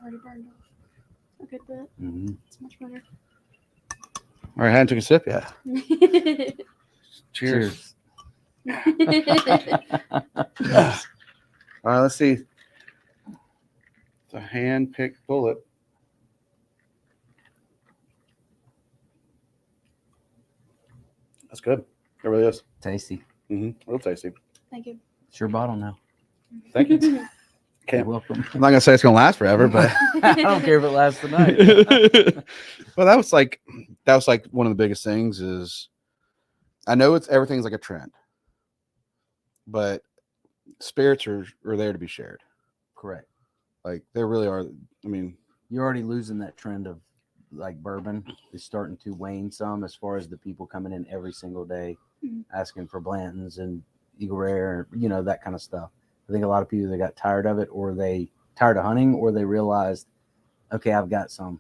already burned off a good bit. Mm-hmm. It's much better. All right, I hadn't took a sip yet. Cheers. All right, let's see. It's a hand-picked bullet. That's good. It really is. Tasty. Real tasty. Thank you. It's your bottle now. Thank you. You're Can't. welcome. I'm not gonna say it's gonna last forever, but I don't care if it lasts the night. well, that was like one of the biggest things is I know everything's like a trend, but spirits are there to be shared. Correct. Like they really are. I mean, You're already losing that trend of like bourbon is starting to wane some as far as the people coming in every single day asking for Blanton's and Eagle Rare, that kind of stuff. I think a lot of people, they got tired of it, or they tired of hunting, or they realized, okay, I've got some.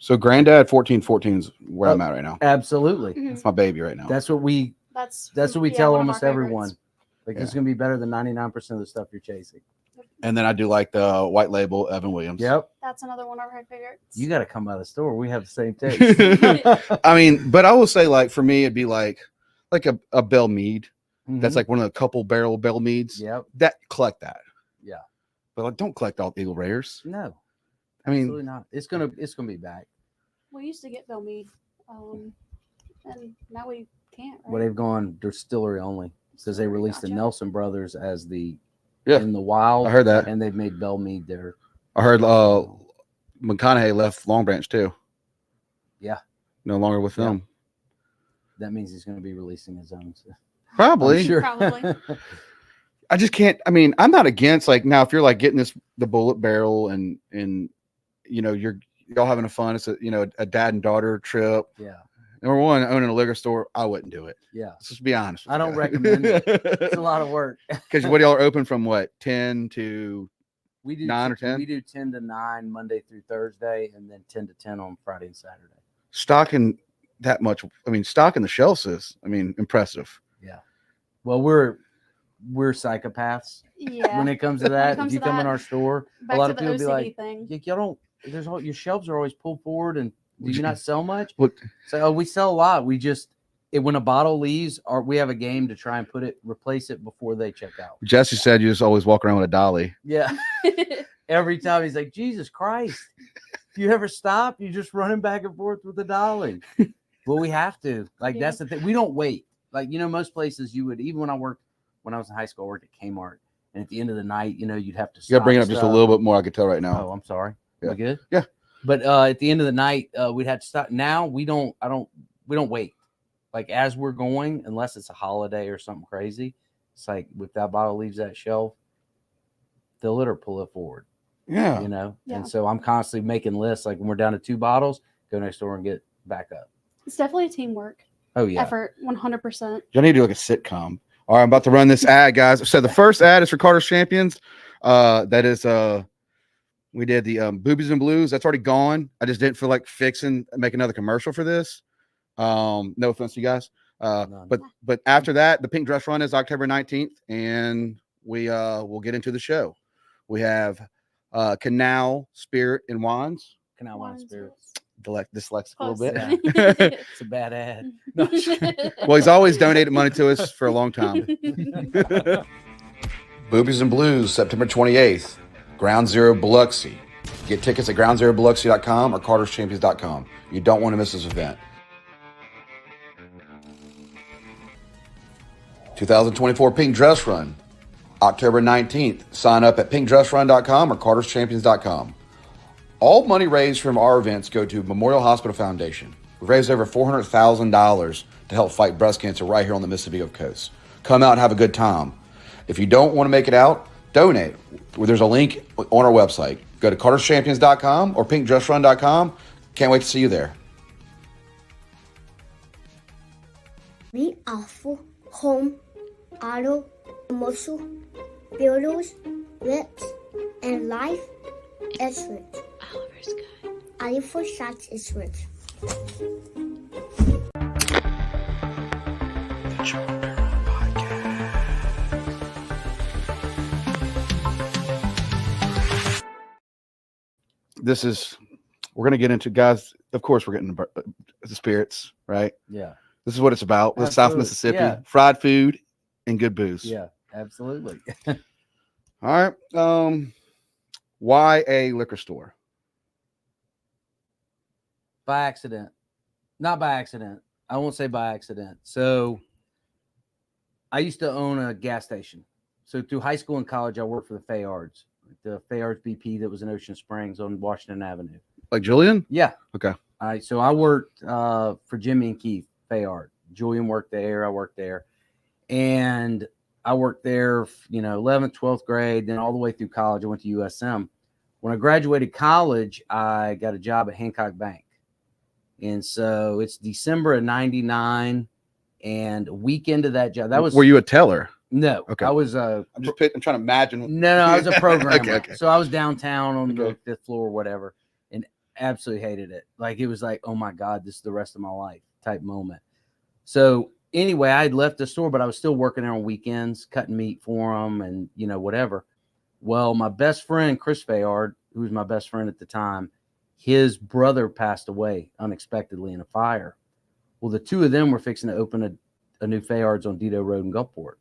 so Granddad 1414 is where I'm at right now. Absolutely. It's my baby right now. That's what we tell one of almost our everyone. favorites. Like it's going to be better than 99% of the stuff you're chasing. And then I do like the white label Evan Williams. Yep. That's another one of our favorites. You got to come by the store. We have the same taste. I mean, but I will say, like, for me, it'd be like a Bell Mead. That's like one of the couple barrel Bell Meads. Yep. That collect that. Yeah. But like, don't collect all Eagle Rares. No. I mean, absolutely not. It's gonna be back. We used to get Bell Mead, and now we can't. Right? Well, they've gone distillery only because they released the Gotcha. Nelson Brothers as the Yeah. in the wild. I heard that. And they've made Bell Mead there. I heard McConaughey left Long Branch too. Yeah. No longer with them. That means he's going to be releasing his own. So. Probably. I'm sure. Probably. I just can't. I mean, I'm not against like now if you're like getting the bullet barrel and you're all having a fun. It's a dad and daughter trip. Yeah. Number one, owning a liquor store, I wouldn't do it. Yeah. Let's just be honest. I don't recommend it. It's a lot of work. Because what y'all are open from 10 to we do 9 or 10? We do 10 to 9 Monday through Thursday, and then 10 to 10 on Friday and Saturday. Stocking that much. I mean, stocking the shelves is, impressive. Yeah. Well, we're psychopaths. Yeah. When it comes to that, if you come in our store, Back a lot to of the people be like, thing. y'all don't. Your shelves are always pulled forward, and do you not sell much? What? So we sell a lot. We just when a bottle leaves, we have a game to try and replace it before they check out. Jesse said you just always walk around with a dolly. Yeah. Every time he's like, Jesus Christ. If you ever stop, you're just running back and forth with a dolly. Well, we have to. Like, that's the thing. We don't wait. Like, most places you would, even when I was in high school, I worked at Kmart. And at the end of the night, you'd have to stop. You gotta bring it up just a little bit more. I could tell right now. Oh, I'm sorry. Yeah. We good? Yeah. But at the end of the night, we'd have to stop. Now we don't wait. Like as we're going, unless it's a holiday or something crazy, it's like if that bottle leaves that shelf, fill it or pull it forward. Yeah. Yeah. And so I'm constantly making lists. Like when we're down to 2 bottles, go next door and get back up. It's definitely a teamwork. Oh yeah. Effort, 100%. Y'all need to do like a sitcom. All right, I'm about to run this ad, guys. So the first ad is for Carter's Champions. That is we did the Boobies and Blues. That's already gone. I just didn't feel like make another commercial for this. No offense to you guys. But after that, the Pink Dress Run is October 19th, and we'll get into the show. We have Canal Spirit and Wines. Canal Wine Spirits. Dyslexic a little bit. Yeah. It's a bad ad. No, well, he's always donated money to us for a long time. Boobies and Blues, September 28th. Ground Zero Biloxi. Get tickets at groundzerobiloxi.com or carterschampions.com. You don't want to miss this event. 2024 Pink Dress Run, October 19th. Sign up at pinkdressrun.com or carterschampions.com. All money raised from our events go to Memorial Hospital Foundation. We've raised over $400,000 to help fight breast cancer right here on the Mississippi Gulf Coast. Come out and have a good time. If you don't want to make it out, donate. There's a link on our website. Go to carterschampions.com or pinkdressrun.com. Can't wait to see you there. We offer home, auto, commercial, builders, lips, and life insurance. Oliver's Guide. Oliver Shots Insurance. we're going to get into, guys. Of course, we're getting the spirits, right? Yeah. This is what it's about. The South Absolutely. Mississippi, Yeah. fried food and good booze. Yeah, absolutely. All right. Why a liquor store? By accident. Not by accident. I won't say by accident. So I used to own a gas station. So through high school and college, I worked for the Fayards, the Fayards BP that was in Ocean Springs on Washington Avenue. Like Julian? Yeah. Okay. So I worked for Jimmy and Keith Fayard. Julian worked there. I worked there. And I worked there, 11th, 12th grade, then all the way through college. I went to USM. When I graduated college, I got a job at Hancock Bank. And so it's December of 99. And a week into that job, Were you a teller? No. Okay. I was I'm trying to imagine. No, I was a programmer. Okay. So I was downtown on the fifth floor or whatever, and absolutely hated it. Like, it was like, oh my God, this is the rest of my life type moment. So anyway, I had left the store, but I was still working there on weekends, cutting meat for them and, whatever. Well, my best friend, Chris Fayard, who was my best friend at the time, his brother passed away unexpectedly in a fire. Well, the two of them were fixing to open a new Fayard's on Dido Road in Gulfport.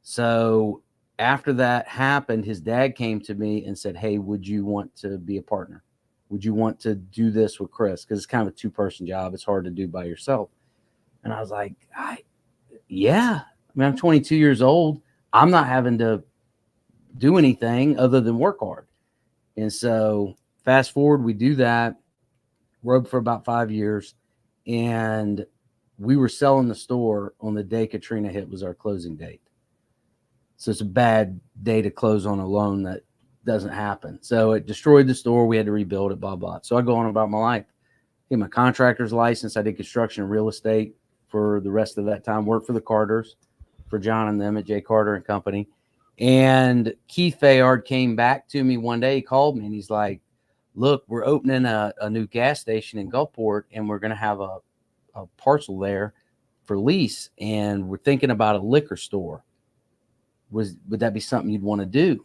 So after that happened, his dad came to me and said, hey, would you want to be a partner? Would you want to do this with Chris? Because it's kind of a two-person job. It's hard to do by yourself. And I was like, yeah. I mean, I'm 22 years old. I'm not having to do anything other than work hard. And so fast forward, we do that. Rode for about 5 years. And we were selling the store on the day Katrina hit was our closing date. So it's a bad day to close on a loan that doesn't happen. So it destroyed the store. We had to rebuild it, blah, blah. So I go on about my life. Get my contractor's license. I did construction and real estate for the rest of that time. Worked for the Carters, for John and them at J. Carter and Company. And Keith Fayard came back to me one day. He called me and he's like, look, we're opening a new gas station in Gulfport, and we're going to have a parcel there for lease. And we're thinking about a liquor store. Would that be something you'd want to do?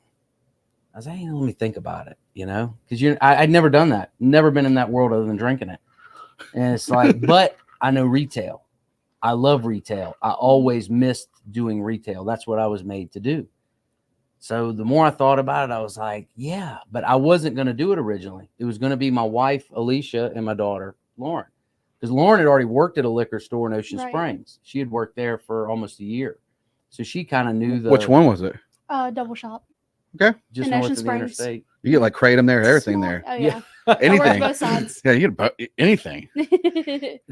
I was like, hey, let me think about it, because I'd never done that. Never been in that world other than drinking it. And it's like, but I know retail. I love retail. I always missed doing retail. That's what I was made to do. So the more I thought about it, I was like, yeah, but I wasn't going to do it originally. It was going to be my wife, Alicia, and my daughter, Lauren. Because Lauren had already worked at a liquor store in Ocean Springs. She had worked there for almost a year. So she kind of knew Which one was it? Double Shop. Okay. Just in north Ocean of the Springs. interstate. You get like kratom there, everything Small. there. Oh, yeah. Anything. I worked both sides. Yeah, you get anything.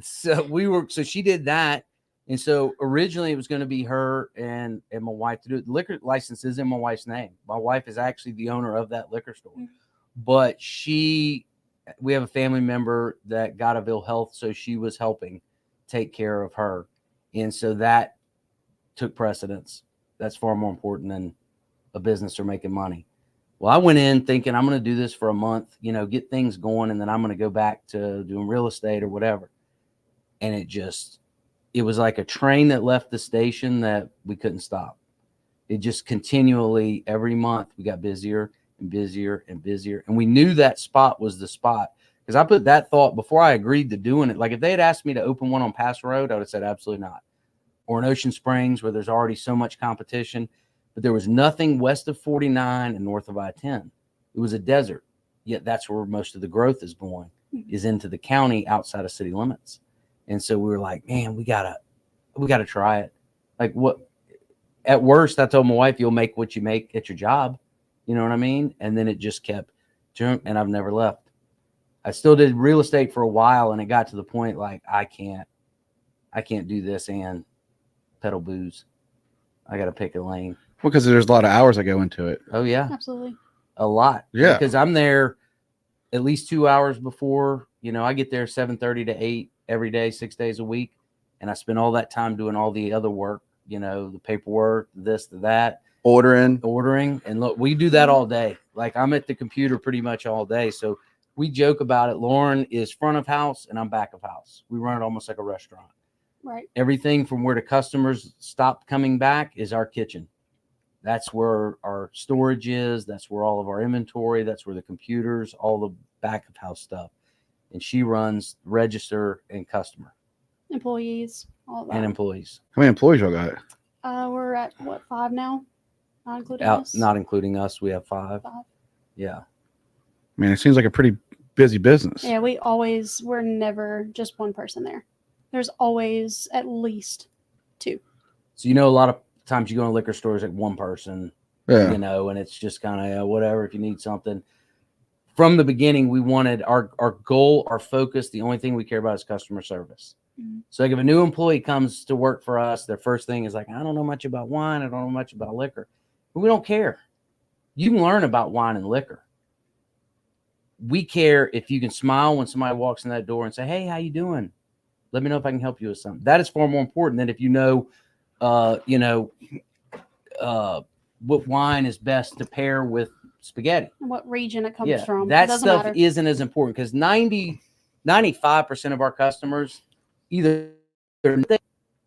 So she did that. And so originally it was going to be her and my wife to do it. The liquor license is in my wife's name. My wife is actually the owner of that liquor store. Mm-hmm. But we have a family member that got of ill health, so she was helping take care of her. And so that took precedence. That's far more important than a business or making money. Well, I went in thinking I'm going to do this for a month, get things going, and then I'm going to go back to doing real estate or whatever. And it was like a train that left the station that we couldn't stop. It just continually, every month, we got busier and busier and busier. And we knew that spot was the spot. Because I put that thought before I agreed to doing it. Like if they had asked me to open one on Pass Road, I would have said absolutely not. Or in Ocean Springs, where there's already so much competition. But there was nothing west of 49 and north of I-10. It was a desert. Yet that's where most of the growth is going, is into the county outside of city limits. And so we were like, man, we gotta try it. Like what? At worst, I told my wife, you'll make what you make at your job. You know what I mean? And then it just kept, and I've never left. I still did real estate for a while, and it got to the point like I can't do this and pedal booze. I got to pick a lane. Well, because there's a lot of hours that go into it. Oh yeah, absolutely, a lot. Yeah, because I'm there at least 2 hours before. I get there 7:30 to 8 every day, 6 days a week, and I spend all that time doing all the other work. The paperwork, this, that, ordering, and look, we do that all day. Like I'm at the computer pretty much all day, so. We joke about it. Lauren is front of house and I'm back of house. We run it almost like a restaurant. Right. Everything from where the customers stop coming back is our kitchen. That's where our storage is. That's where all of our inventory. That's where the computers, all the back of house stuff. And she runs register and customer Employees, all of that. and employees. How many employees y'all got? We're at what, 5 now, not including us. Not including us, we have 5. 5. Yeah. I mean, it seems like a pretty busy business. Yeah, we're never just one person there. There's always at least 2. So, a lot of times you go in liquor stores like one person, Yeah. and it's just kind of whatever if you need something. From the beginning, we wanted our goal, our focus, the only thing we care about is customer service. Mm-hmm. So like if a new employee comes to work for us, their first thing is like, I don't know much about wine. I don't know much about liquor. But we don't care. You can learn about wine and liquor. We care if you can smile when somebody walks in that door and say, hey, how you doing? Let me know if I can help you with something. That is far more important than if what wine is best to pair with spaghetti. And what region it comes from. That It doesn't stuff matter. isn't as important because 95% of our customers either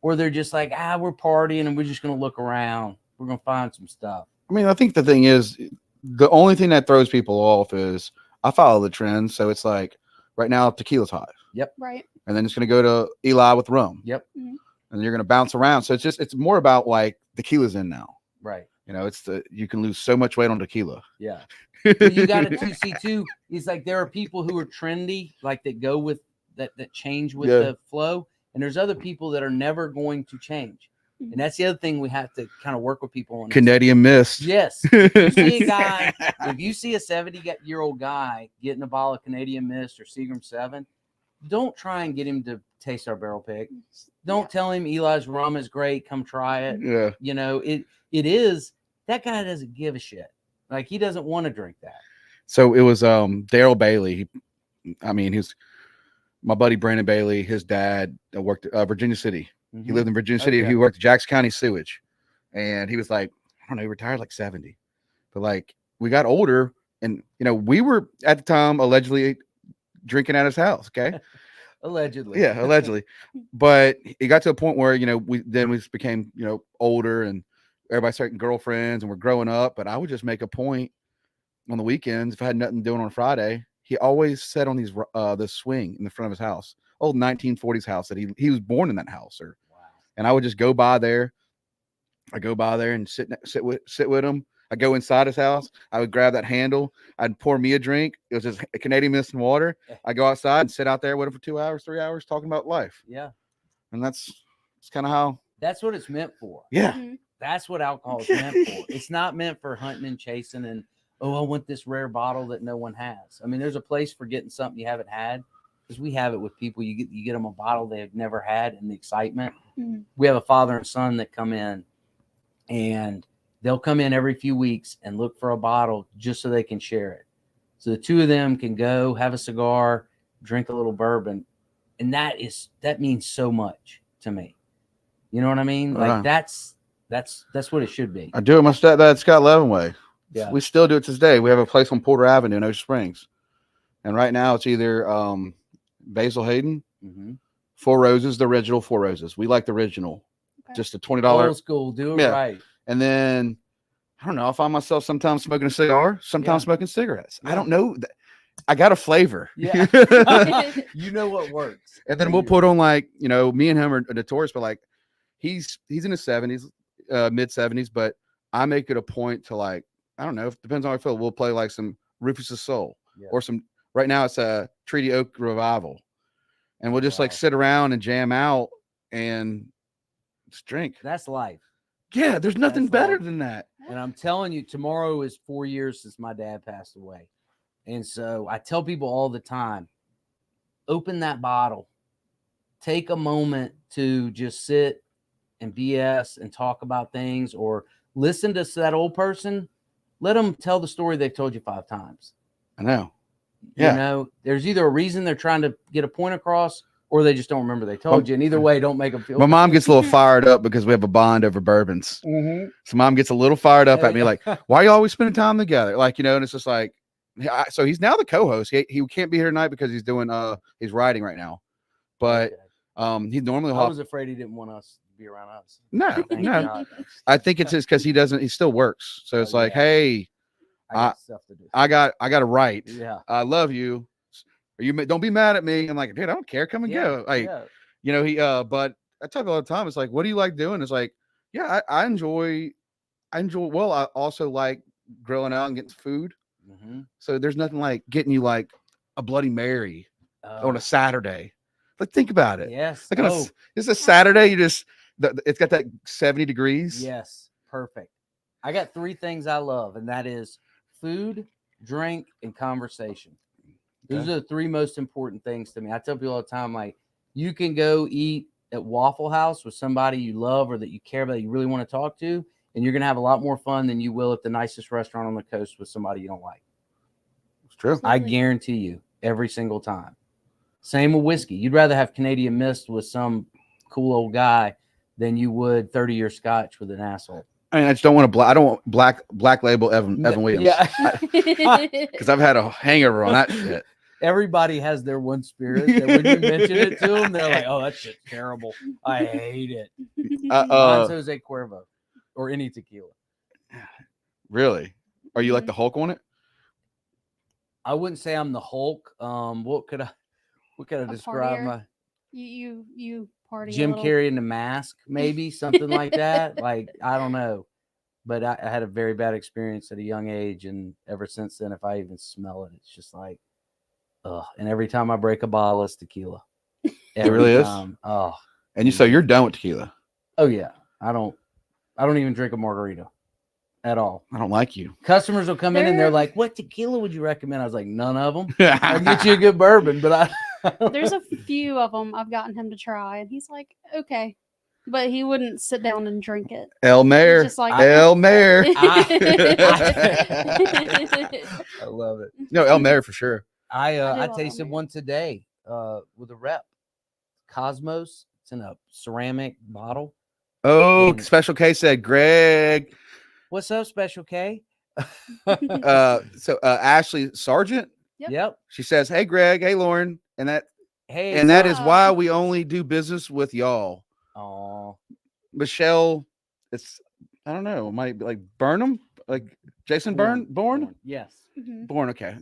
or they're just like, we're partying and we're just going to look around. We're going to find some stuff. I mean, I think the thing is, the only thing that throws people off is I follow the trends. So it's like right now, tequila's hot. Yep. Right. And then it's going to go to Eli with rum. Yep. Mm-hmm. And you're going to bounce around. So it's more about like tequila's in now. Right. You can lose so much weight on tequila. Yeah. Well, you got to see too. It's like there are people who are trendy, like that go with that change with the flow. And there's other people that are never going to change. And that's the other thing we have to kind of work with people on. Canadian Mist. Yes. If you see a guy, if you see a 70-year-old guy getting a bottle of Canadian Mist or Seagram 7, don't try and get him to taste our barrel pick. Don't tell him Eli's rum is great. Come try it. Yeah. It is. That guy doesn't give a shit. Like he doesn't want to drink that. So it was Daryl Bailey. He's my buddy Brandon Bailey. His dad worked at Virginia City. Mm-hmm. He lived in Virginia City. Okay. He worked at Jackson County Sewage. And he was like, I don't know, he retired like 70. But like we got older and we were at the time allegedly drinking at his house. Okay. Allegedly. Yeah, allegedly. But it got to a point where, we just became, older and everybody started girlfriends and we're growing up. But I would just make a point on the weekends if I had nothing doing on Friday. He always sat on this swing in the front of his house, old 1940s house that he was born in that house. And I would just go by there. I go by there and sit with him. I go inside his house. I would grab that handle. I'd pour me a drink. It was just a Canadian Mist and water. I go outside and sit out there with him for 2 hours, 3 hours, talking about life. Yeah. And that's kind of how. That's what it's meant for. Yeah. Mm-hmm. That's what alcohol is meant for. It's not meant for hunting and chasing and, I want this rare bottle that no one has. I mean, there's a place for getting something you haven't had because we have it with people. You get them a bottle they've never had and the excitement. Mm-hmm. We have a father and son that come in and they'll come in every few weeks and look for a bottle just so they can share it. So the two of them can go have a cigar, drink a little bourbon. And that means so much to me. You know what I mean? Like that's what it should be. I do it my stepdad Scott Levenway. Yeah. We still do it to this day. We have a place on Porter Avenue in Ocean Springs. And right now it's either Basil Hayden, Mm-hmm. Four Roses, the original Four Roses. We like the original. Okay. Just a $20. Old school, do it right. And then I don't know. I find myself sometimes smoking a cigar, sometimes smoking cigarettes. Yeah. I don't know. I got a flavor. Yeah. You know what works. And then we'll put on like, me and him are notorious, but like he's in his 70s, mid 70s, but I make it a point to like, I don't know, it depends on how I feel. We'll play like some Rufus' Soul or some, right now it's a Treaty Oak Revival. And we'll just like sit around and jam out and just drink. That's life. Yeah, there's nothing better than that. And I'm telling you, tomorrow is 4 years since my dad passed away. And so I tell people all the time, open that bottle, take a moment to just sit and BS and talk about things or listen to that old person. Let them tell the story they've told you 5 times. I know. Yeah. You know, there's either a reason they're trying to get a point across or they just don't remember they told you. And either way, don't make them feel. My mom gets a little fired up because we have a bond over bourbons. Mm-hmm. So mom gets a little fired up at me like, why are you always spending time together? Like, and it's just like, so he's now the co-host. He can't be here tonight because he's doing, he's writing right now. But he normally I was afraid he didn't want us to be around us. No, Thank no. God. I think it's just because he still works. So it's Oh, like, yeah. hey, I got stuff to do. I got a right. Yeah. I love you. Don't be mad at me. I'm like, dude, I don't care. Come and go. Like, yeah. you know, but I tell him all the time, it's like, what do you like doing? It's like, yeah, I enjoy, well, I also like grilling out and getting food. Mm-hmm. So there's nothing like getting you like a Bloody Mary on a Saturday. Like, think about it. Yes. Like, it's a Saturday. It's got that 70 degrees. Yes. Perfect. I got 3 things I love, and that is food, drink, and conversation. Those are the 3 most important things to me. I tell people all the time, like, you can go eat at Waffle House with somebody you love or that you care about, that you really want to talk to, and you're going to have a lot more fun than you will at the nicest restaurant on the coast with somebody you don't like. It's true. Absolutely. I guarantee you, every single time. Same with whiskey. You'd rather have Canadian Mist with some cool old guy than you would 30-year Scotch with an asshole. I mean, I just don't want to. I don't want black label Evan Williams. Yeah. Because I've had a hangover on that shit. Everybody has their one spirit that when you mention it to them, they're like, "Oh, that shit's terrible. I hate it." Mine's Jose Cuervo or any tequila. Really? Are you like the Hulk on it? I wouldn't say I'm the Hulk. What could I describe partier. my You party. Jim Carrey in the Mask? Maybe something like that. Like, I don't know. But I had a very bad experience at a young age, and ever since then, if I even smell it, it's just like, ugh. And every time I break a bottle, it's tequila. It really time. Is. Oh, and so you're done with tequila. Oh yeah. I don't even drink a margarita at all. I don't like you. Customers will come in and they're like, "What tequila would you recommend?" I was like, "None of them. I'll get you a good bourbon, but I." There's a few of them I've gotten him to try, and he's like, "Okay," but he wouldn't sit down and drink it. El Mayor. Just like, El Mayor. I love it. No, El Mayor for sure. I tasted one today with a rep. Cosmos. It's in a ceramic bottle. Oh, Special K said, Greg. What's up, Special K? So Ashley Sargent. Yep. She says, "Hey, Greg. Hey, Lauren." And that is why we only do business with y'all. Oh, Michelle, I don't know, might be like Burnham, like Jason Bourne. Yes. Mm-hmm. Okay.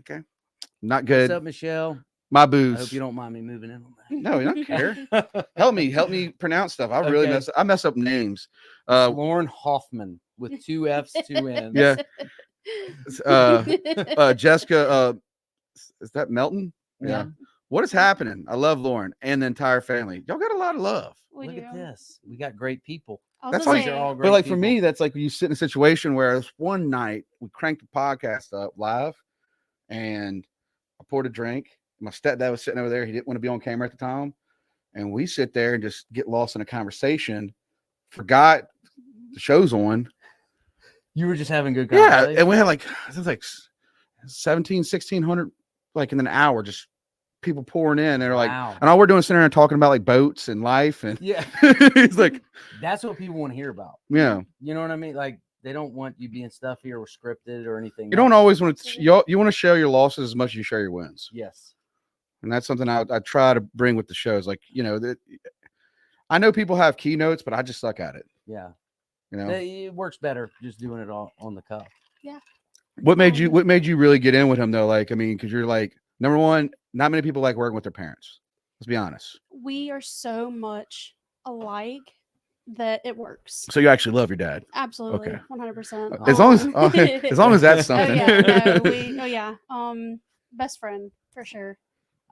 Not good. What's up, Michelle? My booze. I hope you don't mind me moving in on that. No, you don't care. Help me pronounce stuff. I really mess up names. Lauren Hoffmann with 2 F's, 2 N's. Yeah. Jessica, is that Melton? Yeah. What is happening? I love Lauren and the entire family. Y'all got a lot of love. Look at this. We got great people. That's all. All great but like people. for me, that's like when you sit in a situation where this one night we cranked the podcast up live, and I poured a drink. My stepdad was sitting over there. He didn't want to be on camera at the time, and we sit there and just get lost in a conversation. Forgot the show's on. You were just having good conversation. Yeah, and we had like 1,600 like in an hour, just people pouring in. They're like, and all we're doing is sitting there and talking about like boats and life, and it's like that's what people want to hear about. Yeah, you know what I mean. Like they don't want you being stuffy or scripted or anything. You don't always want to. You want to share your losses as much as you share your wins. Yes, and that's something I try to bring with the shows. Like that. I know people have keynotes, but I just suck at it. Yeah. It works better just doing it all on the cuff. Yeah. What made you really get in with him though? Like, I mean, because you're like, number one, not many people like working with their parents. Let's be honest. We are so much alike that it works. So you actually love your dad? Absolutely. Okay. 100%. As long as that's something. Best friend for sure.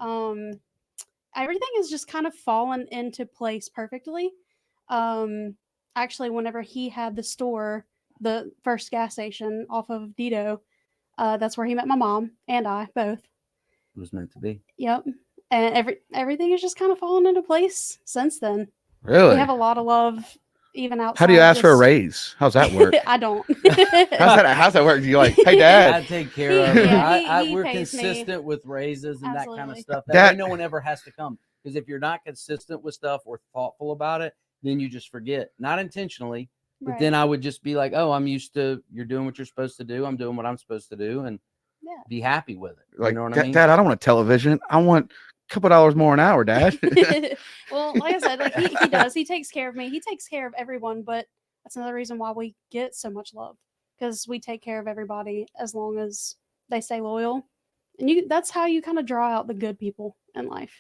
Everything has just kind of fallen into place perfectly. Actually, whenever he had the store, the first gas station off of Dido, that's where he met my mom and I both. It was meant to be. Yep. And everything has just kind of fallen into place since then. Really? We have a lot of love even outside. How do you ask for a raise? How's that work? I don't. How's that work? Do you like, hey, Dad? I take care of it. We're consistent with raises and that kind of stuff. That way no one ever has to come. Because if you're not consistent with stuff or thoughtful about it, then you just forget. Not intentionally, but then I would just be like, oh, I'm used to, you're doing what you're supposed to do. I'm doing what I'm supposed to do and be happy with it. Like, you know what I mean? Dad, I don't want a television. I want couple dollars more an hour, Dad. Well, like I said, like he does. He takes care of me. He takes care of everyone, but that's another reason why we get so much love, because we take care of everybody as long as they stay loyal. And that's how you kind of draw out the good people in life.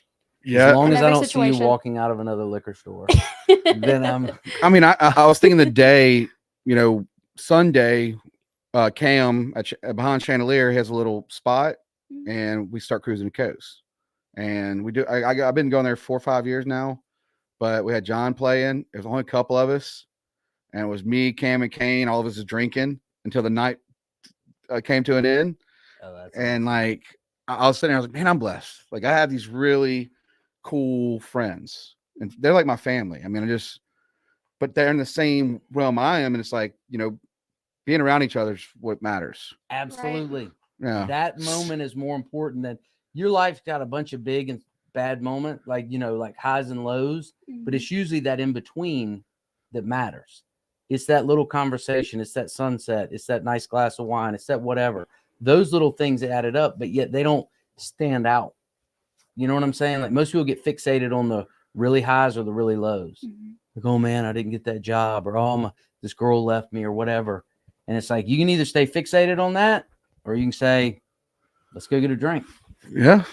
Yeah. As long In as I every don't see situation. you walking out of another liquor store, then I'm. I mean, I was thinking the day, Sunday, Cam behind Chandelier has a little spot, and we start cruising the coast. And we do. I've been going there 4 or 5 years now, but we had John playing. There's only a couple of us, and it was me, Cam, and Kane. All of us is drinking until the night came to an end. Oh, that's And awesome. like I was sitting there, I was like, man, I'm blessed. Like I have these really cool friends, and they're like my family. I mean, but they're in the same realm I am, and it's like being around each other's what matters. Absolutely. Yeah, That moment is more important than your life's got a bunch of big and bad moments, like like highs and lows, but it's usually that in between that matters. It's that little conversation, it's that sunset, it's that nice glass of wine, it's that whatever. Those little things added up, but yet they don't stand out. You know what I'm saying? Like most people get fixated on the really highs or the really lows. Like, oh man, I didn't get that job, or this girl left me, or whatever. And it's like you can either stay fixated on that, or you can say, let's go get a drink. yeah,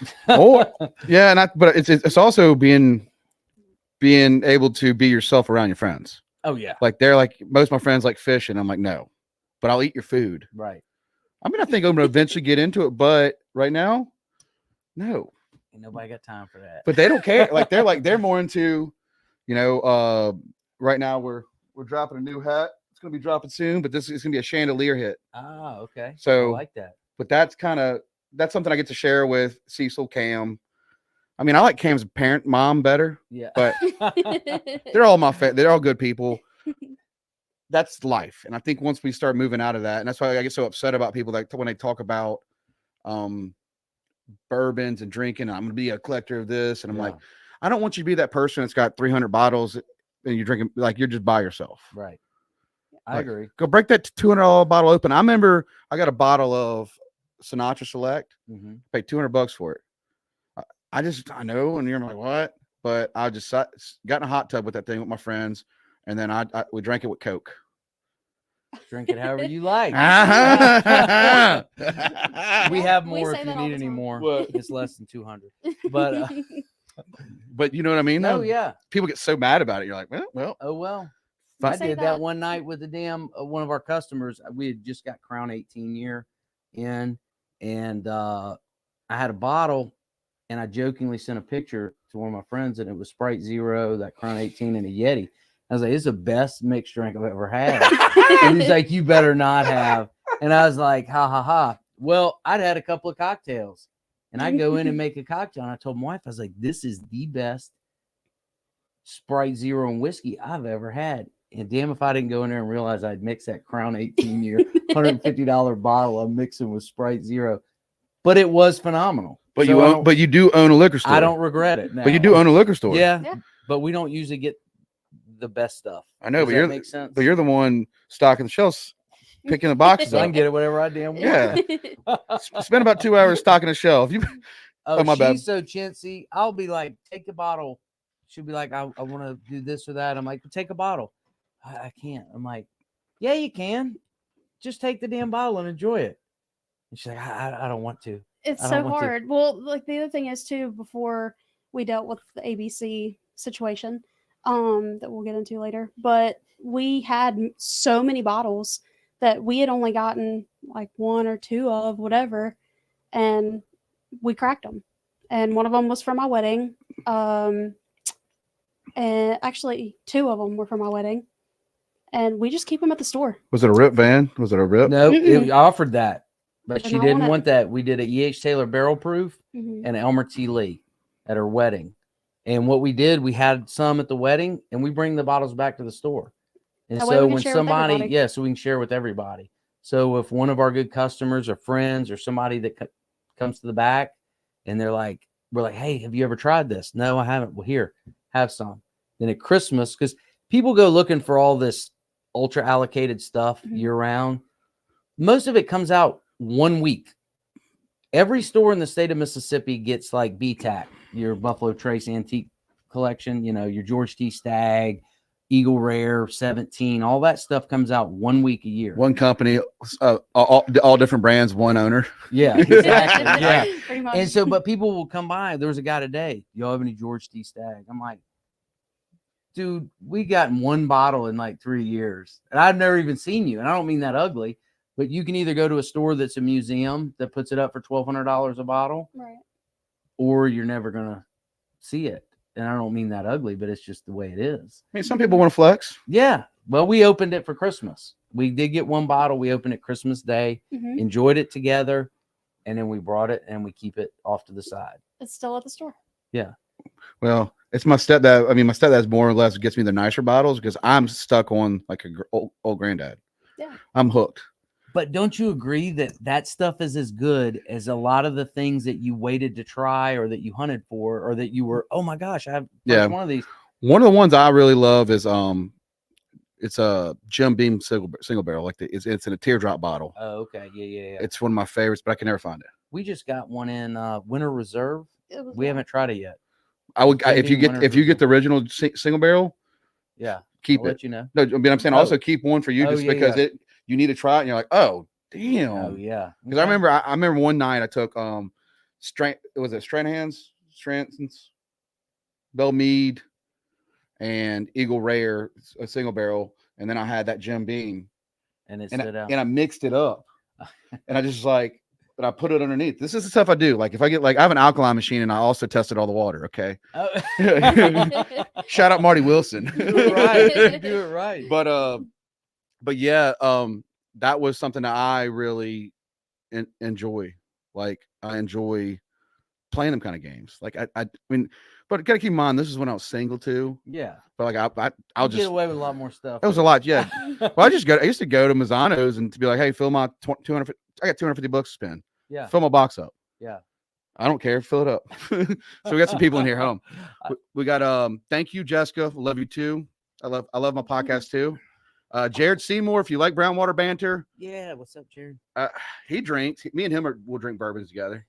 yeah, but it's also being able to be yourself around your friends. Oh yeah, Like they're like most of my friends like fish, and I'm like no, but I'll eat your food. right. I mean, I think I'm gonna eventually get into it, but right now, no. Ain't nobody got time for that. But they don't care. They're more into, right now we're dropping a new hat. It's gonna be dropping soon, but this is gonna be a chandelier hit. Ah, okay. So I like that. But that's something I get to share with Cecil, Cam. I mean, I like Cam's mom better, Yeah. but they're all they're all good people. That's life. And I think once we start moving out of that, and that's why I get so upset about people when they talk about bourbons and drinking, I'm going to be a collector of this. And I'm like, I don't want you to be that person that's got 300 bottles and you're drinking, like you're just by yourself. Right. I agree. Go break that $200 bottle open. I remember I got a bottle of Sinatra Select, paid $200 for it. I know. And you're like, what? But I just got in a hot tub with that thing with my friends. And then we drank it with Coke. Drink it however you like. We have more say if you that all need the any time. more. What? It's less than 200. But but you know what I mean? oh though? yeah. People get so mad about it. You're like, well. Oh well. We I say did that that. one night with the damn one of our customers. We had just got Crown 18 year in, and I had a bottle, and I jokingly sent a picture to one of my friends, and it was Sprite Zero, that Crown 18, and a Yeti. I was like, "It's the best mixed drink I've ever had." And he's like, "You better not have." And I was like, "Ha ha ha." Well, I'd had a couple of cocktails, and I go in and make a cocktail. And I told my wife, I was like, "This is the best Sprite Zero and whiskey I've ever had." And damn if I didn't go in there and realize I'd mixed that Crown 18 year $150 bottle I'm mixing with Sprite Zero. But it was phenomenal. But So you do own a liquor store. I don't regret it now. But you do own a liquor store. Yeah. But we don't usually get the best stuff. I know, Does that make sense? But you're the one stocking the shelves, picking the boxes So I up. can get it whatever I damn want. Yeah. Spend about 2 hours stocking a shelf. Oh, my she's bad. so chintzy. I'll be like, take the bottle. She'll be like, I want to do this or that. I'm like, take a bottle. I can't. I'm like, yeah, you can. Just take the damn bottle and enjoy it. And she's like, I don't want to. It's I so don't want to. hard. Well, like the other thing is too, before we dealt with the ABC situation, that we'll get into later, but we had so many bottles that we had only gotten like 1 or 2 of whatever, and we cracked them. And one of them was for my wedding. And actually 2 of them were for my wedding. And we just keep them at the store. Was it a rip van? Was it a rip? No, Mm-mm. it offered that, but Did she not didn't want it. want that. We did a E.H. Taylor barrel proof Mhm. and Elmer T. Lee at her wedding. And what we did, we had some at the wedding, and we bring the bottles back to the store. And That way we so can when share with somebody, everybody. so we can share with everybody. So if one of our good customers or friends or somebody that comes to the back and we're like, hey, have you ever tried this? No, I haven't. Well, here, have some. Then at Christmas, because people go looking for all this ultra allocated stuff Mhm. year round. Most of it comes out 1 week. every store in the state of Mississippi gets like BTAC, your Buffalo Trace Antique Collection, your George T. Stagg, Eagle Rare, 17, all that stuff comes out 1 week a year. One company, all different brands, one owner. Yeah, exactly. Yeah. Pretty much. And so, but people will come by. There was a guy today. Y'all have any George T. Stagg? I'm like, dude, we got one bottle in like 3 years, and I've never even seen you. And I don't mean that ugly, but you can either go to a store that's a museum that puts it up for $1,200 a bottle, right. or you're never gonna see it. And I don't mean that ugly, but it's just the way it is. I mean, some people want to flex. Yeah. Well, we opened it for Christmas. We did get one bottle. We opened it Christmas Day, enjoyed it together, and then we brought it and we keep it off to the side. It's still at the store. Yeah. Well, it's my stepdad. I mean, my stepdad's more or less gets me the nicer bottles because I'm stuck on like a old granddad. Yeah. I'm hooked. But don't you agree that stuff is as good as a lot of the things that you waited to try or that you hunted for or that you were, oh my gosh, I have one of these. One of the ones I really love is it's a Jim Beam single barrel, like it's in a teardrop bottle. Oh, okay. Yeah. It's one of my favorites, but I can never find it. We just got one in Winter Reserve. We haven't tried it yet. If you get the original single barrel, yeah, keep I'll it. let you know. No, I mean I'm saying also keep one for you just because you need to try it and you're like, oh damn. Oh yeah. Because I remember one night I took Stranahan's, Bell Mead, and Eagle Rare, a single barrel, and then I had that Jim Beam, and I mixed it up, and I just but I put it underneath. This is the stuff I do. Like if I get I have an alkaline machine and I also tested all the water. Okay. Oh. Shout out Marty Wilson. Do it right. But yeah, that was something that I really enjoy. Like I enjoy playing them kind of games. Like I mean, but gotta keep in mind this is when I was single too. Yeah. But like I'll just get away with a lot more stuff. It was a lot, yeah. Well, I used to go to Mazzano's and to be like, hey, fill my 200. I got $250 to spend. Yeah. Fill my box up. Yeah. I don't care. Fill it up. So we got some people in here home. We got thank you, Jessica. Love you too. I love my podcast too. Jared Seymour, if you like brown water banter. Yeah, what's up, Jared? He drinks. Me and him will drink bourbons together.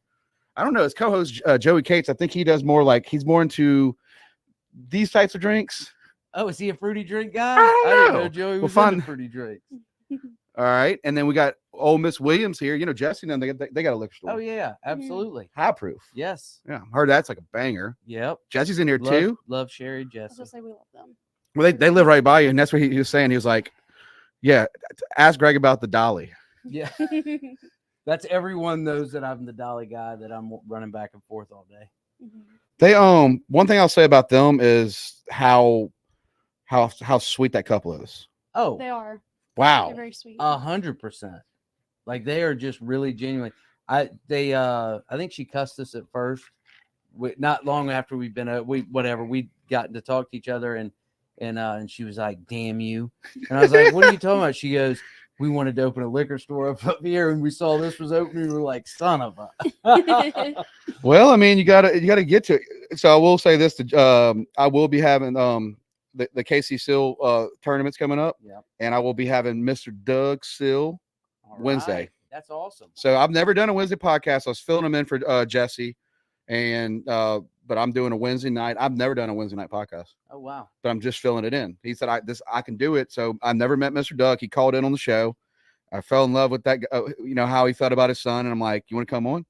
I don't know. His co-host Joey Cates, I think he does more he's more into these types of drinks. Oh, is he a fruity drink guy? I don't know. Didn't know Joey was fun. into fruity drinks. All right, and then we got old Miss Williams here. Jesse, and they got a liquor store. Oh yeah, absolutely. High proof. Yes. Yeah, heard that's like a banger. Yep. Jesse's in here too. Love Sherry, Jesse. I was gonna say we love them. Well, they live right by you, and that's what he was saying. He was like, "Yeah, ask Greg about the dolly." Yeah. That's everyone knows that I'm the dolly guy, that I'm running back and forth all day. They one thing I'll say about them is how sweet that couple is. Oh, They are. Wow. They're very sweet. 100%. Like they are just really genuine. I think she cussed us at first. Not long after we've been we gotten to talk to each other and she was like, "Damn you!" And I was like, "What are you talking about?" She goes, "We wanted to open a liquor store up here, and we saw this was opening. We were like, son of a." Well, I mean, you gotta get to it. So I will say this: I will be having the KC Sill tournaments coming up, and I will be having Mr. Doug Sill Wednesday. Right. That's awesome. So I've never done a Wednesday podcast. I was filling them in for Jesse, and but I'm doing a Wednesday night. I've never done a Wednesday night podcast. Oh wow! But I'm just filling it in. He said I can do it. So I've never met Mr. Doug. He called in on the show. I fell in love with that. How he felt about his son, and I'm like, you want to come on?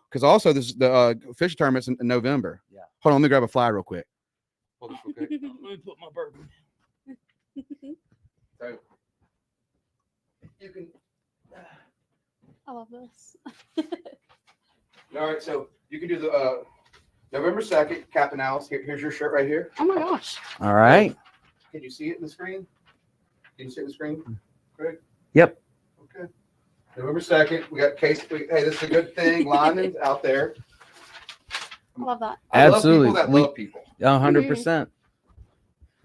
Because also this the fishing tournament's in November. Yeah. Hold on, let me grab a fly real quick. Hold this real quick. Let me put my bourbon. So you can. I love this. All right, so you can do the November 2nd, Captain Alice. Here's your shirt right here. Oh my gosh. All right. Can you see it in the screen? Can you see it in the screen, Greg? Yep. Okay. November 2nd, we got case. Hey, this is a good thing. Lyman's out there. I love that. I Absolutely. love people that love people. 100%.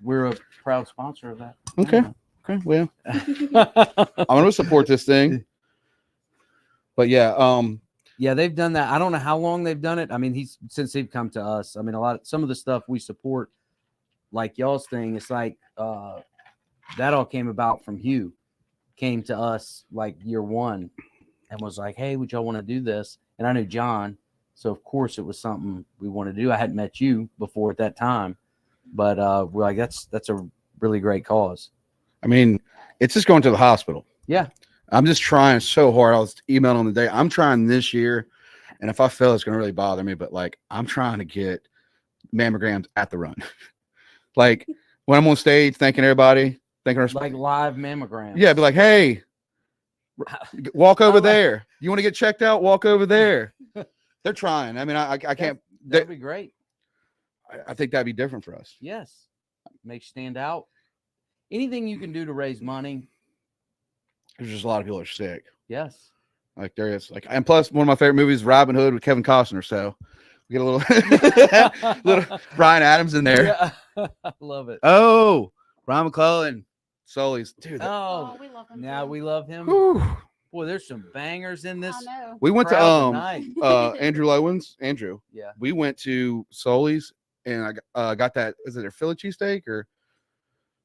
We're a proud sponsor of that. Okay. Okay. Well, I'm going to support this thing. But yeah, yeah, they've done that. I don't know how long they've done it. I mean, since they've come to us. I mean, some of the stuff we support, like y'all's thing, it's like that all came about from Hugh. Came to us like year one and was like, "Hey, would y'all want to do this?" and I knew John, so of course it was something we wanted to do. I hadn't met you before at that time, but we're like, that's a really great cause. I mean, it's just going to the hospital. Yeah. I'm just trying so hard. I was emailing on the day. I'm trying this year, and if I fail, it's going to really bother me. But like, I'm trying to get mammograms at the run. Like when I'm on stage, thanking everybody, thanking our Like live mammograms. Yeah, be like, hey, walk over there. You want to get checked out? Walk over there. They're trying. I mean, I can't. That'd be great. I think that'd be different for us. Yes. Makes you stand out. Anything you can do to raise money. There's just a lot of people are sick. Yes. Like there is like, and plus one of my favorite movies, Robin Hood with Kevin Costner. So we get a little, little Ryan Adams in there. Yeah. I love it. Oh, Ron McClellan, Sully's dude. Oh, we love him. now too. we love him. Whew. Boy, there's some bangers in this. I know. We went to crowd tonight. Andrew Lowens. Andrew. Yeah. We went to Sully's and I got that. Is it a Philly cheesesteak or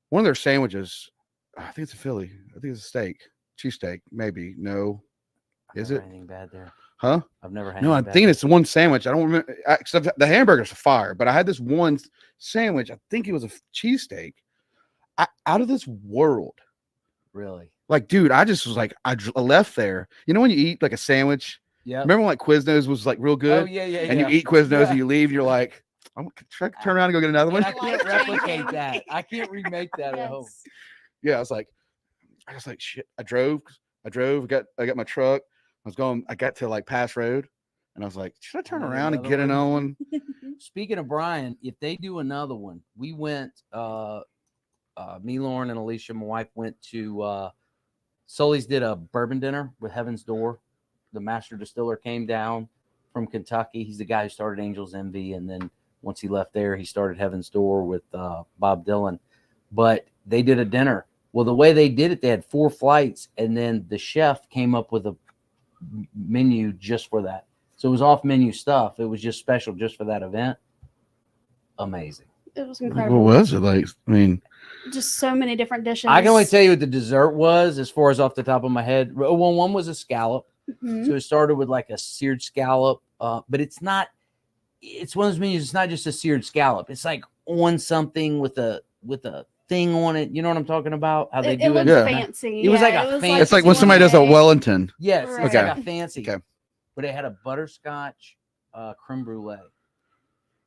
one of their sandwiches? I think it's a Philly. I think it's a steak. Cheesesteak, maybe. No. Is Never it? had anything bad there? Huh? I've never had. No, I'm thinking it's one sandwich. I don't remember. Except the hamburger's a fire, but I had this one sandwich. I think it was a cheesesteak. Out of this world. Really. Like, dude, I just was like, I left there. You know when you eat like a sandwich? Yeah. Remember when like Quiznos was like real good? Oh yeah, yeah. And yeah. you eat Quiznos Yeah. and you leave, you're like, should I turn around and go get another one? I can't replicate that. I can't remake that at home. Yes. Yeah, I was like, shit. I drove, I got my truck. I got to like Pass Road, and I was like, should I turn Another around and get another one? Speaking of Brian, if they do another one, we went. Me, Lauren, and Alicia, my wife, went to Sully's. Did a bourbon dinner with Heaven's Door. The master distiller came down from Kentucky. He's the guy who started Angels Envy, and then once he left there, he started Heaven's Door with Bob Dylan. But they did a dinner. Well, the way they did it, they had 4 flights, and then the chef came up with a menu just for that. So it was off menu stuff. It was just special just for that event. Amazing. It was Like, incredible. what was it like? I mean, Just so many different dishes. I can only tell you what the dessert was as far as off the top of my head. Well, one was a scallop. Mhm. So it started with like a seared scallop, but it's one of those menus. It's not just a seared scallop. It's like on something with a thing on it. You know what I'm talking about? How they It do looked it. Yeah. fancy. It was like Yeah, a it was fancy- it's like when somebody does a gourmet. Wellington. Yes, Right. it's Okay. like a fancy. Okay. But it had a butterscotch creme brulee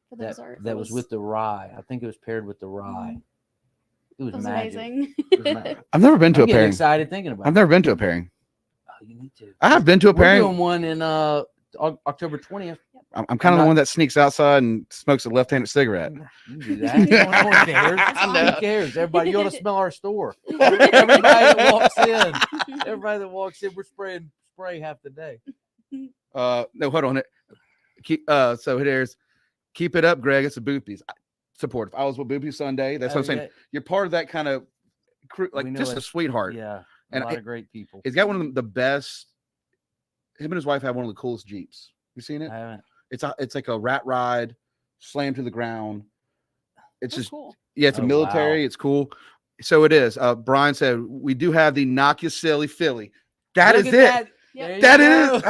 For the dessert. that It was with the rye. I think it was paired with the rye. It was, It was magic. amazing. It was magic. I've never been to I'm a getting pairing. excited thinking about I've it. never been to a pairing. Oh, you need to. I have been to a We're pairing. doing one in October 20th. I'm kind of the not- one that sneaks outside and smokes a left-handed cigarette. You can do that. No one cares. I know. Who cares? Everybody, you ought to smell our store. Everybody that walks in, we're spraying spray half the day. No, hold on. So there's keep it up, Greg. It's a Boopies. Supportive. I was with Boopie Sunday. That's what I'm saying. You're part of that kind of crew, like We know just a it. sweetheart. Yeah, And a lot of great people. He's got one of the best. Him and his wife have one of the coolest Jeeps. You seen it? I haven't. It's like a rat ride, slammed to the ground. It's That's just cool. yeah, it's Oh, a military. wow. It's cool. So it is. Brian said we do have the Knock You Silly Philly. That Look is at it. that. Yep. There That you is-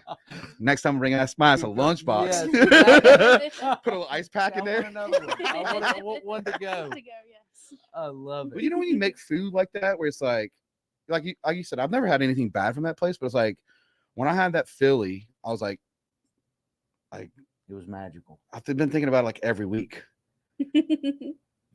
go. Next time, bring us mine. It's a lunchbox. Yes, exactly. Put a little ice pack in I there. want another one. I want one to go. To go, yes. I love But it. you know when you make food like that, where it's like you said, I've never had anything bad from that place, but it's like when I had that Philly, I was like It was magical. I've been thinking about it like every week.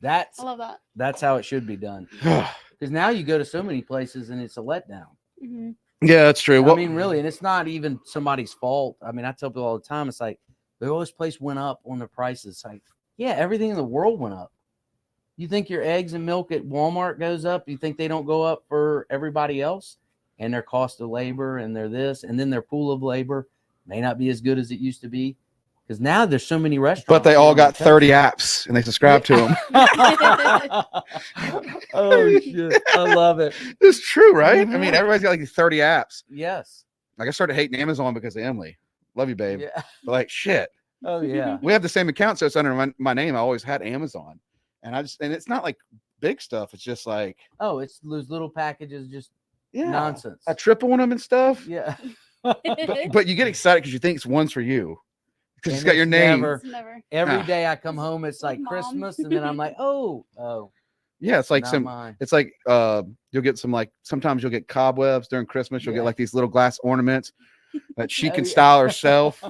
I love that. That's how it should be done. Because now you go to so many places and it's a letdown. Hmm. Yeah, that's true. I mean, really, and it's not even somebody's fault. I mean, I tell people all the time, it's like, oh, this place went up on the prices. It's like, yeah, everything in the world went up. You think your eggs and milk at Walmart goes up? You think they don't go up for everybody else? And their cost of labor and their this, and then their pool of labor may not be as good as it used to be. Because now there's so many restaurants. but they all around the got 30 apps and they subscribe to them. Oh shit! I love it. It's true, right? I mean, Mhm. everybody's got like 30 apps. Yes. Like I started hating Amazon because of Emily. Love you, babe. Yeah. But like shit. Oh yeah. We have the same account, so it's under my name. I always had Amazon. And it's not like big stuff. It's just like Oh, it's those little packages, just yeah. nonsense. I trip on them and stuff. Yeah. but you get excited because you think it's one's for you because it's And got your it's name. never- It's never. Every Ah. day I come home, it's like Mom. Christmas, and then I'm like, oh, Yeah, it's like not some. mine. It's like you'll get some like sometimes you'll get cobwebs during Christmas. You'll Yeah. get like these little glass ornaments that she Oh, can yeah. style herself.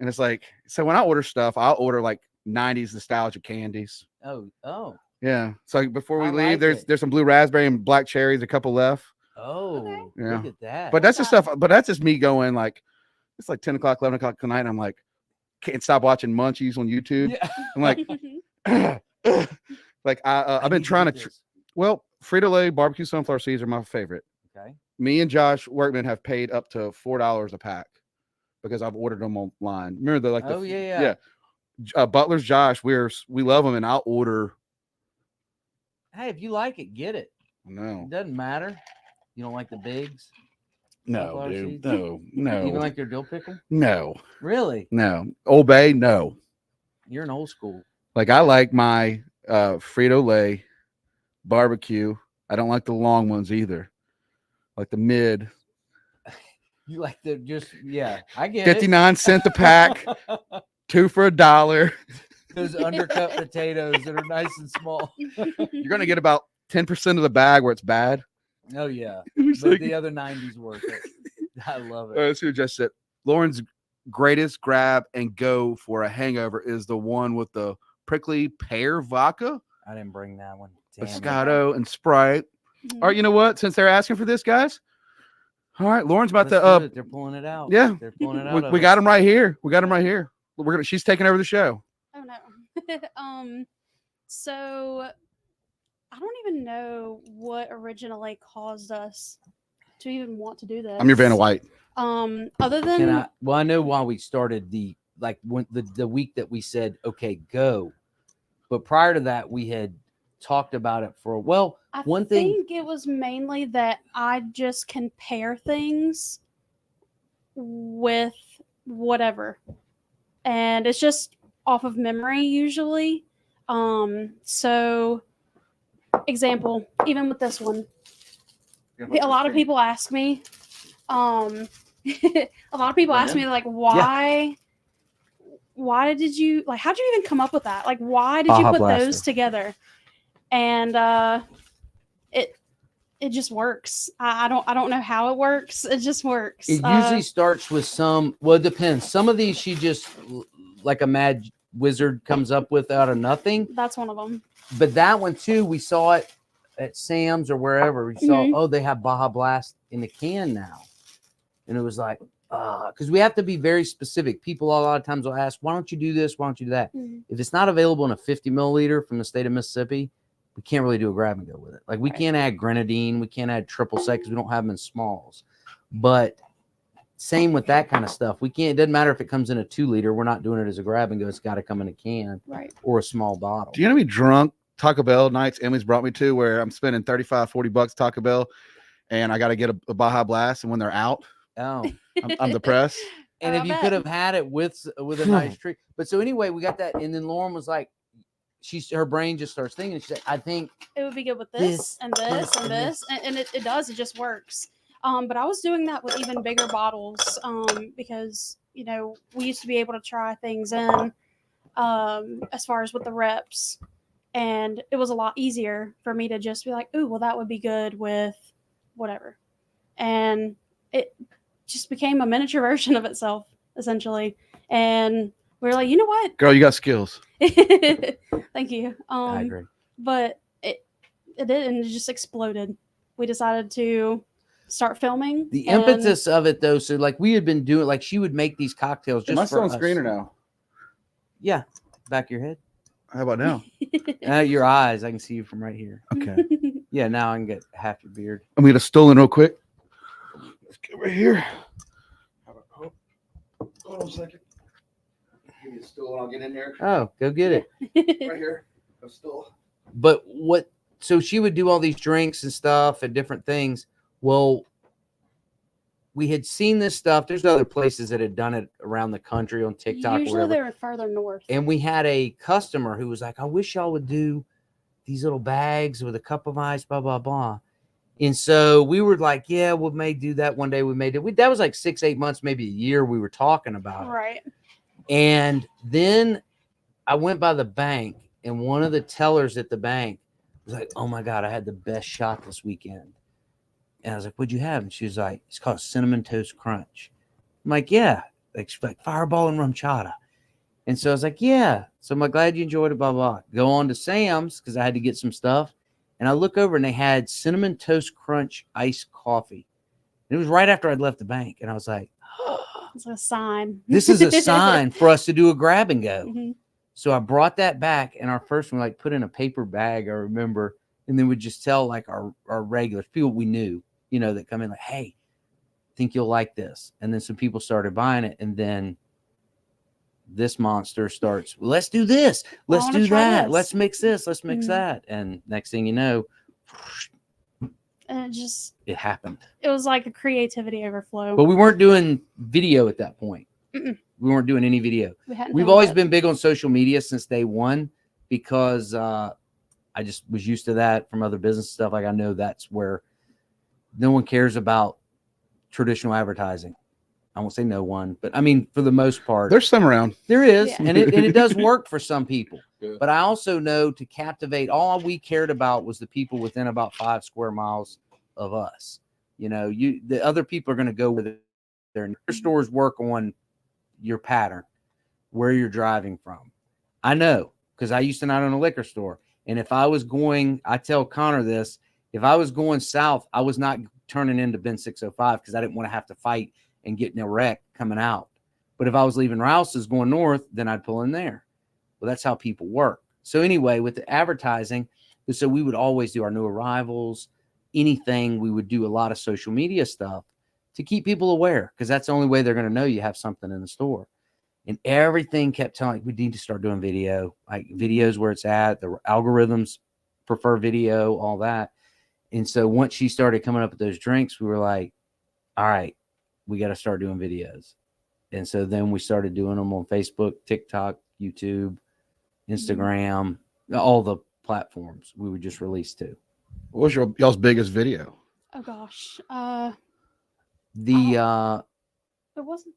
And it's like, so when I order stuff, I'll order like 90s nostalgia candies. Oh, Yeah. So before we I leave, like it. there's some blue raspberry and black cherries, a couple left. oh, Yeah. look at that. But that's love just that. stuff. But that's just me going like, it's like 10 o'clock, 11 o'clock tonight. And I'm like, can't stop watching Munchies on YouTube. yeah. I'm like, like I've been trying to. Well, Frito-Lay barbecue sunflower seeds are my favorite. Okay. Me and Josh Workman have paid up to $4 a pack because I've ordered them online. Remember the like the Oh, yeah. Butler's Josh, we love them, and I'll order. Hey, if you like it, get it. No, It doesn't matter. You don't like the bigs? no, Sunflower dude, seeds? no, Even like their dill pickle? no, Really? no. Old Bay, no. You're an old school. Like I like my Frito-Lay barbecue. I don't like the long ones either. Like the mid. You like the I get 59-cent a pack, 2 for $1. Those undercut potatoes that are nice and small. You're gonna get about 10% of the bag where it's bad. Oh yeah, It's but like- the other 90s worth it. I love it. That's who just said. Lauren's greatest grab and go for a hangover is the one with the prickly pear vodka, I didn't bring that one. Damn it. Moscato, and Sprite. Mhm. All right, you know what? Since they're asking for this, guys. All right, Lauren's about Let's to. do it. They're pulling it out. Yeah, They're pulling it out. we got him right here. We got him right here. She's taking over the show. Oh no. So I don't even know what originally caused us to even want to do this. I'm your Vanna White. Other than And I know why we started when the week that we said okay go, but prior to that we had talked about it for I one thing. think it was mainly that I just compare things with whatever. And it's just off of memory usually. So example, even with this one, a lot of people ask me, a lot of people ask me like, why did you like, how'd you even come up with that? Like, why did you Baja put Blaster. those together? And it just works. I don't know how it works. It just works. It usually starts with it depends. Some of these she just like a mad wizard comes up with out of nothing. That's one of them. But that one too, we saw it at Sam's or wherever. We saw, Mhm. they have Baja Blast in the can now. And it was like, because we have to be very specific. People a lot of times will ask, why don't you do this? Why don't you do that? Mhm. If it's not available in a 50 milliliter from the state of Mississippi, we can't really do a grab and go with it. Like we Right. can't add grenadine, we can't add triple sec because we don't have them in smalls. But same with that kind of stuff. We can't. It doesn't matter if it comes in a 2 liter. We're not doing it as a grab and go. It's got to come in a can Right. or a small bottle. Do you know how many drunk Taco Bell nights Emily's brought me to where I'm spending $35-$40 Taco Bell and I got to get a Baja Blast, and when they're out, Oh, I'm depressed. and I if you bet. could have had it with a nice treat. But so anyway, we got that, and then Lauren was like, her brain just starts thinking. She said, I think It would be good with This, this and this and this, this. And it does. It just works. But I was doing that with even bigger bottles because, you know, we used to be able to try things in as far as with the reps. And it was a lot easier for me to just be like, ooh, well, that would be good with whatever. And it just became a miniature version of itself, essentially. And we were like, you know what? Girl, you got skills. Thank you. I agree. But it did, and it just exploded. We decided to start filming. The and- impetus of it, though, so like we had been doing, like she would make these cocktails just Am I for still on us. screen or no? Yeah, back of your head, How about now? your eyes. I can see you from right here. Okay. Yeah, now I can get half your beard. I'm gonna stool in real quick. Let's get right here. How about, hold on a second. Give me a stool and I'll get in there. Oh, go get it. Right here. A stool. But so she would do all these drinks and stuff and different things. Well, we had seen this stuff. There's other places that had done it around the country on TikTok or Usually whatever. they're further north. And we had a customer who was like, I wish y'all would do these little bags with a cup of ice, blah, blah, blah. And so we were like, yeah, we may do that one day. We may do. That was like 6-8 months, maybe a year. We were talking about it. Right. And then I went by the bank, and one of the tellers at the bank was like, oh my God, I had the best shot this weekend. And I was like, what'd you have? And she was like, it's called Cinnamon Toast Crunch. I'm like, yeah, like Fireball and Rum Chata. And so I was like, yeah. So I'm like, glad you enjoyed it, blah, blah. Go on to Sam's because I had to get some stuff. And I look over and they had Cinnamon Toast Crunch iced coffee. And it was right after I'd left the bank. And I was like, It's a sign. this is a sign for us to do a grab and go. Mm-hmm. So I brought that back, and our first one, like, put in a paper bag, I remember, and then we'd just tell, like, our regulars, people we knew, you know, that come in, like, hey, think you'll like this. And then some people started buying it, and then this monster starts, well, let's do this. Let's do that. Let's mix this. Let's mix that. And next thing you know, and it happened. It was like a creativity overflow. But we weren't doing video at that point. We weren't doing any video. We've always been big on social media since day one because I just was used to that from other business stuff. Like I know that's where no one cares about traditional advertising. I won't say no one, but I mean, for the most part, There's some around. there is, Yeah. and it does work for some people. Good. But I also know to captivate, all we cared about was the people within about 5 square miles of us. You know, the other people are going to go where their stores work on your pattern, where you're driving from. I know because I used to not own a liquor store, and if I was going, I tell Connor this: if I was going south, I was not turning into Ben 605 because I didn't want to have to fight and get in a wreck coming out. But if I was leaving Rouse's going north, then I'd pull in there. Well, that's how people work. So anyway, with the advertising, so we would always do our new arrivals, anything. We would do a lot of social media stuff to keep people aware because that's the only way they're going to know you have something in the store. And everything kept telling, we need to start doing video, like videos where it's at. The algorithms prefer video, all that. And so once she started coming up with those drinks, we were like, all right, we got to start doing videos. And so then we started doing them on Facebook, TikTok, YouTube, Instagram, all the platforms we would just release to. What was y'all's biggest video? Oh gosh. The It wasn't.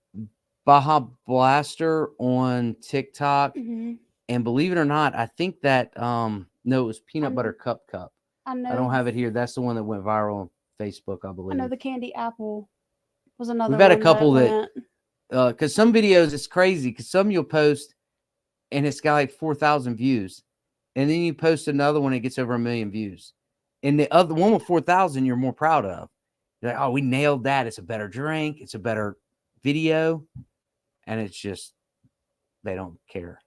Baja Blaster on TikTok. Mm-hmm. And believe it or not, I think that no, it was Peanut Butter Cup. I know. I don't have it here. That's the one that went viral on Facebook, I I believe. know the candy apple was another. We've had a one couple that went. Because some videos it's crazy because some you'll post and it's got like 4,000 views, and then you post another one, it gets over 1 million views, and the other one with 4,000 you're more proud of. You're like, oh, we nailed that. It's a better drink. It's a better video, and it's just they don't care.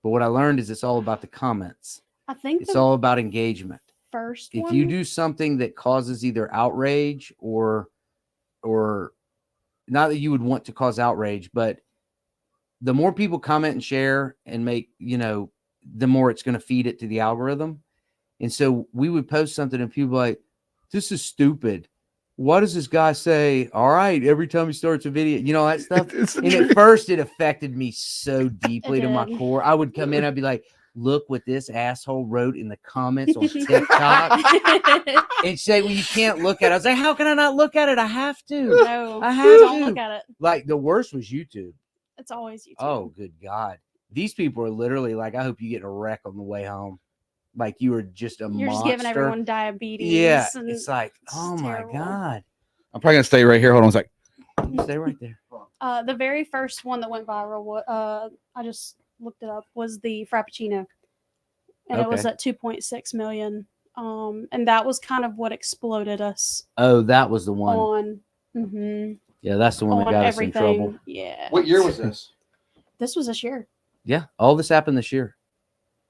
But what I learned is it's all about the comments. I think It's all about engagement. first. If one, you do something that causes either outrage or not that you would want to cause outrage, but the more people comment and share and make, you know, the more it's going to feed it to the algorithm. And so we would post something and people like, this is stupid. What does this guy say? All right, every time he starts a video, you know, that stuff. And at first it affected me so deeply to my core. I would come in, I'd be like, look what this asshole wrote in the comments on TikTok. And say, well, you can't look at it. I was like, how can I not look at it? I have to. No, I have don't to. look at it. Like the worst was YouTube. It's always YouTube. Oh, good God. These people are literally like, I hope you get in a wreck on the way home. Like you were just a You're monster. just giving everyone diabetes. Yeah. and It's like, oh my terrible. God. I'm probably gonna stay right here. Hold on a sec. Stay right there. The very first one that went viral, I just looked it up, was the Frappuccino. And it was Okay. at 2.6 million. And that was kind of what exploded us Oh, that was the one. on Yeah, that's the one that on got everything. us in trouble. Yeah. What year was this? This was this year. Yeah, all this happened this year.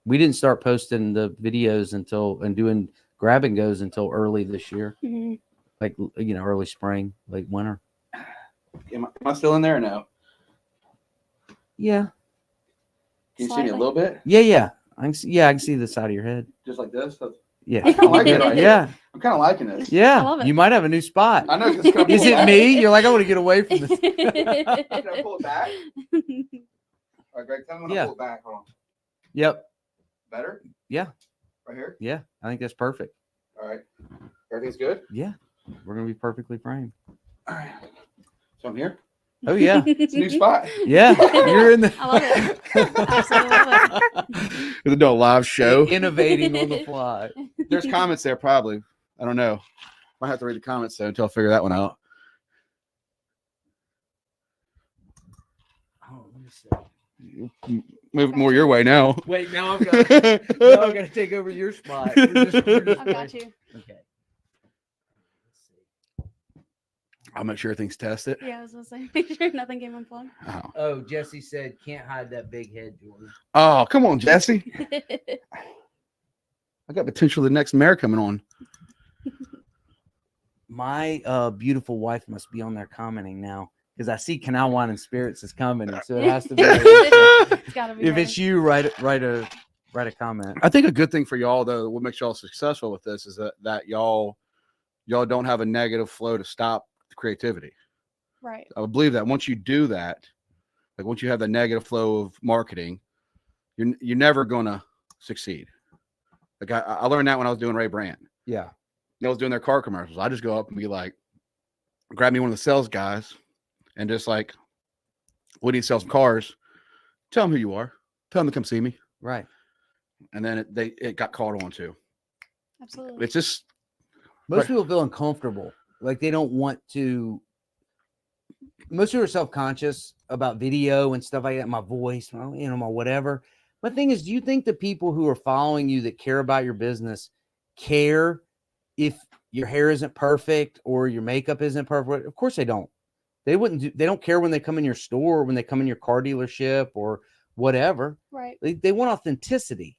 We didn't start posting the videos and doing grab and goes until early this year, Mhm. like, you know, early spring, late winter. Am I still in there or no? Yeah, Can you see me a Slightly. little bit? yeah. I can see the side of your head. Just like this? Yeah, I kinda like it right here. yeah, I'm kind of liking this. yeah. I love it. You might have a new spot. I know it's gonna Is pull it back. me? You're like, I want to get away from this. Can I pull it back? All right, Greg, tell me when Yeah. I pull it back. Hold on. Yep. Better? Yeah. Right here? Yeah. I think that's perfect. All right. Everything's good? Yeah, we're gonna be perfectly framed. All right. So I'm here? Oh yeah, It's a new spot. yeah. You're in the. I love it. Absolutely love it. We're doing a live show. Innovating on the fly. There's comments there, probably. I don't know. Might have to read the comments though until I figure that one out. Oh, let me see. Move it more your way now. Wait, now I've got to take over your spot. We're just I've got you. Okay. I'll make sure things tested. Yeah, I was gonna say, make sure nothing came unplugged. Oh. Oh, Jesse said can't hide that big head, Jordan. Oh, come on, Jesse. I got potential the next mayor coming on. My beautiful wife must be on there commenting now because I see Canal Wine and Spirits is coming, so it has to be. It's gotta be If her. it's you, write a comment. I think a good thing for y'all though, what makes y'all successful with this is that y'all don't have a negative flow to stop the creativity. Right. I would believe that once you do that, like once you have the negative flow of marketing, you're never gonna succeed. Like I learned that when I was doing Ray Brand. Yeah. I was doing their car commercials. I just go up and be like, grab me one of the sales guys and just like, we need to sell some cars. Tell them who you are. Tell them to come see me. Right. And then it got caught on too. Absolutely. It's just Most people feel uncomfortable. Like they don't want to. Most people are self-conscious about video and stuff like that. My voice, my whatever. My thing is, do you think the people who are following you that care about your business care if your hair isn't perfect or your makeup isn't perfect? Of course they don't. They wouldn't. They don't care when they come in your store or when they come in your car dealership or whatever. Right. They want authenticity.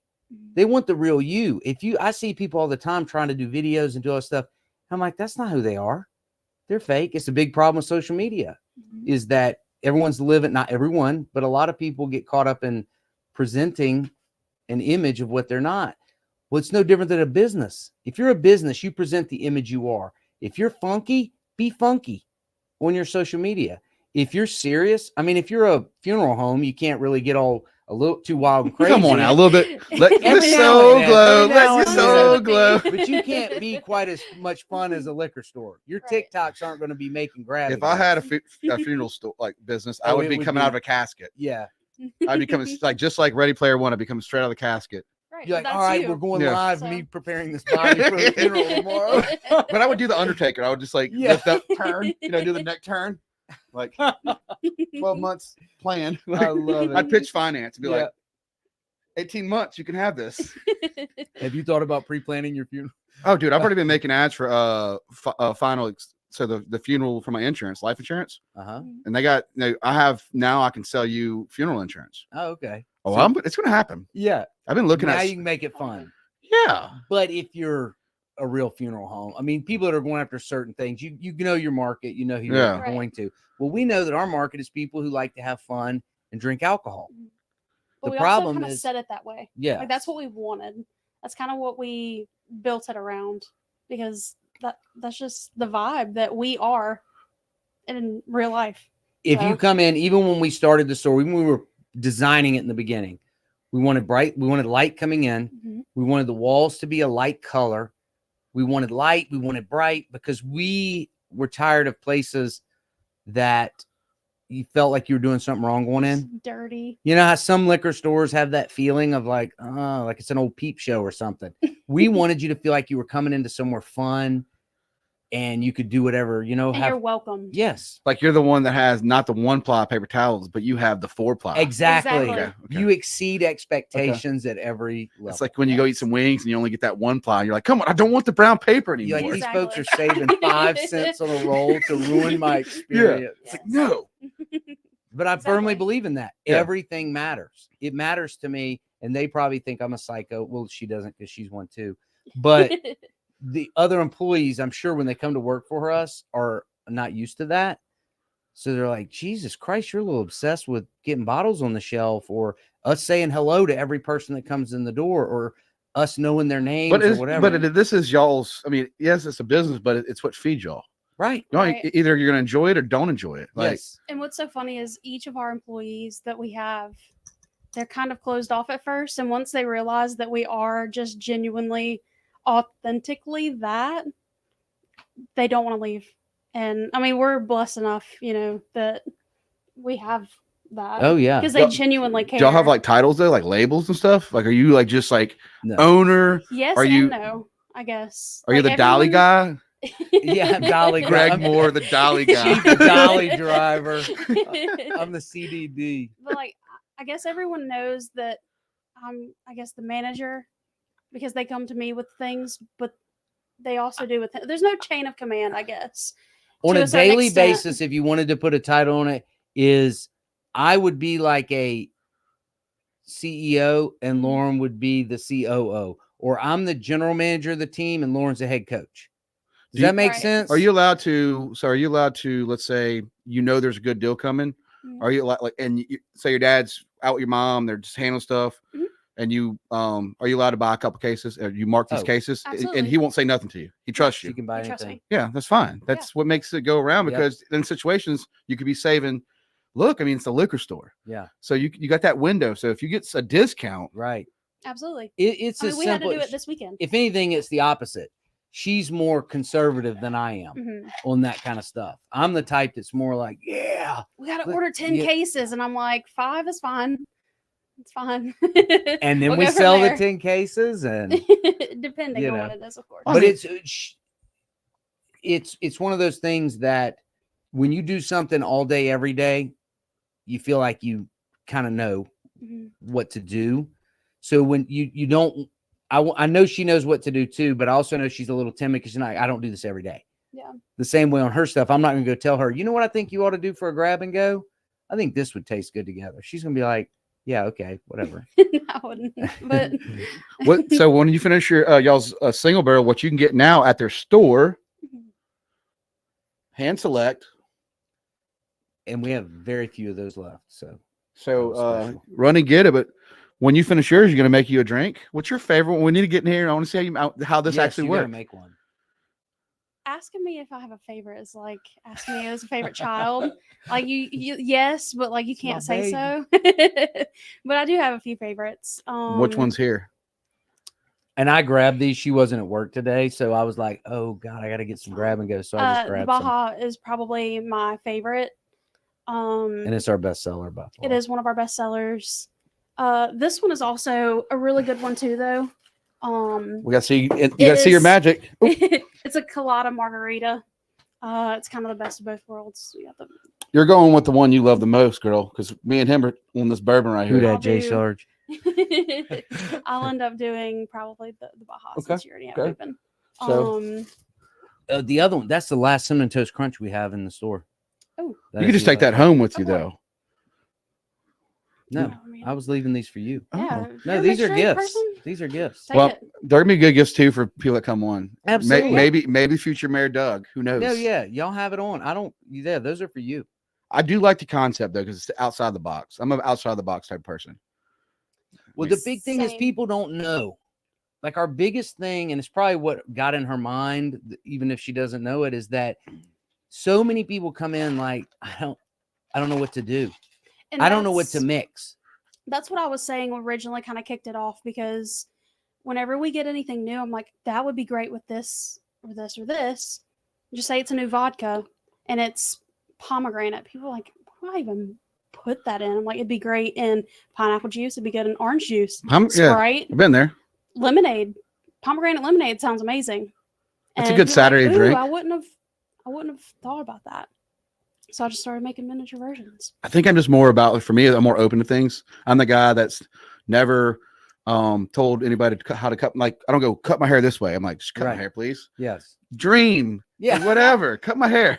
They want the real you. I see people all the time trying to do videos and do all this stuff. I'm like, that's not who they are. They're fake. It's a big problem with social media is that everyone's living, not everyone, but a lot of people get caught up in presenting an image of what they're not. Well, it's no different than a business. If you're a business, you present the image you are. If you're funky, be funky on your social media. If you're serious, I mean, if you're a funeral home, you can't really get all a little too wild and crazy. come on now, a little bit. Let your Every now soul and then. glow. Every now Let your and soul then. glow. But you can't be quite as much fun as a liquor store. Your Right. TikToks aren't going to be making grab. If I had a funeral store like business, I Oh, would it be would coming be- out of a casket. yeah, I'd be coming like just like Ready Player One. I'd be coming straight out of the casket. Right. you're like, That's all right, you. we're going Yeah. live. So- Me preparing this body for the funeral tomorrow. But I would do the Undertaker. I would just like Yeah. lift up, turn, do the neck turn, like 12 months plan. I love it. I'd pitch finance and be Yeah. like, 18 months, you can have this. Have you thought about pre-planning your funeral? Oh, dude, I've already been making ads for so the funeral for my insurance, life insurance, Uh-huh. and I can sell you funeral insurance. Oh, okay. Oh, So- it's gonna happen. Yeah. I've been looking Now at. you can make it fun. Yeah, But if you're a real funeral home, I mean, people that are going after certain things, you know your market, you know who you're Yeah. going to. Well, we know that our market is people who like to have fun and drink alcohol. But The we problem also kind of is- set it that way. Yeah. Like that's what we wanted. That's kind of what we built it around because that's just the vibe that we are in real life. If you So- come in, even when we started the store, even when we were designing it in the beginning, we wanted light coming in. Mhm. We wanted the walls to be a light color. We wanted light. We wanted bright because we were tired of places that you felt like you were doing something wrong going in. It's dirty. You know how some liquor stores have that feeling of like, oh, like it's an old peep show or something. We wanted you to feel like you were coming into somewhere fun and you could do whatever, And you're have. welcome. Yes, like you're the one that has not the 1-ply paper towels, but you have the 4-ply. exactly. Exactly. Okay, okay. You exceed expectations at every level. It's like when you go eat some wings and you only get that 1-ply. You're like, come on, I don't want the brown paper You're anymore. like, these Exactly. folks are saving 5 cents on a roll to ruin my experience. It's like, no. But I firmly Exactly. believe in that. Yeah. Everything matters. It matters to me. And they probably think I'm a psycho. Well, she doesn't because she's one too. But the other employees, I'm sure when they come to work for us are not used to that. So they're like, Jesus Christ, you're a little obsessed with getting bottles on the shelf or us saying hello to every person that comes in the door or us knowing their names But or whatever. this is y'all's. I mean, yes, it's a business, but it's what feeds y'all. right. You know, Right. either you're gonna enjoy it or don't enjoy it. Like, Yes. And what's so funny is each of our employees that we have, they're kind of closed off at first. And once they realize that we are just genuinely authentically that, they don't want to leave. And I mean, we're blessed enough, that we have that. Oh, yeah. Because they genuinely care. Do y'all have like titles though, like labels and stuff? Like, are you like just like No. owner? Yes Are and you? no, I guess. Are you the dolly guy? Yeah, dolly guy. Greg Moore, the dolly guy. She's the dolly driver. I'm the CDD. But like, I guess everyone knows that I'm, I guess, the manager, because they come to me with things, but they also do with. There's no chain of command, I guess. On to a a certain daily extent. basis, if you wanted to put a title on it, is I would be like a CEO and Lauren would be the COO, or I'm the general manager of the team and Lauren's the head coach. Does that make Right. sense? Are you allowed to? So, are you allowed to? Let's say there's a good deal coming. Mhm. Are you like and you, say your dad's out with your mom? They're just handling stuff, Mhm. and you are you allowed to buy a couple cases? Or you mark these cases, and Absolutely. he won't say nothing to you. He trusts She you. can buy You trust anything. me. Yeah, that's fine. That's what makes it go around, Yep. because in situations you could be saving. Look, I mean, it's a liquor store, Yeah, so you got that window. So if you get a discount, right. Absolutely. It's I mean, as we had to simple. do it this weekend. If anything, it's the opposite. She's more conservative than I am Mhm. on that kind of stuff. I'm the type that's more like, yeah. We got to But- order 10 yeah. cases, and I'm like, 5 is fine. It's fine. And then We'll we go from sell the there. 10 cases and Depending you on know. what it is, of course. but it's one of those things that when you do something all day every day, you feel like you kind of know Mhm. what to do. So when you don't, I know she knows what to do too, but I also know she's a little timid because I don't do this every day. Yeah. The same way on her stuff, I'm not going to go tell her, you know what I think you ought to do for a grab and go? I think this would taste good together. She's going to be like, yeah, okay, whatever. I wouldn't. But what? So when you finish your y'all's single barrel, what you can get now at their store, hand select. And we have very few of those left. So So Special. run and get it. But when you finish yours, you're gonna make you a drink. What's your favorite one? We need to get in here. I want to see how this yes, actually you gotta works. make one. asking me if I have a favorite is like asking me as a favorite child. Like you yes, but like you can't say so. But I do have a few favorites. Which one's here? And I grabbed these. She wasn't at work today, so I was like, "Oh God, I got to get some grab and go." So I just the grabbed some, Baja is probably my favorite. and it's our best seller by far. It is one of our best sellers. This one is also a really good one too, though. We got to see. You got to see your magic. It's a colada margarita. It's kind of the best of both worlds. You got the You're going with the one you love the most, girl, because me and him are on this bourbon right Who here. that, J. do- Sarge? I'll end up doing probably the Baja Okay, since you already have okay. it open. So- The other one, that's the last cinnamon toast crunch we have in the store. Oh. That You is can just the take that last- home with you, Okay. though. No, Oh, man. I was leaving these for you. Yeah. Oh. No, You're a these are mixed drink gifts. person? These are gifts. Take Well, it. they're gonna be good gifts too for people that come on. Absolutely. Maybe future Mayor Doug. Who knows? No, yeah, y'all have it on. I don't. Yeah, those are for you. I do like the concept though, because it's outside the box. I'm an outside the box type person. Well, the big thing is Same. people don't know. Like our biggest thing, and it's probably what got in her mind, even if she doesn't know it, is that so many people come in like, I don't know what to do. And I don't know what to that's- mix. That's what I was saying originally, kind of kicked it off, because whenever we get anything new, I'm like, that would be great with this or this or this. Just say it's a new vodka and it's pomegranate. People are like, why do I even put that in? I'm like, it'd be great in pineapple juice. It'd be good in orange juice. Yeah, Sprite, I've been there. lemonade, pomegranate lemonade sounds amazing. That's a And good you're Saturday "Ooh, drink." I wouldn't have thought about that. So I just started making miniature versions. I think I'm just more about, for me, I'm more open to things. I'm the guy that's never told anybody how to cut. Like, I don't go cut my hair this way. I'm like, just cut my Right. hair, please. Yes. Dream. Yeah. Whatever. Cut my hair.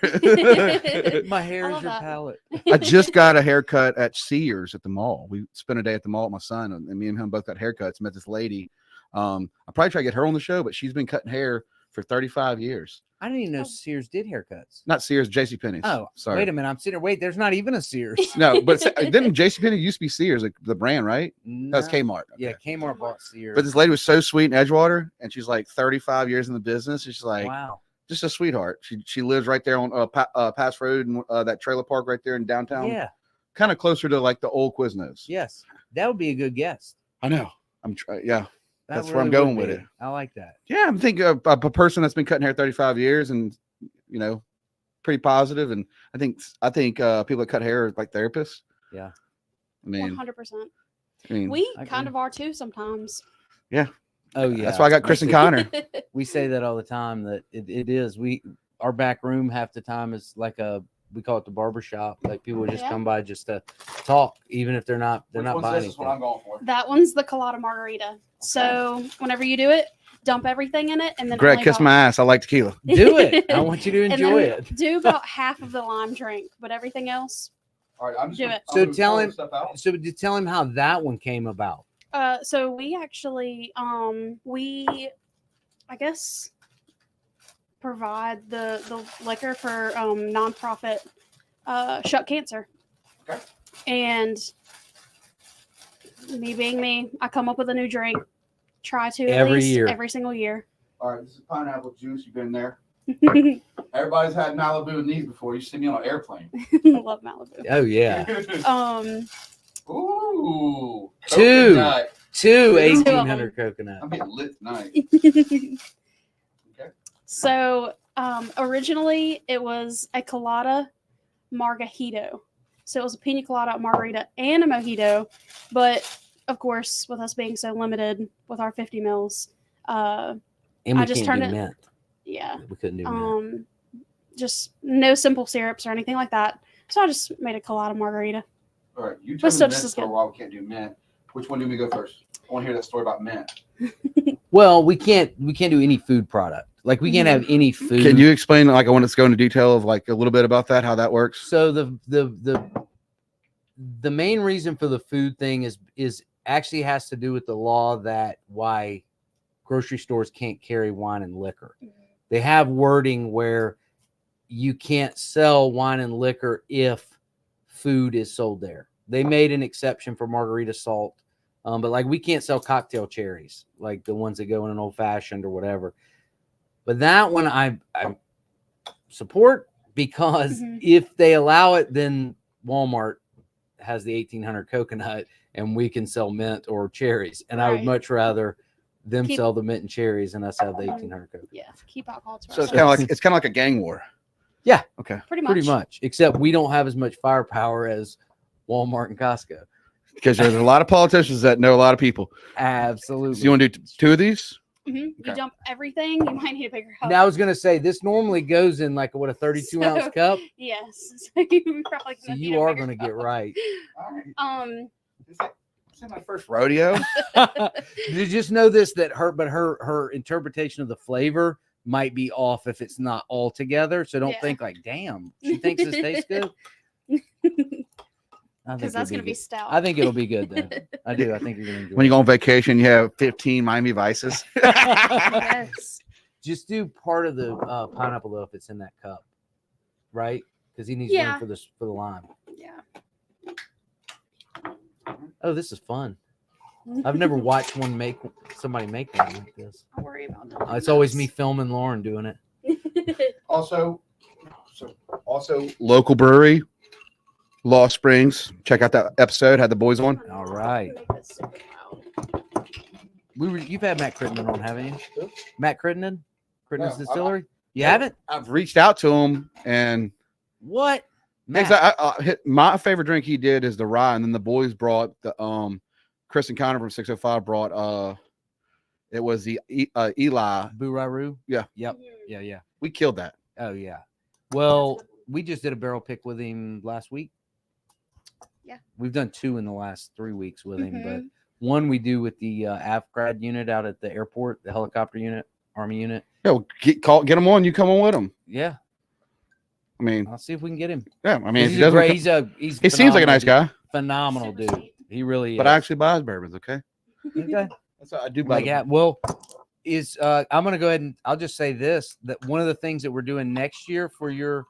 My hair I is love your that. palette. I just got a haircut at Sears at the mall. We spent a day at the mall with my son, and me and him both got haircuts. Met this lady. I probably try to get her on the show, but she's been cutting hair for 35 years. I didn't even know Oh. Sears did haircuts. Not Sears, JCPenney's. Oh, sorry. Wait a minute. I'm sitting there. Wait, there's not even a Sears. No, but didn't JCPenney used to be Sears, like the brand, right? That's No. Kmart. Yeah, Okay. Kmart bought Sears. But this lady was so sweet in Edgewater, and she's like 35 years in the business. And she's like, wow. just a sweetheart. She lives right there on Pass Road and that trailer park right there in downtown. Yeah. Kind of closer to like the old Quiznos. Yes. That would be a good guess. I know. Yeah. That's where I'm going with it. I like that. Yeah, I'm thinking of a person that's been cutting hair 35 years and, pretty positive. And I think people that cut hair are like therapists. Yeah. I mean, 100%. I We I kind agree. of are too sometimes. Oh yeah. that's why I got Chris and Connor. We say that all the time that it is. Our back room half the time is like we call it the barber shop. Like people would just Yeah. come by just to talk, even if they're not buying anything. going for. That one's the colada margarita. So whenever you do it, dump everything in it, and then Greg, only kiss about- my ass. I like tequila. Do it. I want you to and enjoy then it. Do about half of the lime drink, but everything else. All right, I'm Do it. So tell him. So to tell him how that one came about. So we actually, I guess, provide the liquor for nonprofit Shut Cancer. Okay. And me being me, I come up with a new drink. Try to at Every least year. every single year. All right, this is pineapple juice. You've been there. Everybody's had Malibu in these before. You see me on an airplane. Love Malibu. Oh yeah. Ooh. Two. Coconut. Two Two of 1800 coconut. I'm getting lit tonight. Okay. So originally it was a colada margarito. So it was a pina colada, a margarita, and a mojito. But of course, with us being so limited with our 50 mils, And we I just can't turned do it- mint. yeah, We couldn't do mint. just no simple syrups or anything like that. So I just made a colada margarita. All right, you But told me still mint just as for a good. while. We can't do mint. Which one do we go first? I want to hear that story about mint. Well, we can't do any food product. Like we can't have any food. Can you explain? Like, I want to go into detail of like a little bit about that, how that works. So the main reason for the food thing is actually has to do with the law that why grocery stores can't carry wine and liquor. They have wording where you can't sell wine and liquor if food is sold there. They made an exception for margarita salt, but like we can't sell cocktail cherries, like the ones that go in an old fashioned or whatever. But that one I support because if they allow it, then Walmart has the 1800 coconut and we can sell mint or cherries. And I would Right. much rather them Keep- sell the mint and cherries and us have the 1800 coconut. Yeah, keep alcohol to So it's ourselves. kind of like a gang war. Yeah. Okay. pretty much. Pretty much, except we don't have as much firepower as Walmart and Costco. Because there's a lot of politicians that know a lot of people. Absolutely. So you want to do two of these? You Okay. dump everything, you might need a bigger cup. Now I was gonna say this normally goes in like a 32 ounce So- cup. Yes. So you probably So gonna need you a are bigger gonna get cup. right. This is my first rodeo. Did you just know this that her interpretation of the flavor might be off if it's not all together. So don't Yeah. think like, damn, she thinks this tastes good. I think Because that's it'll gonna be good. stout. I think it'll be good then. I do. I think you're gonna enjoy When you it. go on vacation, you have 15 Miami Vices. Yes. Just do part of the pineapple though if it's in that cup, right? Because he needs room Yeah. for the lime. Yeah. Oh, this is fun. I've never watched somebody make one like this. Don't worry about that. It's always me filming Lauren doing it. Also, local brewery, Lost Springs. Check out that episode. Had the boys on. All right. Make this super loud. You've had Matt Crittenden on, haven't you? Who? Matt Crittenden's No, Distillery. You haven't? I've reached out to him, and What? next, my favorite drink he did is the rye, and then the boys brought the Chris and Connor from 605 brought it was the Eli. Boo-ra-roo? Yeah. Yep. Yeah. We killed that. Oh, yeah. Well, we just did a barrel pick with him last week. Yeah. We've done 2 in the last 3 weeks with him, but Mhm. one we do with the AFGRAD unit out at the airport, the helicopter unit, Army unit. Yeah, well, get him on. You come on with him. Yeah. I mean, I'll see if we can get him. yeah. I mean, if He's he a doesn't great, come- he's he seems like a nice phenomenal guy, Phenomenal Super dude. sweet. He really is. but I actually buys bourbons. Okay, Okay. that's what I do. Buy Like, them. yeah, well, I'm gonna go ahead and I'll just say this, that one of the things that we're doing next year for your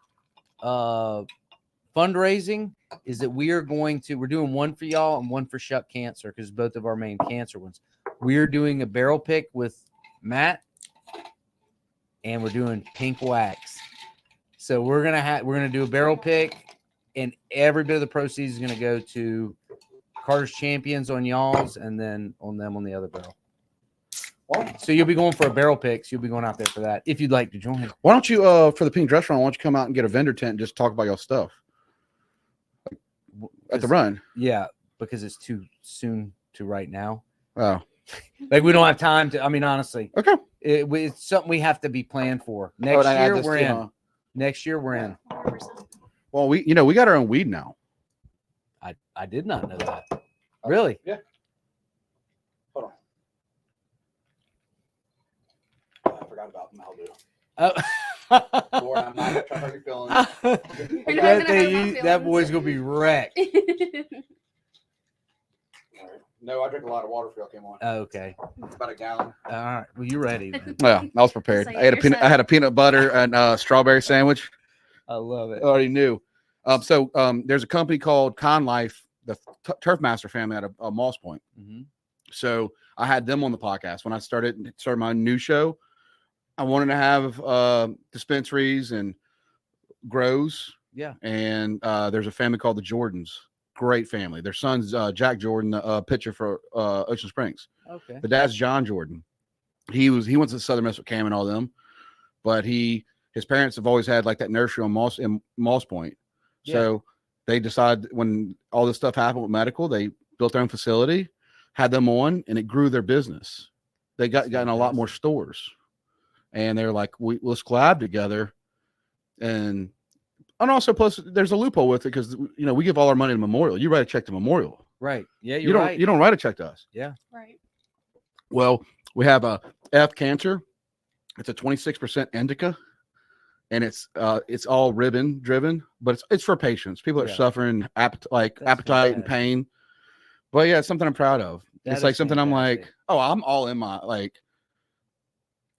fundraising is that we're doing one for y'all and one for Shut Cancer, because both of our main cancer ones. We're doing a barrel pick with Matt, and we're doing pink wax. So we're gonna do a barrel pick, and every bit of the proceeds is gonna go to Carter's Champions on y'all's, and then on them on the other barrel. So you'll be going for a barrel picks. You'll be going out there for that if you'd like to join. Why don't you, for the Pink Dress Run, why don't you come out and get a vendor tent and just talk about your stuff at the run? Yeah, because it's too soon to right now. Oh, Like we don't have time to. I mean, honestly, okay. It's something we have to be planned for. Oh, Next and I add year this we're too, in. huh? Next year we're in. 100%. Well, we got our own weed now. I did not know that. Really? Yeah. Hold on. I forgot about Malibu. Oh. Lord, I'm not trying to hurt your feelings. You're not gonna hurt my that feelings. boy's gonna be wrecked. No, I drink a lot of water before I came on. Okay. About a gallon. All right. Well, you're ready then. Yeah, I was prepared. So I had a you're peanut. I set. had a peanut butter and strawberry sandwich. I love it. I already knew. So there's a company called Con Life, the Turf Master family out of Moss Point. Mhm. So I had them on the podcast when I started my new show. I wanted to have dispensaries and grows. Yeah. And there's a family called the Jordans. Great family. Their son's Jack Jordan, pitcher for Ocean Springs. Okay. The dad's John Jordan. He went to Southern Miss with Cam and all them, but his parents have always had like that nursery on Moss Point. Yeah. So they decided when all this stuff happened with medical, they built their own facility, had them on, and it grew their business. They got in a lot more stores, and they're like, let's collab together, and also plus there's a loophole with it because we give all our money to Memorial. You write a check to Memorial. Right. Yeah, You don't write a check to us. Yeah. Right. Well, we have a F cancer. It's a 26% indica, and it's all ribbon driven, but it's for patients, people that are suffering appetite and pain. But yeah, it's something I'm proud of. It's like something I'm like, oh, I'm all in my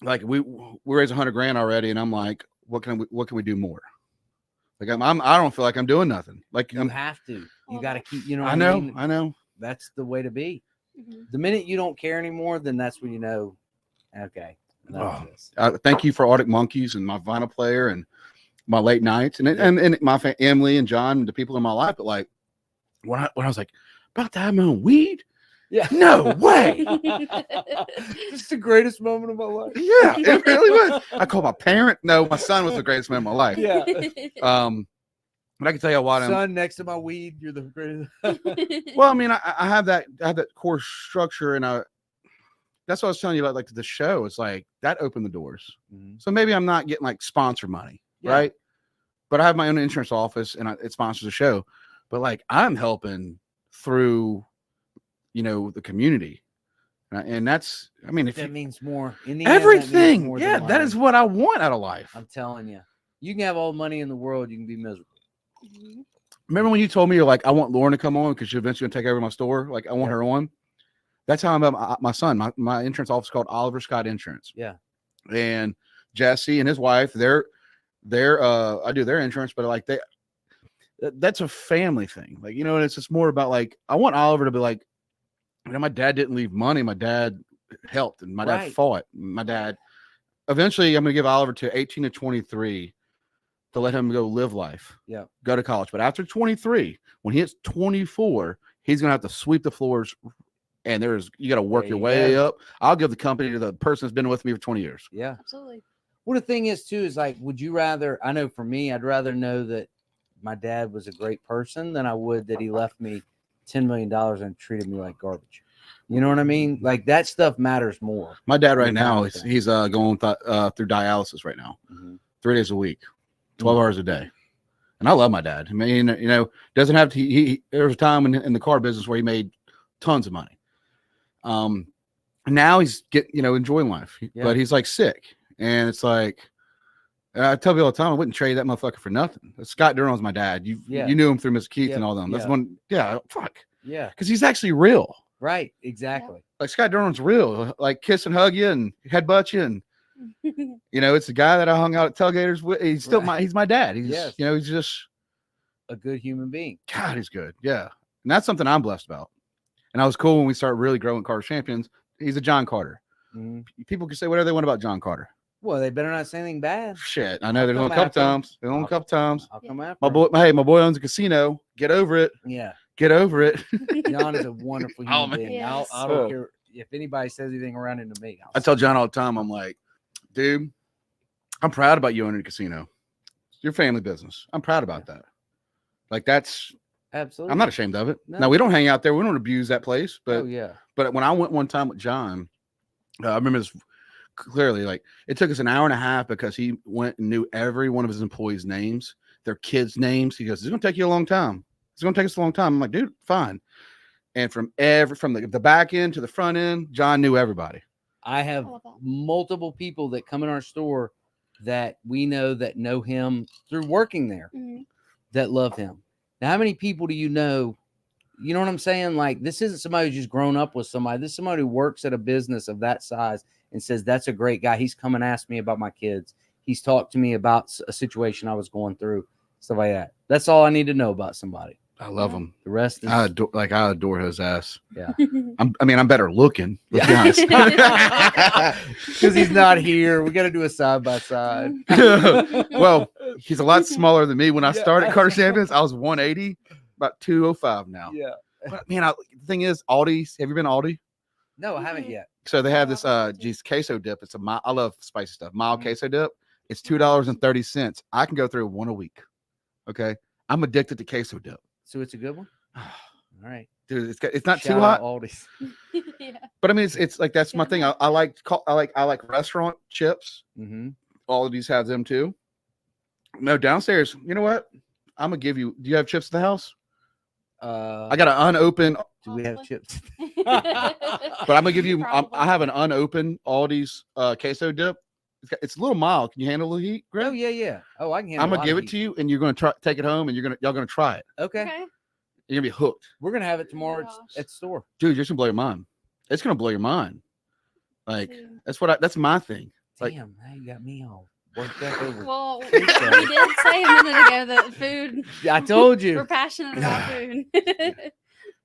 like we raised $100,000 already, and I'm like, what can we do more? Like I don't feel like I'm doing nothing. Like You have to. You got to keep. You know. I What know. I mean? I know. That's the way to be. Mhm. The minute you don't care anymore, then that's when you know. Okay. Thank you for Arctic Monkeys and my vinyl player and my late nights and my Emily and John and the people in my life. But like when I was like about to have my own weed, Yeah. no way. It's the greatest moment of my life. Yeah, it really was. I called my parent. No, my son was the greatest man of my life. Yeah. But I can tell you what, Son, next to my weed, you're the greatest. well, I mean, I have that core structure, and that's what I was telling you about, like the show. It's like that opened the doors. Mhm. So maybe I'm not getting like sponsor money, Yeah. right? But I have my own insurance office, and it sponsors the show. But like I'm helping through, the community, and that's, I mean, if That means more. In the everything, end, that means more than yeah, that money. is what I want out of life. I'm telling you. You can have all the money in the world. You can be miserable. Mhm. Remember when you told me you're like, I want Lauren to come on because she's eventually gonna take over my store. Like I want her on. That's how I'm about my son. My insurance office is called Oliver Scott Insurance. Yeah. And Jesse and his wife, they're I do their insurance, but like that's a family thing. Like, and it's just more about like, I want Oliver to be like, my dad didn't leave money. My dad helped, and my dad fought. My dad, eventually I'm going to give Oliver to 18 to 23 to let him go live life. Yeah. Go to college. But after 23, when he hits 24, he's going to have to sweep the floors, and you got to work your way up. I'll give the company to the person that's been with me for 20 years. Yeah. Absolutely. Well, the thing is, too, is like, would you rather, I know for me, I'd rather know that my dad was a great person than I would that he left me $10 million and treated me like garbage. You know what I mean? Like that stuff matters more. My dad right now, he's going through dialysis right now, 3 days a week, 12 hours a day. And I love my dad. I mean, doesn't have to, there was a time in the car business where he made tons of money. Now he's enjoying life, but he's like sick. And it's like, I tell people all the time, I wouldn't trade that motherfucker for nothing. Scott Durham's my dad. You knew him through Miss Keith and all them. That's one. Yeah. Fuck. Yeah. Because he's actually real. Right. Exactly. Like Scott Durham's real. Like kiss and hug you and headbutt you. And, it's the guy that I hung out at Tailgaters with. He's still he's my dad. He's, he's just a good human being. God, he's good. Yeah. And that's something I'm blessed about. And I was cool when we started really growing Carter Champions. He's a John Carter. Mm-hmm. People can say whatever they want about John Carter. Well, they better not say anything bad. Shit, I know there's only a couple times. There's only a couple times. I'll come after my boy owns a casino. Get over it. Yeah. Get over it. John is a wonderful human being. Yes. I don't care. if anybody says anything around into me, I tell John all the time, I'm like, dude, I'm proud about you owning a casino. It's your family business. I'm proud about that. Like that's absolutely. I'm not ashamed of it. No. Now we don't hang out there. We don't abuse that place. But Oh yeah. But when I went one time with John, I remember this clearly. Like it took us an hour and a half because he went and knew every one of his employees' names, their kids' names. He goes, "It's going to take you a long time. It's going to take us a long time." I'm like, "Dude, fine." And from the back end to the front end, John knew everybody. I have multiple people that come in our store that we know him through working there, that love him. Now, how many people do you know? You know what I'm saying? Like, this isn't somebody who's just grown up with somebody. This is somebody who works at a business of that size and says, that's a great guy. He's come and asked me about my kids. He's talked to me about a situation I was going through, stuff like that. That's all I need to know about somebody. I love him. The rest is I adore his ass. Yeah. I'm better looking. Let's be honest. Because he's not here. We got to do a side by side. Well, he's a lot smaller than me. When I started Carter Champions, I was 180, about 205 now. Yeah. But man, the thing is, Aldi's. Have you been to Aldi? No, I haven't yet. So they have this queso dip. It's I love spicy stuff. Mild queso dip. It's $2.30. I can go through one a week. Okay, I'm addicted to queso dip. So it's a good one. All right, dude. It's not Shout too hot. Aldi's. Yeah. But I mean, it's like that's my thing. I like restaurant chips. All of these have them too. No, downstairs. You know what? I'm gonna give you. Do you have chips at the house? I got an unopened. Do we have chips? But I'm gonna give you. I have an unopened Aldi's queso dip. It's a little mild. Can you handle the heat, Greg? Oh yeah. Oh, I can handle. I'm gonna give it to you, and you're gonna take it home, and y'all gonna try it. Okay. You're gonna be hooked. We're gonna have it tomorrow at the store. Dude, you're just gonna blow your mind. It's gonna blow your mind. Like that's my thing. Damn, now you got me all worked up over. Well, you did say a minute ago that food. I told you we're passionate about food. The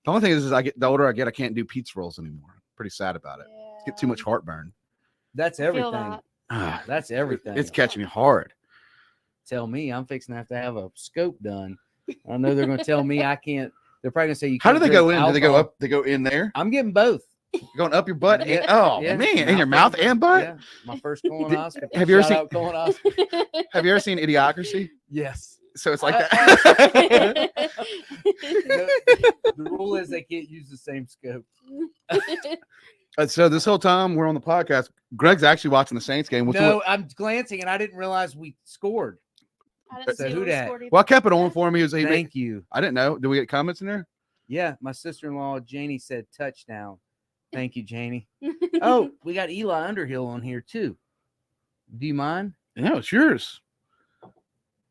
only thing is the older I get, I can't do pizza rolls anymore. I'm pretty sad about it. I get too much heartburn. That's everything. That's everything. It's catching me hard. Tell me, I'm fixing to have a scope done. I know they're going to tell me I can't. They're probably going to say you. How can't do they go in? alcohol. Do they go up? They go in there. I'm getting both. You're going up your butt. Yeah, and, man, in your mouth and butt. Yeah, my first colonoscopy. Have you ever seen colonoscopy? Have you ever seen Idiocracy? Yes. So it's like that. The rule is they can't use the same scope. So this whole time we're on the podcast, Greg's actually watching the Saints game. I'm glancing and I didn't realize we scored. I didn't So see who we dat? scored either. Well, I kept it on for him. Thank you. I didn't know. Did we get comments in there? Yeah, my sister-in-law Janie said touchdown. Thank you, Janie. Oh, we got Eli Underhill on here too. Do you mind? No, it's yours.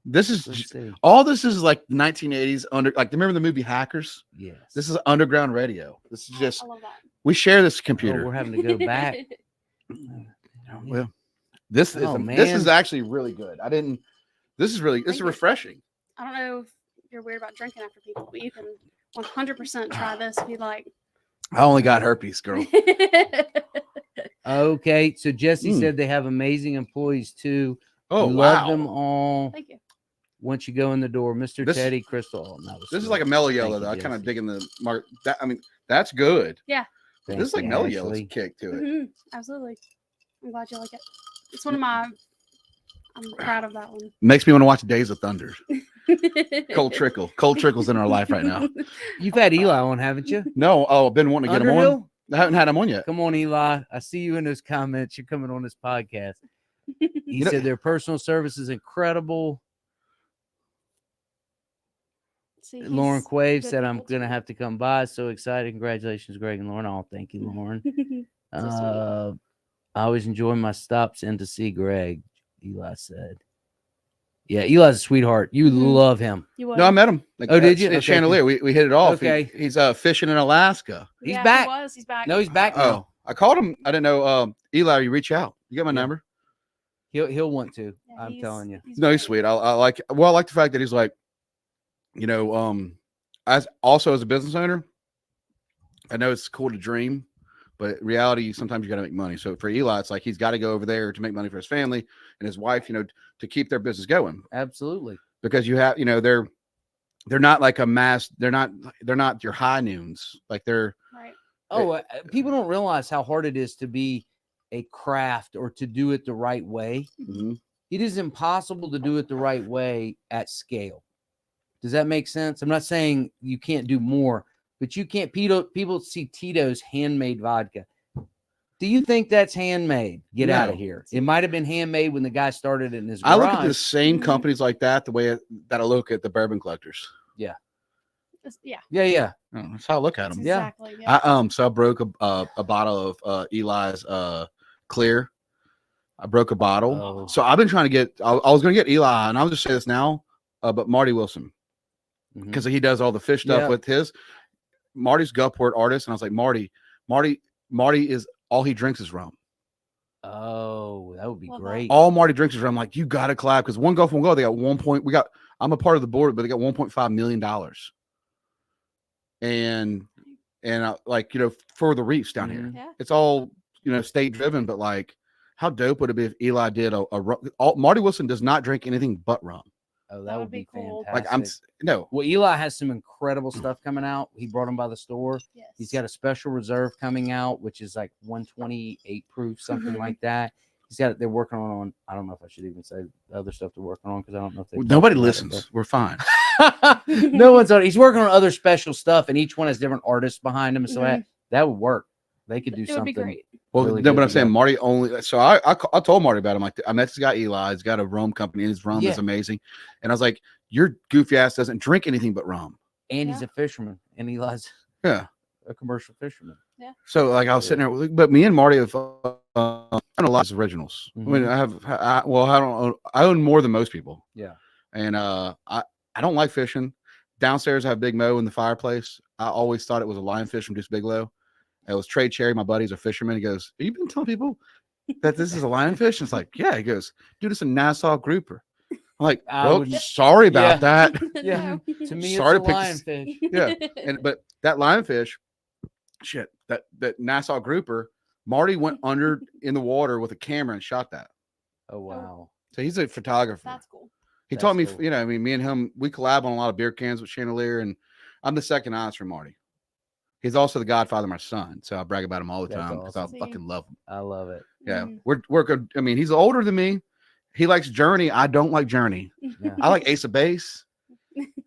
This is Let's see. all. This is like 1980s remember the movie Hackers? Yes. This is underground radio. This is just I love that. we share this Oh, computer. we're having to go back. Well, this is actually really good. This is refreshing. I don't know if you're weird about drinking after people, but you can 100% try this if you like. I only got herpes, girl. Okay, so Jesse said they have amazing employees too. Oh, Love wow. them all. Thank you. Once you go in the door, Mr. This- Teddy Crystal. This is like a mellow yellow, though. I kind of dig in the mark. That's good. Yeah. This is like mellow yellow's kick to it. Mhm, absolutely. I'm glad you like it. It's one of my. I'm proud of that one. Makes me want to watch Days of Thunder. Cold trickles in our life right now. You've had Eli on, haven't you? No, I've been wanting to get him on. Underhill? I haven't had him on yet. Come on, Eli. I see you in those comments. You're coming on this podcast. He said their personal service is incredible. See, Lauren he's Quave good said, I'm people, going to too. have to come by. So excited. Congratulations, Greg and Lauren. Oh, thank you, Lauren. So I always enjoy my stops in to see Greg, Eli said. Yeah, Eli's a sweetheart. You love him. You would. No, I met him. Oh, did you? At Okay. Chandelier. We hit it off. Okay. He's fishing in Alaska. He's Yeah, back. He was. He's back. No, he's back now. Oh, I called him. I didn't know. Eli, you reach out. You got my number? He'll want to. Yeah, I'm telling you. No, he's sweet. I like. Well, I like the fact that he's like, as a business owner, I know it's cool to dream, but reality sometimes you got to make money. So for Eli, it's like he's got to go over there to make money for his family and his wife, to keep their business going. Absolutely. Because you have, they're not like a mass. They're not your high noons. Like they're Right. People don't realize how hard it is to be a craft or to do it the right way. Mhm. It is impossible to do it the right way at scale. Does that make sense? I'm not saying you can't do more, but you can't. People see Tito's handmade vodka. Do you think that's handmade? Get out of No. here. It might have been handmade when the guy started it in his garage. I look at the same companies like that the way that I look at the bourbon collectors. Yeah. Yeah. Yeah. Oh, that's how I look at them. Yeah. Exactly. Yeah. So I broke a bottle of Eli's Clear. I broke a bottle. Oh. So I've been trying to get. I was going to get Eli, and I'll just say this now, but Marty Wilson, Mhm. because he does all the fish stuff Yeah. with his. Marty's Gulfport artist, and I was like, Marty is all he drinks is rum. Oh, that would be Love that. great. All Marty drinks is rum. I'm like, you got to collab because One Gulf, One Go, they got 1 point. I'm a part of the board, but they got $1.5 million. And like, for the reefs down here, Yeah. it's all, state driven, but like, how dope would it be if Eli did a rum? Marty Wilson does not drink anything but rum. Oh, That that would would be be cool. fantastic. Like no. Well, Eli has some incredible stuff coming out. He brought them by the store. Yes. He's got a special reserve coming out, which is like 128 proof, something Mhm. like that. They're working on, I don't know if I should even say the other stuff they're working on because I don't know if they. Nobody listens. We're fine. No one's on. He's working on other special stuff, and each one has different artists behind him. So Mhm. that would work. They could do It something. would be great. Well, really no, good but I'm saying together. Marty only. So I told Marty about him. Like, I met this guy Eli. He's got a rum company, and his rum Yeah. is amazing. And I was like, your goofy ass doesn't drink anything but rum. And he's Yeah. a fisherman, and Eli's Yeah. a commercial fisherman. So like I was sitting there, but me and Marty have I own a lot of originals. I mean, I own more than most people. Yeah. And I don't like fishing. Downstairs I have Big Mo in the fireplace. I always thought it was a lionfish from Deuce Bigelow. It was Trey Cherry, my buddy's a fisherman. He goes, "Have you been telling people that this is a lionfish?" And it's like, yeah. He goes, "Dude, it's a Nassau grouper." I'm like, I well, would- sorry about Yeah. that. Yeah. No. To me, Sorry it's to a pick this- lionfish. Yeah. But that lionfish, shit, that Nassau grouper, Marty went under in the water with a camera and shot that. Oh wow. So he's a photographer. That's cool. He That's taught me, cool. me and him, we collab on a lot of beer cans with Chandelier, and I'm the second eyes for Marty. He's also the godfather of my son, so I brag about him all the That's time because awesome. I fucking love him. I love it. Yeah, Mhm. we're good. I mean, he's older than me. He likes Journey. I don't like Journey. Yeah. I like Ace of Base.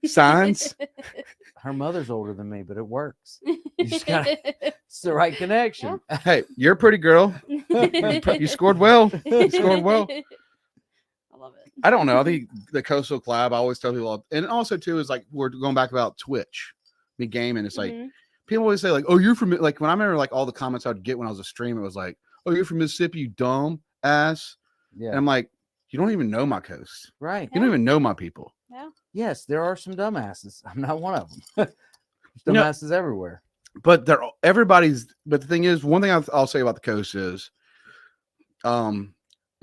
Signs. Her mother's older than me, but it works. You just gotta, it's the right connection. Hey, you're a pretty girl. You scored well. You scored well. I love it. I don't know. I think the Coastal Collab, I always tell people, and also too is like we're going back about Twitch, me gaming. It's like Mhm. people always say like, "Oh, you're from," like when I remember like all the comments I'd get when I was a streamer, it was like, "Oh, you're from Mississippi, you dumb ass," and Yeah. I'm like, "You don't even know my coast. Right. You don't even know my people." Yes, there are some dumbasses. I'm not one of them. There's You know- dumbasses everywhere. But they're everybody's. But the thing is, one thing I'll say about the coast is,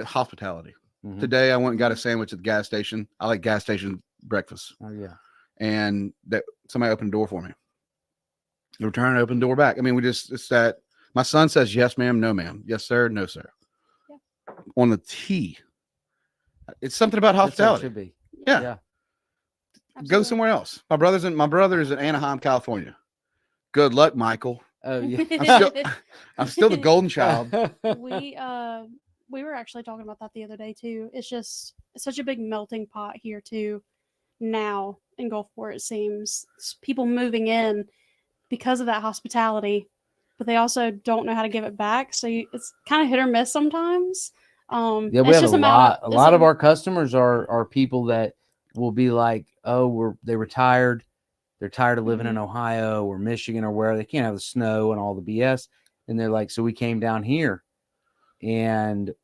hospitality. Mhm. Today I went and got a sandwich at the gas station. I like gas station breakfast. Oh yeah. And that somebody opened the door for me. The return opened the door back. I mean, it's that my son says yes, ma'am, no, ma'am, yes, sir, no, sir. Yeah. On the T. It's something about That's how it hospitality. should be. Yeah. Yeah. Go Absolutely. somewhere else. My brother is in Anaheim, California. Good luck, Michael. Oh yeah. I'm still the golden child. We were actually talking about that the other day too. It's such a big melting pot here too now in Gulfport. It seems people moving in because of that hospitality, but they also don't know how to give it back. So it's kind of hit or miss sometimes. Yeah, we it's have just a lot. A it's lot of our customers are people that will be like, oh, they retired. They're tired of living in Ohio or Michigan or where they can't have the snow and all the BS. And they're like, so we came down here. And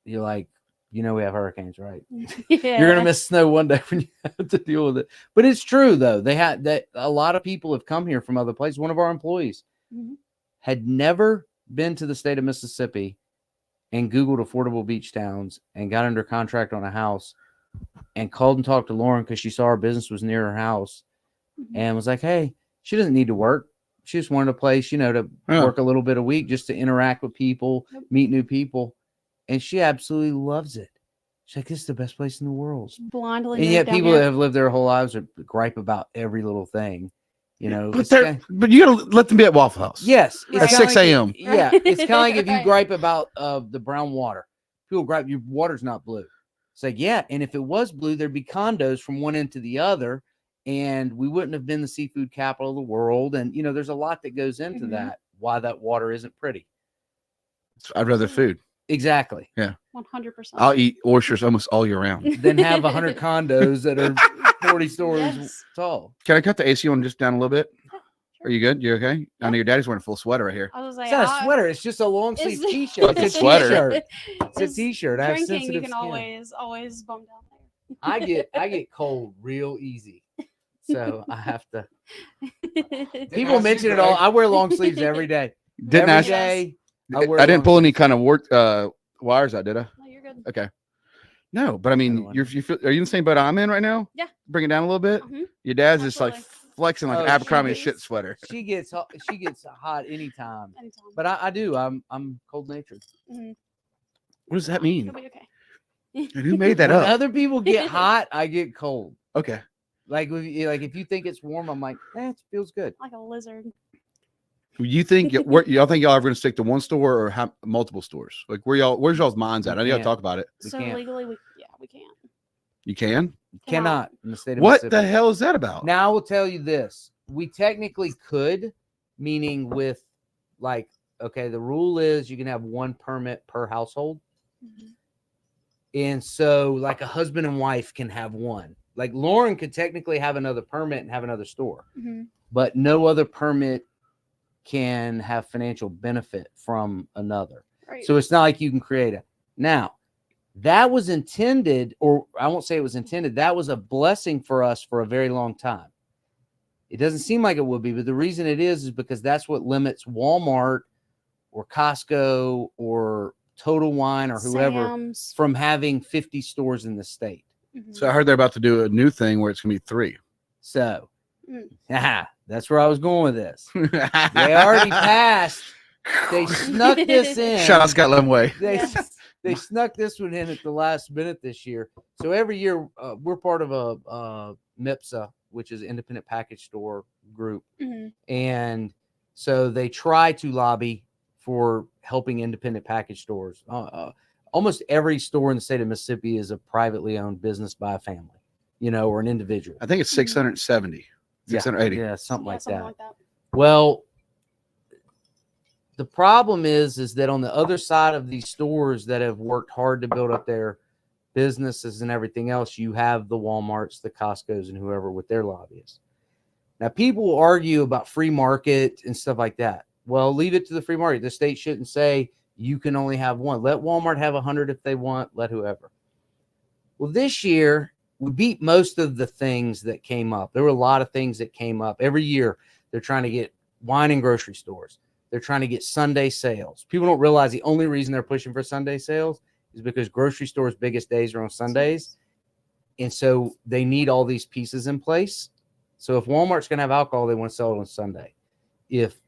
you're like, we have hurricanes, right? yeah. You're gonna miss snow one day when you have to deal with it. But it's true though. They had that a lot of people have come here from other places. One of our employees Mhm. had never been to the state of Mississippi and Googled affordable beach towns and got under contract on a house and called and talked to Lauren because she saw our business was near her house Mhm. and was like, hey, she doesn't need to work. She just wanted a place, to Yeah. work a little bit a week just to interact with people, Yep. meet new people. And she absolutely loves it. She's like, this is the best place in the world. Blindly And moved yet down people here. that have lived their whole lives are gripe about every little thing. You know, But it's but you gotta let them be at Waffle House. yes, Right. At kinda 6 like a.m.. Yeah, it's kind of like if you Right. gripe about the brown water. People gripe your water's not blue. It's like, yeah, and if it was blue, there'd be condos from one end to the other, and we wouldn't have been the seafood capital of the world. And there's a lot that goes into Mhm. that. Why that water isn't pretty. I'd rather food. Exactly. 100%. I'll eat oysters almost all year round. Then have 100 condos that are 40 stories Yes. tall. Can I cut the AC on just down a little bit? Yeah, Are you good? You okay? I Yeah. know your daddy's wearing a full sweater right here. I was It's like, not a sweater. It's just a long sleeve It's- t-shirt. It's a Sweater. t-shirt. It's a It's t-shirt. I have Drinking, sensitive you can skin. always bum down there. I get cold real easy. So I have to. People mention it all. I wear long sleeves every day. Didn't Every ask. day, I wear didn't long pull any sleeves. kind of wires out, did I? No, you're good. Okay. No, but I mean, Another one. you feel, are you in the same boat I'm in right now? Yeah. Bring it down a little bit. Mhm. Your dad's just like Absolutely. flexing like Oh, an she Abercrombie and is. shit sweater. She gets hot anytime. Anytime. But I do. I'm cold natured. Mhm. What does that mean? You'll be okay. And who made that When up? other people get hot, I get cold. Okay. Like if you think it's warm, I'm like, it feels good. Like a lizard. You think y'all think y'all are going to stick to one store or have multiple stores? Like where's y'all's minds at? I know y'all Yeah. talk about it. We So can't. legally, we can't. You can. Cannot in the state of What the Mississippi. hell is that about? Now I will tell you this. We technically could, meaning with like, okay, the rule is you can have one permit per household. Mhm. And so like a husband and wife can have one. Like Lauren could technically have another permit and have another store, Mhm. but no other permit can have financial benefit from another. Right. So it's not like you can create it. Now, that was intended, or I won't say it was intended, that was a blessing for us for a very long time. It doesn't seem like it would be, but the reason it is because that's what limits Walmart or Costco or Total Wine or whoever Sam's. from having 50 stores in the state. Mhm. So I heard they're about to do a new thing where it's going to be 3. So, Mm. that's where I was going with this. They already passed. They snuck this in. Shout out Scott Lemway. Yes. They snuck this one in at the last minute this year. So every year we're part of a MIPSA, which is Independent Package Store Group. Mhm. And so they try to lobby for helping independent package stores. Almost every store in the state of Mississippi is a privately owned business by a family, or an individual. I think it's 670, 680. Yeah, something Yeah, like something that. like that. Well, the problem is that on the other side of these stores that have worked hard to build up their businesses and everything else, you have the Walmarts, the Costcos, and whoever with their lobbyists. Now, people will argue about free market and stuff like that. Well, leave it to the free market. The state shouldn't say you can only have one. Let Walmart have 100 if they want. Let whoever. Well, this year, we beat most of the things that came up. There were a lot of things that came up. Every year, they're trying to get wine and grocery stores. They're trying to get Sunday sales. People don't realize the only reason they're pushing for Sunday sales is because grocery stores' biggest days are on Sundays. And so they need all these pieces in place. So if Walmart's going to have alcohol, they want to sell it on Sunday. If,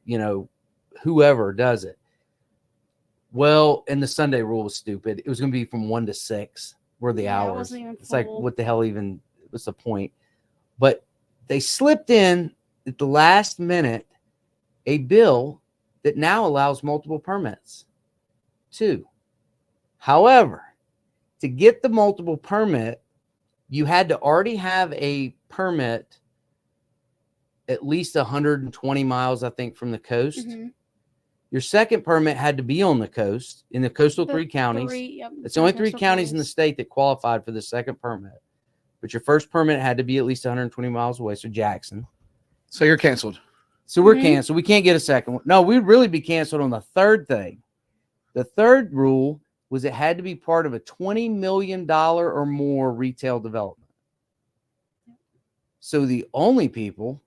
whoever does it. Well, and the Sunday rule was stupid. It was going to be from 1 to 6 were the Yeah, it hours. wasn't even It's like, full. what the hell even, what's the point? But they slipped in at the last minute a bill that now allows multiple permits. 2. However, to get the multiple permit, you had to already have a permit at least 120 miles, I think, from the coast. Mhm. Your second permit had to be on the coast in the coastal The 3 counties. Yep, It's the only 3 coastal counties in the counties. state that qualified for the second permit. But your first permit had to be at least 120 miles away. So Jackson. So you're canceled. So we're Mhm. canceled. We can't get a second one. No, we'd really be canceled on the third thing. The third rule was it had to be part of a $20 million or more retail development. So the only people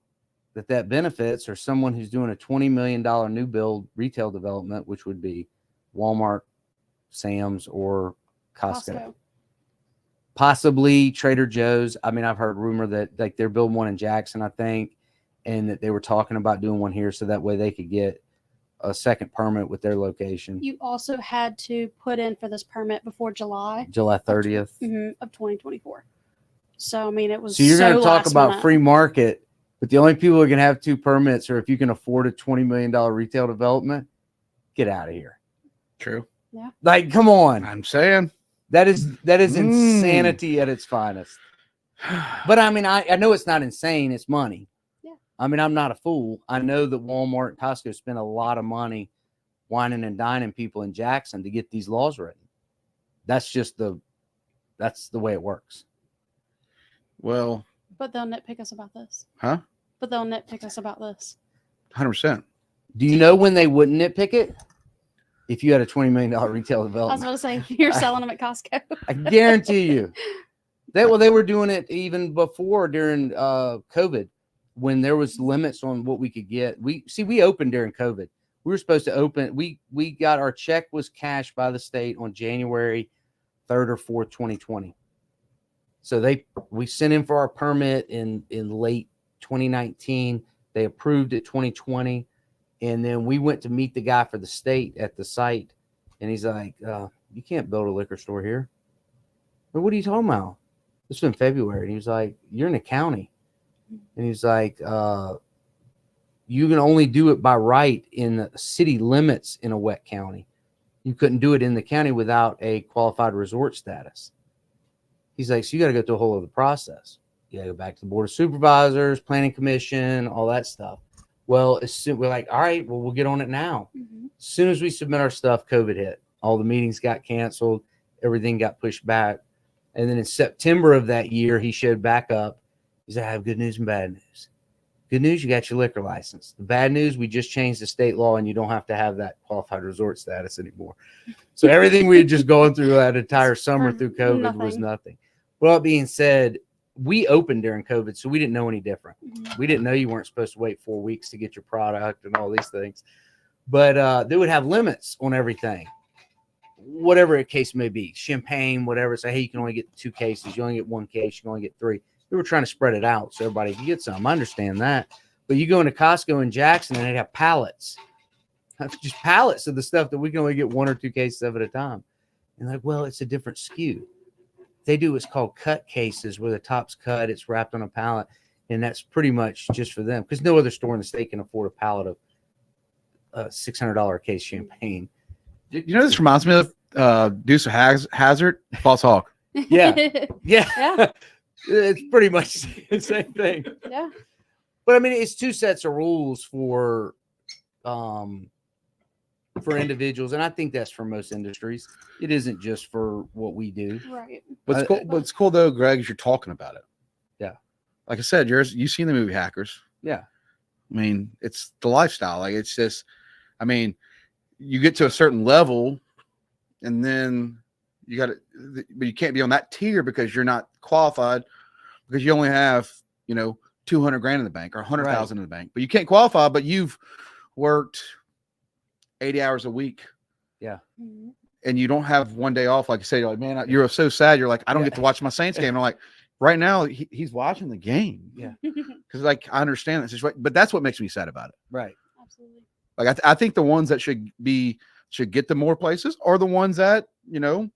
that benefits are someone who's doing a $20 million new build retail development, which would be Walmart, Sam's, or Costco. Possibly Trader Joe's. I mean, I've heard rumor that like they're building one in Jackson, I think, and that they were talking about doing one here so that way they could get a second permit with their location. You also had to put in for this permit before July July 30th. of 2024. So I mean, it was So you're going to talk last about minute. free market. But the only people who can have 2 permits are if you can afford a $20 million retail development. Get out of here. True. Like, come on. I'm saying. That is insanity at its finest. But I mean, I know it's not insane. It's money. Yeah. I mean, I'm not a fool. I know that Walmart and Costco spend a lot of money whining and dining people in Jackson to get these laws written. That's the way it works. Well, But they'll nitpick us about this. huh? But they'll nitpick us about this. 100%. Do you know when they wouldn't nitpick it? If you had a $20 million retail I was development. about to say, you're selling them at Costco. I guarantee you. They were doing it even before during COVID, when there was limits on what we could get. We opened during COVID. We were supposed to open. We got our check was cashed by the state on January 3rd or 4th, 2020. So we sent in for our permit in late 2019. They approved it 2020. And then we went to meet the guy for the state at the site. And he's like, you can't build a liquor store here. But what are you talking about? This was in February. And he was like, you're in the county. And he's like, you can only do it by right in the city limits in a wet county. You couldn't do it in the county without a qualified resort status. He's like, so you got to go through a whole other process. You got to go back to the board of supervisors, planning commission, all that stuff. Well, we're like, all right, well, we'll get on it now. Mm-hmm. As soon as we submit our stuff, COVID hit. All the meetings got canceled. Everything got pushed back. And then in September of that year, he showed back up. He said, I have good news and bad news. Good news, you got your liquor license. The bad news, we just changed the state law and you don't have to have that qualified resort status anymore. So everything we had just gone through that entire summer through COVID was nothing. Well, that being said, we opened during COVID, so we didn't know any different. Mm-hmm. We didn't know you weren't supposed to wait 4 weeks to get your product and all these things. But they would have limits on everything, whatever the case may be. Champagne, whatever. Say, hey, you can only get 2 cases. You only get 1 case. You can only get 3. We were trying to spread it out so everybody could get some. I understand that. But you go into Costco in Jackson and they'd have pallets. Just pallets of the stuff that we can only get 1 or 2 cases of at a time. And like, well, it's a different SKU. They do what's called cut cases where the top's cut, it's wrapped on a pallet, and that's pretty much just for them because no other store in the state can afford a pallet of $600 case champagne. You know, this reminds me of Deuce of Hazard, False Hawk. Yeah. Yeah. It's pretty much the same thing. Yeah. But I mean, it's 2 sets of rules for individuals, and I think that's for most industries. It isn't just for what we do. Right. What's cool though, Greg, is you're talking about it. Yeah. Like I said, you've seen the movie Hackers. Yeah. I mean, it's the lifestyle. Like it's just, I mean, you get to a certain level and then you got to, but you can't be on that tier because you're not qualified because you only have, you know, 200 grand in the bank or 100,000 in the bank, but you can't qualify, but you've worked 80 hours a week. Yeah. Mm-hmm. And you don't have one day off. Like I say, you're like, man, you're so sad. You're like, I don't get to watch my Saints game. And I'm like, right now he's watching the game. Yeah. Because like, I understand this, but that's what makes me sad about it. Right. Absolutely. Like, I think the ones that should get to more places are the ones that, you know,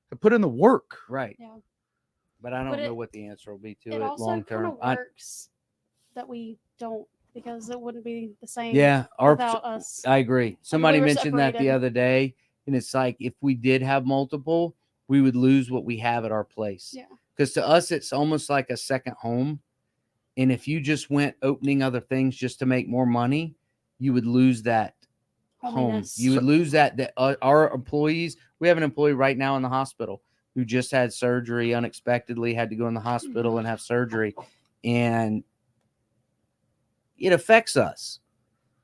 have put in the work. Right. Yeah. But I don't know what the answer will be to it also long term. kind of works that we don't, because it wouldn't be the same without us. I agree. Somebody we were mentioned that the separated. other day, and it's like if we did have multiple, we would lose what we have at our place. Yeah. Because to us, it's almost like a second home. And if you just went opening other things just to make more money, you would lose that home. Hominess. You would lose that our employees. We have an employee right now in the hospital who just had surgery unexpectedly, had to go in the hospital and have surgery. And it affects us.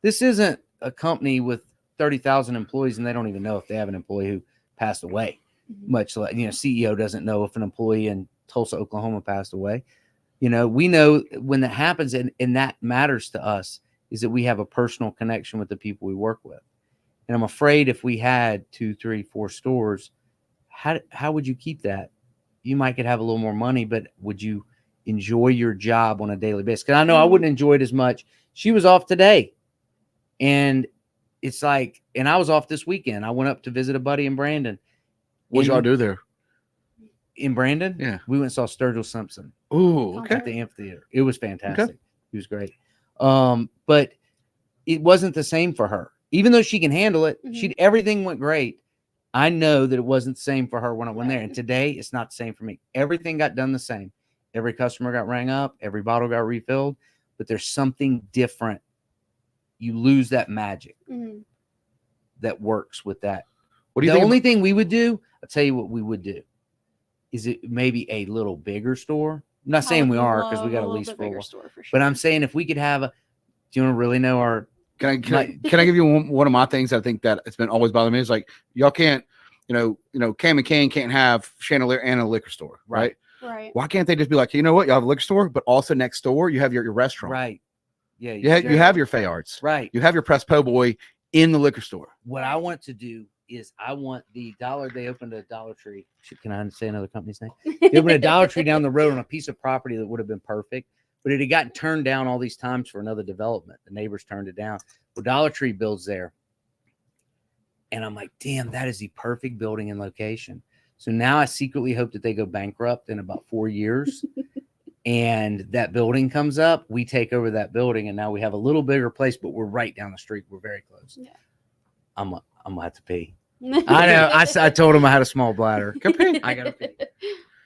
This isn't a company with 30,000 employees and they don't even know if they have an employee who passed away. Mm-hmm. Much like, CEO doesn't know if an employee in Tulsa, Oklahoma passed away. We know when that happens, and that matters to us, is that we have a personal connection with the people we work with. And I'm afraid if we had 2, 3, 4 stores, how would you keep that? You might could have a little more money, but would you enjoy your job on a daily basis? Because I know I wouldn't enjoy it as much. She was off today. And it's like, and I was off this weekend. I went up to visit a buddy in Brandon. What y'all do there? In Brandon? Yeah. We went and saw Sturgill Simpson Ooh, okay. at the amphitheater. It was fantastic. Okay. He was great. But it wasn't the same for her. Even though she can handle it, everything went great. I know that it wasn't the same for her when I went there. And today it's not the same for me. Everything got done the same. Every customer got rang up, every bottle got refilled, but there's something different. You lose that magic that works with that. What do you The think? only thing we would do, I'll tell you what we would do. Is it maybe a little bigger store? I'm not saying we are because we got a lease for a while. Store for sure. But I'm saying if we could have a, do you want to really know our? Can I give you one of my things that I think that it's been always bothering me is like y'all can't, Cam and Kane can't have chandelier and a liquor store, right? Right. Why can't they just be like, you know what, you have a liquor store, but also next door you have your restaurant, Right. Yeah. You have your Fayards, Right. You have your Press Po' Boy in the liquor store. What I want to do is I want the dollar. They opened a Dollar Tree. Can I say another company's name? They opened a Dollar Tree down the road on a piece of property that would have been perfect, but it had gotten turned down all these times for another development. The neighbors turned it down. Well, Dollar Tree builds there. And I'm like, damn, that is the perfect building and location. So now I secretly hope that they go bankrupt in about 4 years. And that building comes up. We take over that building. And now we have a little bigger place, but we're right down the street. We're very close. Yeah. I'm gonna have to pee. I know. I told him I had a small bladder. Go pee. I gotta pee.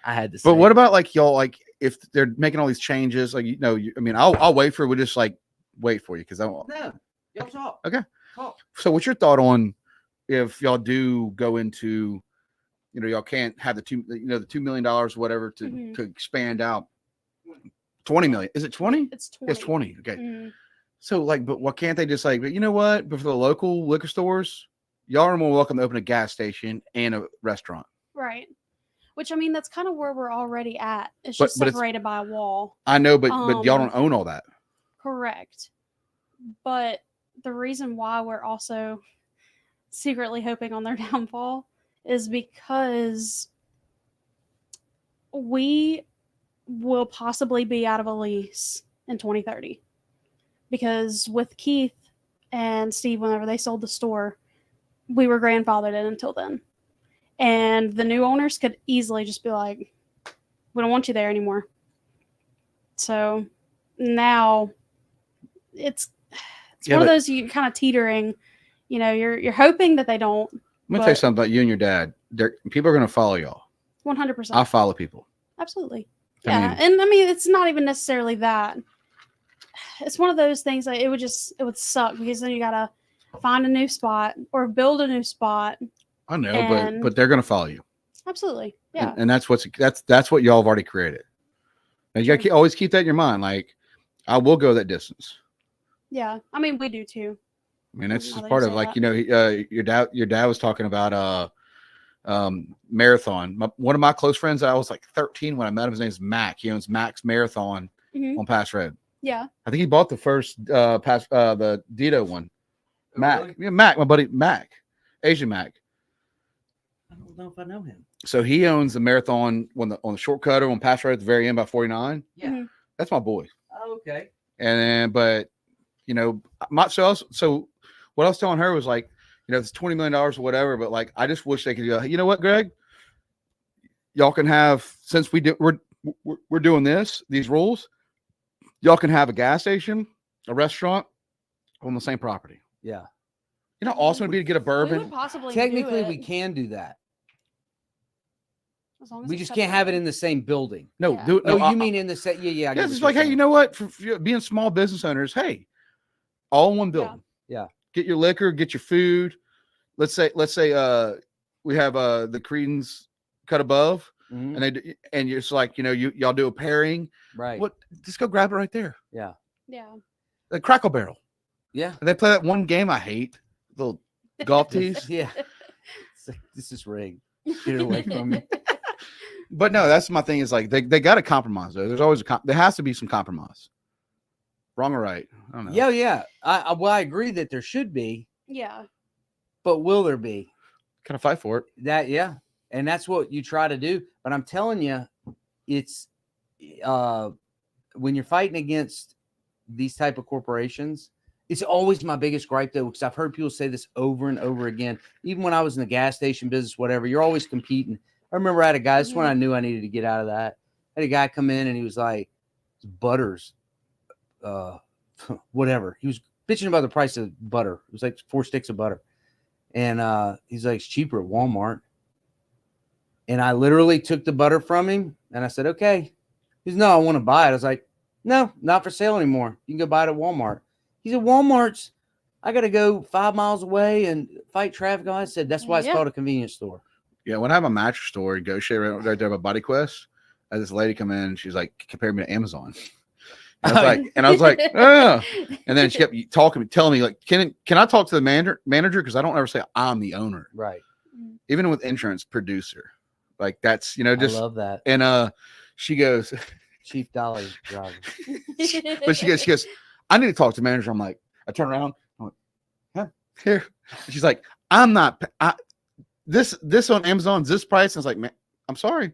I had to. But say what it. about like y'all? Like if they're making all these changes, like I'll wait for it. We'll just like wait for you because I don't. No, y'all talk. Okay. Talk. So what's your thought on if y'all do go into, y'all can't have the $2 million or whatever to expand out. 20 million. Is it 20? It's 20. It's 20. Okay. So like, but what can't they just like, but you know what? But for the local liquor stores, y'all are more welcome to open a gas station and a restaurant. Right. Which, I mean, that's kind of where we're already at. It's But just it's- separated by a wall. I know, but y'all don't own all that. Correct. But the reason why we're also secretly hoping on their downfall is because we will possibly be out of a lease in 2030. Because with Keith and Steve, whenever they sold the store, we were grandfathered in until then. And the new owners could easily just be like, we don't want you there anymore. So now it's one of those you kind of teetering, you're hoping that they don't. Let me tell you something about you and your dad. People are going to follow y'all. 100%. I follow people. Absolutely. I Yeah. And I mean, it's not even necessarily that. It's one of those things that it would suck because then you got to find a new spot or build a new spot. I know, but they're going to follow you. Absolutely. Yeah. And that's what y'all have already created. And you got to always keep that in your mind. Like, I will go that distance. Yeah. I mean, we do too. I mean, that's Now just that part you of say like, that. your dad was talking about marathon. One of my close friends, I was like 13 when I met him. His name's Mac. He owns Mac's Marathon on Pass Road. Yeah. I think he bought the first the Dito one. Oh, Mac. really? Yeah, Mac, my buddy Mac. Asian Mac. I don't know if I know him. So he owns the marathon on the shortcutter on Pass Road at the very end by 49. Yeah. That's my boy. Oh, okay. And then, but so what I was telling her was like, it's $20 million or whatever, but like, I just wish they could go, you know what, Greg, y'all can have, since we're doing these rules, y'all can have a gas station, a restaurant on the same property. Yeah. Awesome it'd be to get a We bourbon. would possibly Technically, do we it, can do that. as long as We it's just can't have it separate. in the same building. No, Yeah. do it. No, Oh, you mean in the set? Yeah. I get yeah, what it's you're like, hey, saying. you know what? For being small business owners, hey, all in one building. Yeah. Get your liquor, get your food. Let's say we have the Creedens cut above, Mhm. and it's like y'all do a pairing. Right. What? Just go grab it right there. Yeah. Yeah. The Crackle Barrel. Yeah. And they play that one game I hate. Little golf tees. Yeah. It's like, this is rigged. Get it away from me. But no, that's my thing. Is like they got to compromise though. There's always there has to be some compromise. Wrong or right? I don't know. Yeah. I agree that there should be, Yeah. but will there be? Kind of fight for it. Yeah. And that's what you try to do. But I'm telling you, it's when you're fighting against these type of corporations, it's always my biggest gripe though, because I've heard people say this over and over again. Even when I was in the gas station business, whatever, you're always competing. I remember I had a guy, this is when I knew I needed to get out of that. I had a guy come in and he was like, Butters whatever. He was bitching about the price of butter. It was like 4 sticks of butter. And he's like, it's cheaper at Walmart. And I literally took the butter from him and I said, okay. He's no, I want to buy it. I was like, no, not for sale anymore. You can go buy it at Walmart. He said, Walmart's, I got to go 5 miles away and fight traffic. I said, that's why it's called a convenience store. Yeah, when I have a mattress store, go share right there by Body Quest, I had this lady come in and she's like, compare me to Amazon. And I was like, oh. And then she kept telling me, like, can I talk to the manager? Because I don't ever say I'm the owner. Right. Even with insurance, producer. Like that's, just I love that. And she goes, Chief Dolly driver. but she goes, I need to talk to the manager. I'm like, I turn around, I'm like, huh, here. And she's like, I'm not this on Amazon's this price. And I was like, man, I'm sorry.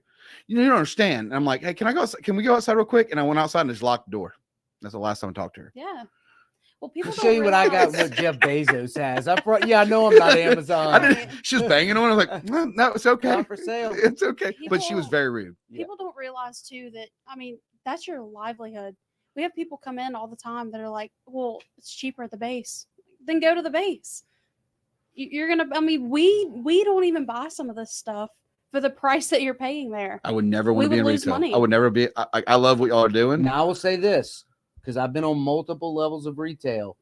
You don't understand. And I'm like, hey, can we go outside real quick? And I went outside and just locked the door. That's the last time I talked to her. Yeah. Well, I'll people show you what I got, what Jeff Bezos has. I know I'm not Amazon. She was banging on. I was like, no, it's okay. Not for sale. It's okay. But she was very rude. People don't realize too that, I mean, that's your livelihood. We have people come in all the time that are like, well, it's cheaper at the base. Then go to the base. You're going to, I mean, we don't even buy some of this stuff for the price that you're paying there. I would never want to be in retail. Money. I would never be. I love what y'all are doing. Now I will say this, because I've been on multiple levels of retail.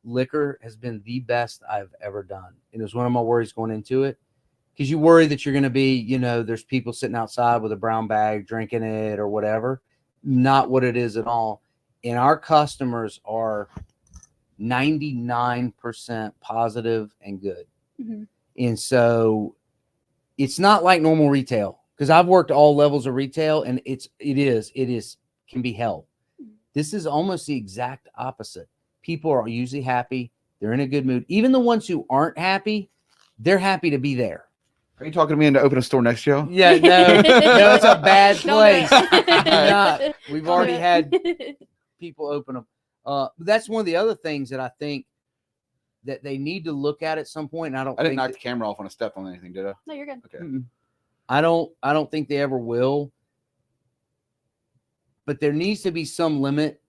Liquor has been the best I've ever done. And it was one of my worries going into it. Because you worry that you're going to be, there's people sitting outside with a brown bag drinking it or whatever. Not what it is at all. And our customers are 99% positive and good. And so it's not like normal retail, because I've worked all levels of retail and it can be hell. This is almost the exact opposite. People are usually happy. They're in a good mood. Even the ones who aren't happy, they're happy to be there. Are you talking to me into open a store next to y'all? Yeah, no, it's a bad place. We've already had people open them. But that's one of the other things that I think that they need to look at some point. And I didn't knock the camera off when I stepped on anything, did I? No, you're good. Okay. I don't think they ever will. But there needs to be some limit.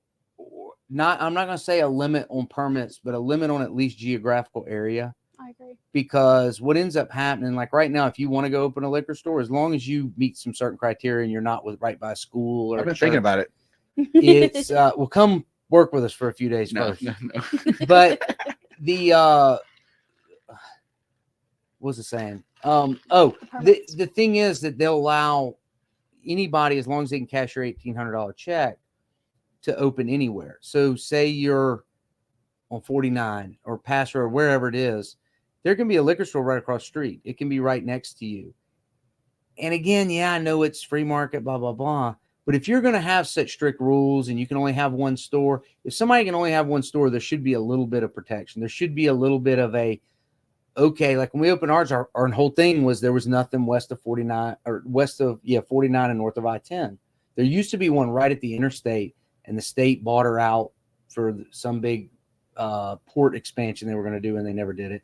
I'm not going to say a limit on permits, but a limit on at least geographical area. I agree. Because what ends up happening, like right now, if you want to go open a liquor store, as long as you meet some certain criteria and you're not right by a school or I've been thinking about it. It's well, come work with us for a few days first. No. But the what was it saying? The thing is that they'll allow anybody, as long as they can cash your $1,800 check, to open anywhere. So say you're on 49 or Paso or wherever it is, there can be a liquor store right across the street. It can be right next to you. And again, yeah, I know it's free market, blah, blah, blah. But if you're going to have such strict rules and you can only have one store, if somebody can only have one store, there should be a little bit of protection. There should be a little bit of okay, like when we opened ours, our whole thing was there was nothing west of 49 or west of 49 and north of I-10. There used to be one right at the interstate, and the state bought her out for some big port expansion they were going to do, and they never did it.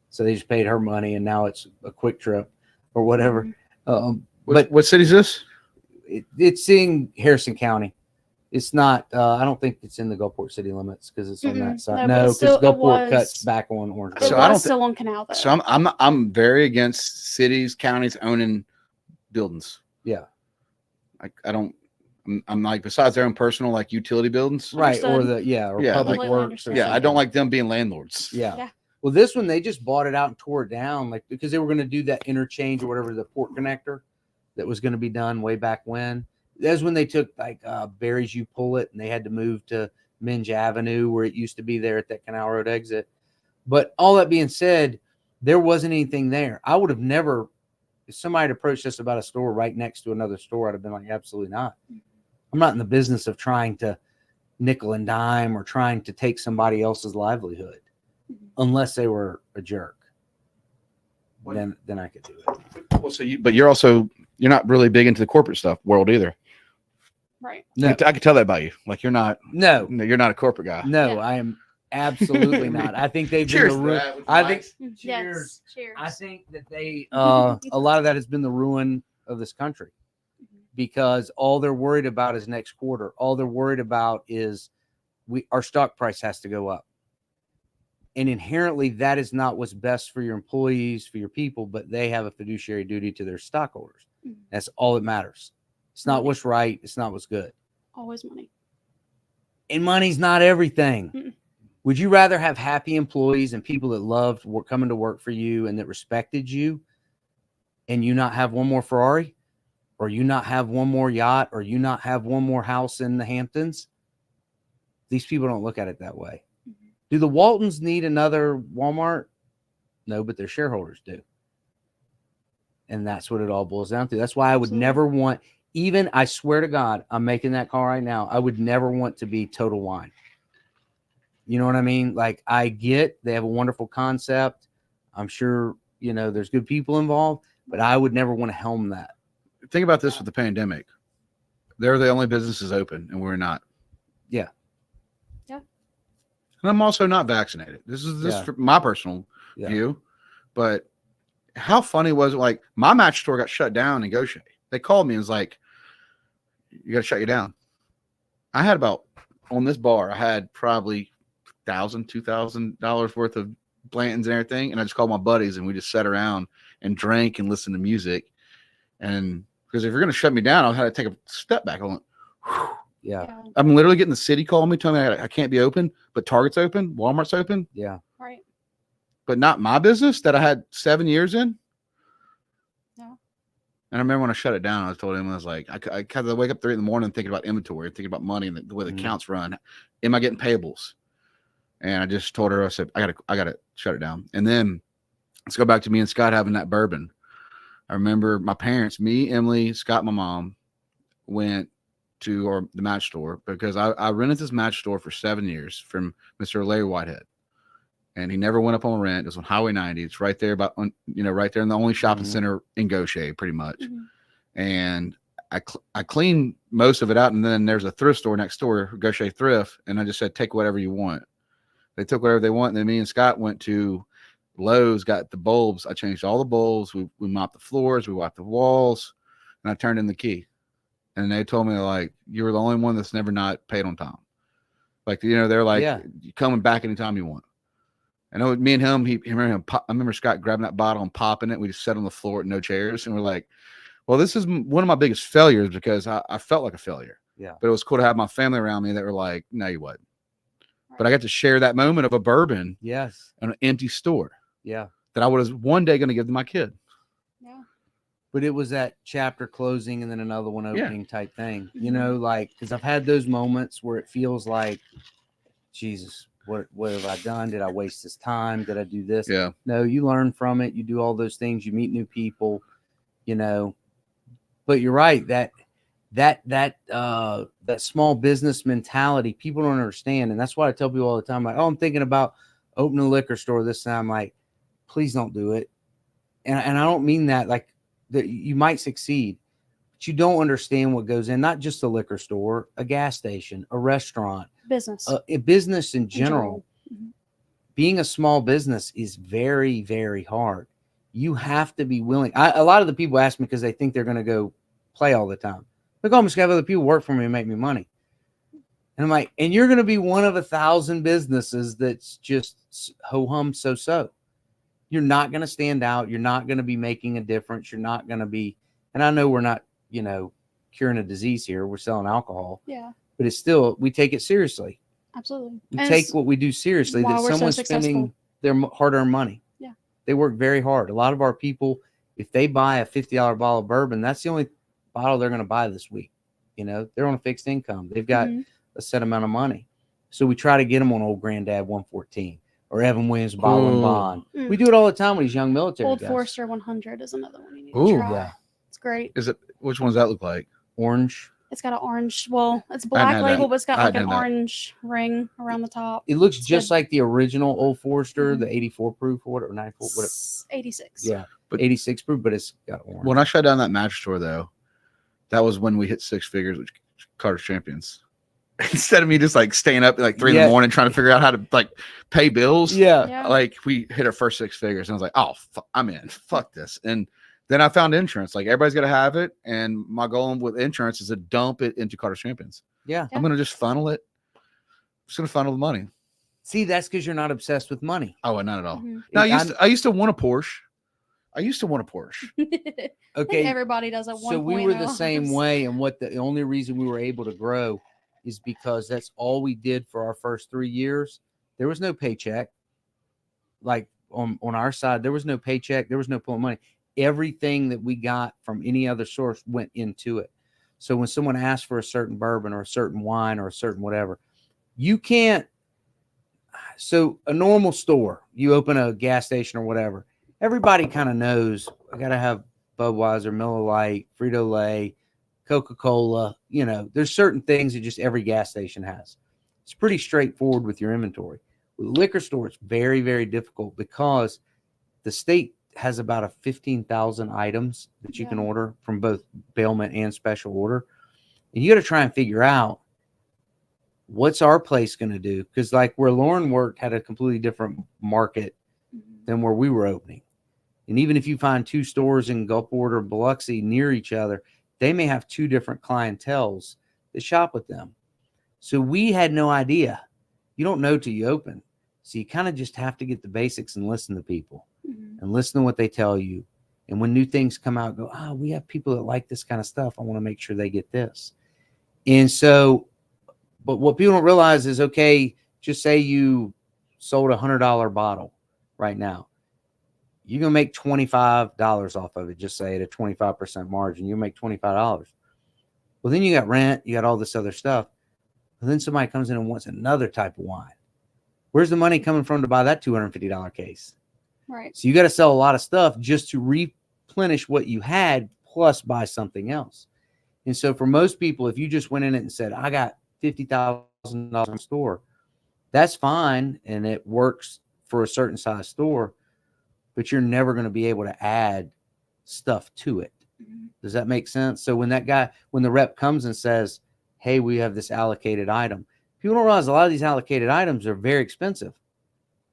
So they just paid her money, and now it's a quick trip or whatever. But what city is this? It's in Harrison County. It's not. I don't think it's in the Gulfport city limits because it's on that side. No, because Gulfport cuts back on Orange. So I don't still on Canal though. So I'm very against cities, counties owning buildings. Yeah, I don't. I'm like, besides their own personal like utility buildings, right? Understood. Or public works. I don't like them being landlords. Yeah. Well, this one they just bought it out and tore it down, like because they were going to do that interchange or whatever, the port connector that was going to be done way back when. That's when they took like Barry's You Pull It, and they had to move to Minge Avenue where it used to be there at that Canal Road exit. But all that being said, there wasn't anything there. I would have never, if somebody had approached us about a store right next to another store, I'd have been like, absolutely not. I'm not in the business of trying to nickel and dime or trying to take somebody else's livelihood unless they were a jerk. Then I could do it. Well, but you're not really big into the corporate stuff world either. Right. No. I could tell that about you. Like you're not a corporate guy. No, I am absolutely not. I think they've Cheers been the ruin. I think cheers. Cheers. I think that they a lot of that has been the ruin of this country because all they're worried about is next quarter. All they're worried about is our stock price has to go up. And inherently, that is not what's best for your employees, for your people, but they have a fiduciary duty to their stockholders. That's all that matters. It's not what's right. It's not what's good. Always money. And money's not everything. Mm-mm. Would you rather have happy employees and people that loved coming to work for you and that respected you, and you not have one more Ferrari, or you not have one more yacht, or you not have one more house in the Hamptons? These people don't look at it that way. Mm-hmm. Do the Waltons need another Walmart? No, but their shareholders do. And that's what it all boils down to. That's why I would never want, even, I swear to God, I'm making that call right now. I would never want to be Total Wine. You know what I mean? Like, I get they have a wonderful concept. I'm sure, there's good people involved, but I would never want to helm that. Think about this with the pandemic. They're the only businesses open, and we're not. Yeah. Yeah. And I'm also not vaccinated. This is for my personal view. But how funny was it? Like, my match store got shut down in Gaucher. They called me and was like, you got to shut you down. I had on this bar, I had probably $1,000, $2,000 worth of Blantons and everything. And I just called my buddies and we just sat around and drank and listened to music. And because if you're going to shut me down, I'll have to take a step back. I went, whew. Yeah. I'm literally getting the city calling me, telling me I can't be open, but Target's open, Walmart's open. Yeah. Right. But not my business that I had 7 years in. Yeah. And I remember when I shut it down, I told him, I was like, I kind of wake up 3 in the morning thinking about inventory, thinking about money and the way the accounts run. Am I getting payables? And I just told her, I said, I gotta shut it down. And then let's go back to me and Scott having that bourbon. I remember my parents, me, Emily, Scott, my mom, went to the match store because I rented this match store for 7 years from Mr. Larry Whitehead. And he never went up on rent. It was on Highway 90. It's right there right there in the only shopping center in Gaucher, pretty much. And I cleaned most of it out. And then there's a thrift store next door, Gaucher Thrift. And I just said, take whatever you want. They took whatever they want. And then me and Scott went to Lowe's, got the bulbs. I changed all the bulbs. We mopped the floors. We wiped the walls. And I turned in the key. And they told me, like, you were the only one that's never not paid on time. Like, they're like, you're coming back anytime you want. I know me and him, I remember Scott grabbing that bottle and popping it. We just sat on the floor with no chairs. And we're like, well, this is one of my biggest failures because I felt like a failure. Yeah. But it was cool to have my family around me that were like, no, you wouldn't. But I got to share that moment of a bourbon in an empty store. Yeah. That I was one day going to give to my kid. Yeah. But it was that chapter closing and then another one opening type thing, like, because I've had those moments where it feels like, Jesus, what have I done? Did I waste this time? Did I do this? Yeah. No, you learn from it. You do all those things. You meet new people, but you're right. That small business mentality, people don't understand. And that's why I tell people all the time, like, oh, I'm thinking about opening a liquor store this time. I'm like, please don't do it. And I don't mean that like that you might succeed, but you don't understand what goes in, not just a liquor store, a gas station, a restaurant, business, a business in general. Being a small business is very, very hard. You have to be willing. A lot of the people ask me because they think they're going to go play all the time. Like, oh, I'm just going to have other people work for me and make me money. And I'm like, and you're going to be one of 1,000 businesses that's just ho-hum so-so. You're not going to stand out. You're not going to be making a difference. You're not going to be, and I know we're not, curing a disease here. We're selling alcohol. Yeah. But it's still, we take it seriously. Absolutely. We take what we do seriously, that someone's spending their hard-earned money. Yeah. They work very hard. A lot of our people, if they buy a $50 bottle of bourbon, that's the only bottle they're going to buy this week. They're on a fixed income. They've got a set amount of money. So we try to get them on Old Granddad 114 or Evan Williams Bottle and Bond. We do it all the time with these young military Old guys. Forester 100 is another one you need to try. Yeah. It's great. Which ones that look like? Orange. It's got an orange, it's black label, but it's got like an orange ring around the top. It looks just like the original Old Forester, the 84 proof or whatever, 94, whatever. 86. Yeah, but 86 proof, but it's got orange. When I shut down that match store, though, that was when we hit 6 figures with Carter's Champions. Instead of me just like staying up at like 3 in the morning trying to figure out how to like pay bills. Yeah. Like we hit our first 6 figures and I was like, oh, I'm in. Fuck this. And then I found insurance. Like everybody's got to have it. And my goal with insurance is to dump it into Carter's Champions. Yeah. I'm going to just funnel it. Just gonna funnel the money. See, that's because you're not obsessed with money. Oh, not at all. Mhm. No, I used to want a Porsche. I used to want a Porsche. I think Okay. everybody does at one So point. we in were their the same lives. way. And the only reason we were able to grow is because that's all we did for our first 3 years. There was no paycheck. Like on our side, there was no paycheck. There was no pulling money. Everything that we got from any other source went into it. So when someone asked for a certain bourbon or a certain wine or a certain whatever, you can't. So a normal store, you open a gas station or whatever, everybody kind of knows I got to have Budweiser, Miller Lite, Frito-Lay, Coca-Cola. You know, there's certain things that just every gas station has. It's pretty straightforward with your inventory. With a liquor store, it's very, very difficult because the state has about 15,000 items that you can order from both bailment and special order. And you got to try and figure out what's our place going to do? Because like where Lauren worked had a completely different market than where we were opening. And even if you find 2 stores in Gulfport or Biloxi near each other, they may have 2 different clienteles that shop with them. So we had no idea. You don't know till you open. So you kind of just have to get the basics and listen to people and listen to what they tell you. And when new things come out, go, we have people that like this kind of stuff. I want to make sure they get this. And so, but what people don't realize is, okay, just say you sold $100 bottle right now. You're going to make $25 off of it, just say at a 25% margin. You make $25. Well, then you got rent, you got all this other stuff. And then somebody comes in and wants another type of wine. Where's the money coming from to buy that $250 case? Right. So you got to sell a lot of stuff just to replenish what you had, plus buy something else. And so for most people, if you just went in it and said, I got $50,000 in the store, that's fine. And it works for a certain size store, but you're never going to be able to add stuff to it. Does that make sense? So when the rep comes and says, hey, we have this allocated item, people don't realize a lot of these allocated items are very expensive.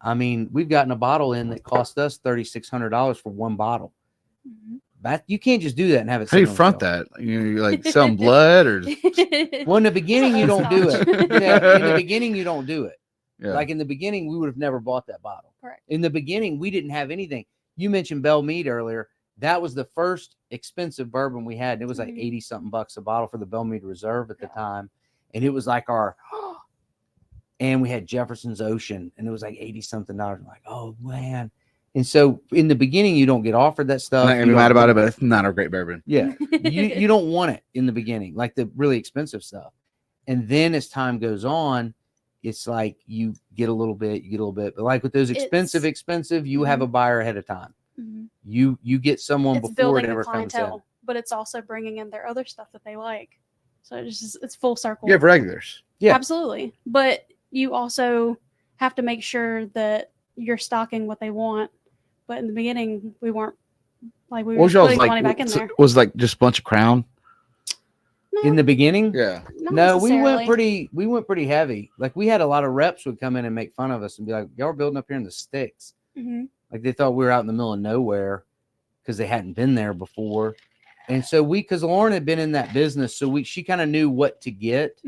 I mean, we've gotten a bottle in that cost us $3,600 for one bottle. You can't just do that and have it. How do you front that? You're like selling blood or? Well, in the beginning, you don't do it. Yeah, in the beginning, you don't do it. Yeah. Like in the beginning, we would have never bought that bottle. Correct. In the beginning, we didn't have anything. You mentioned Bell Mead earlier. That was the first expensive bourbon we had. And it was like 80 something bucks a bottle for the Bell Mead Reserve at the time. And it was like and we had Jefferson's Ocean and it was like 80 something dollars. I'm like, oh man. And so in the beginning, you don't get offered that stuff. I'm not gonna be mad about it, but it's not a great bourbon. Yeah. you don't want it in the beginning, like the really expensive stuff. And then as time goes on, it's like you get a little bit. But like with those expensive, you have a buyer ahead of time. You get someone it's before it building ever a comes in. clientele, but it's also bringing in their other stuff that they like. So it's full circle. You have regulars. Yeah, absolutely. But you also have to make sure that you're stocking what they want. But in the beginning, we weren't like we were putting money back in there. Was like just a bunch of Crown. No, in the beginning. Yeah. No, we went pretty heavy. Like we had a lot of reps would come in and make fun of us and be like, y'all are building up here in the sticks. Like they thought we were out in the middle of nowhere because they hadn't been there before. And so because Lauren had been in that business, so she kind of knew what to get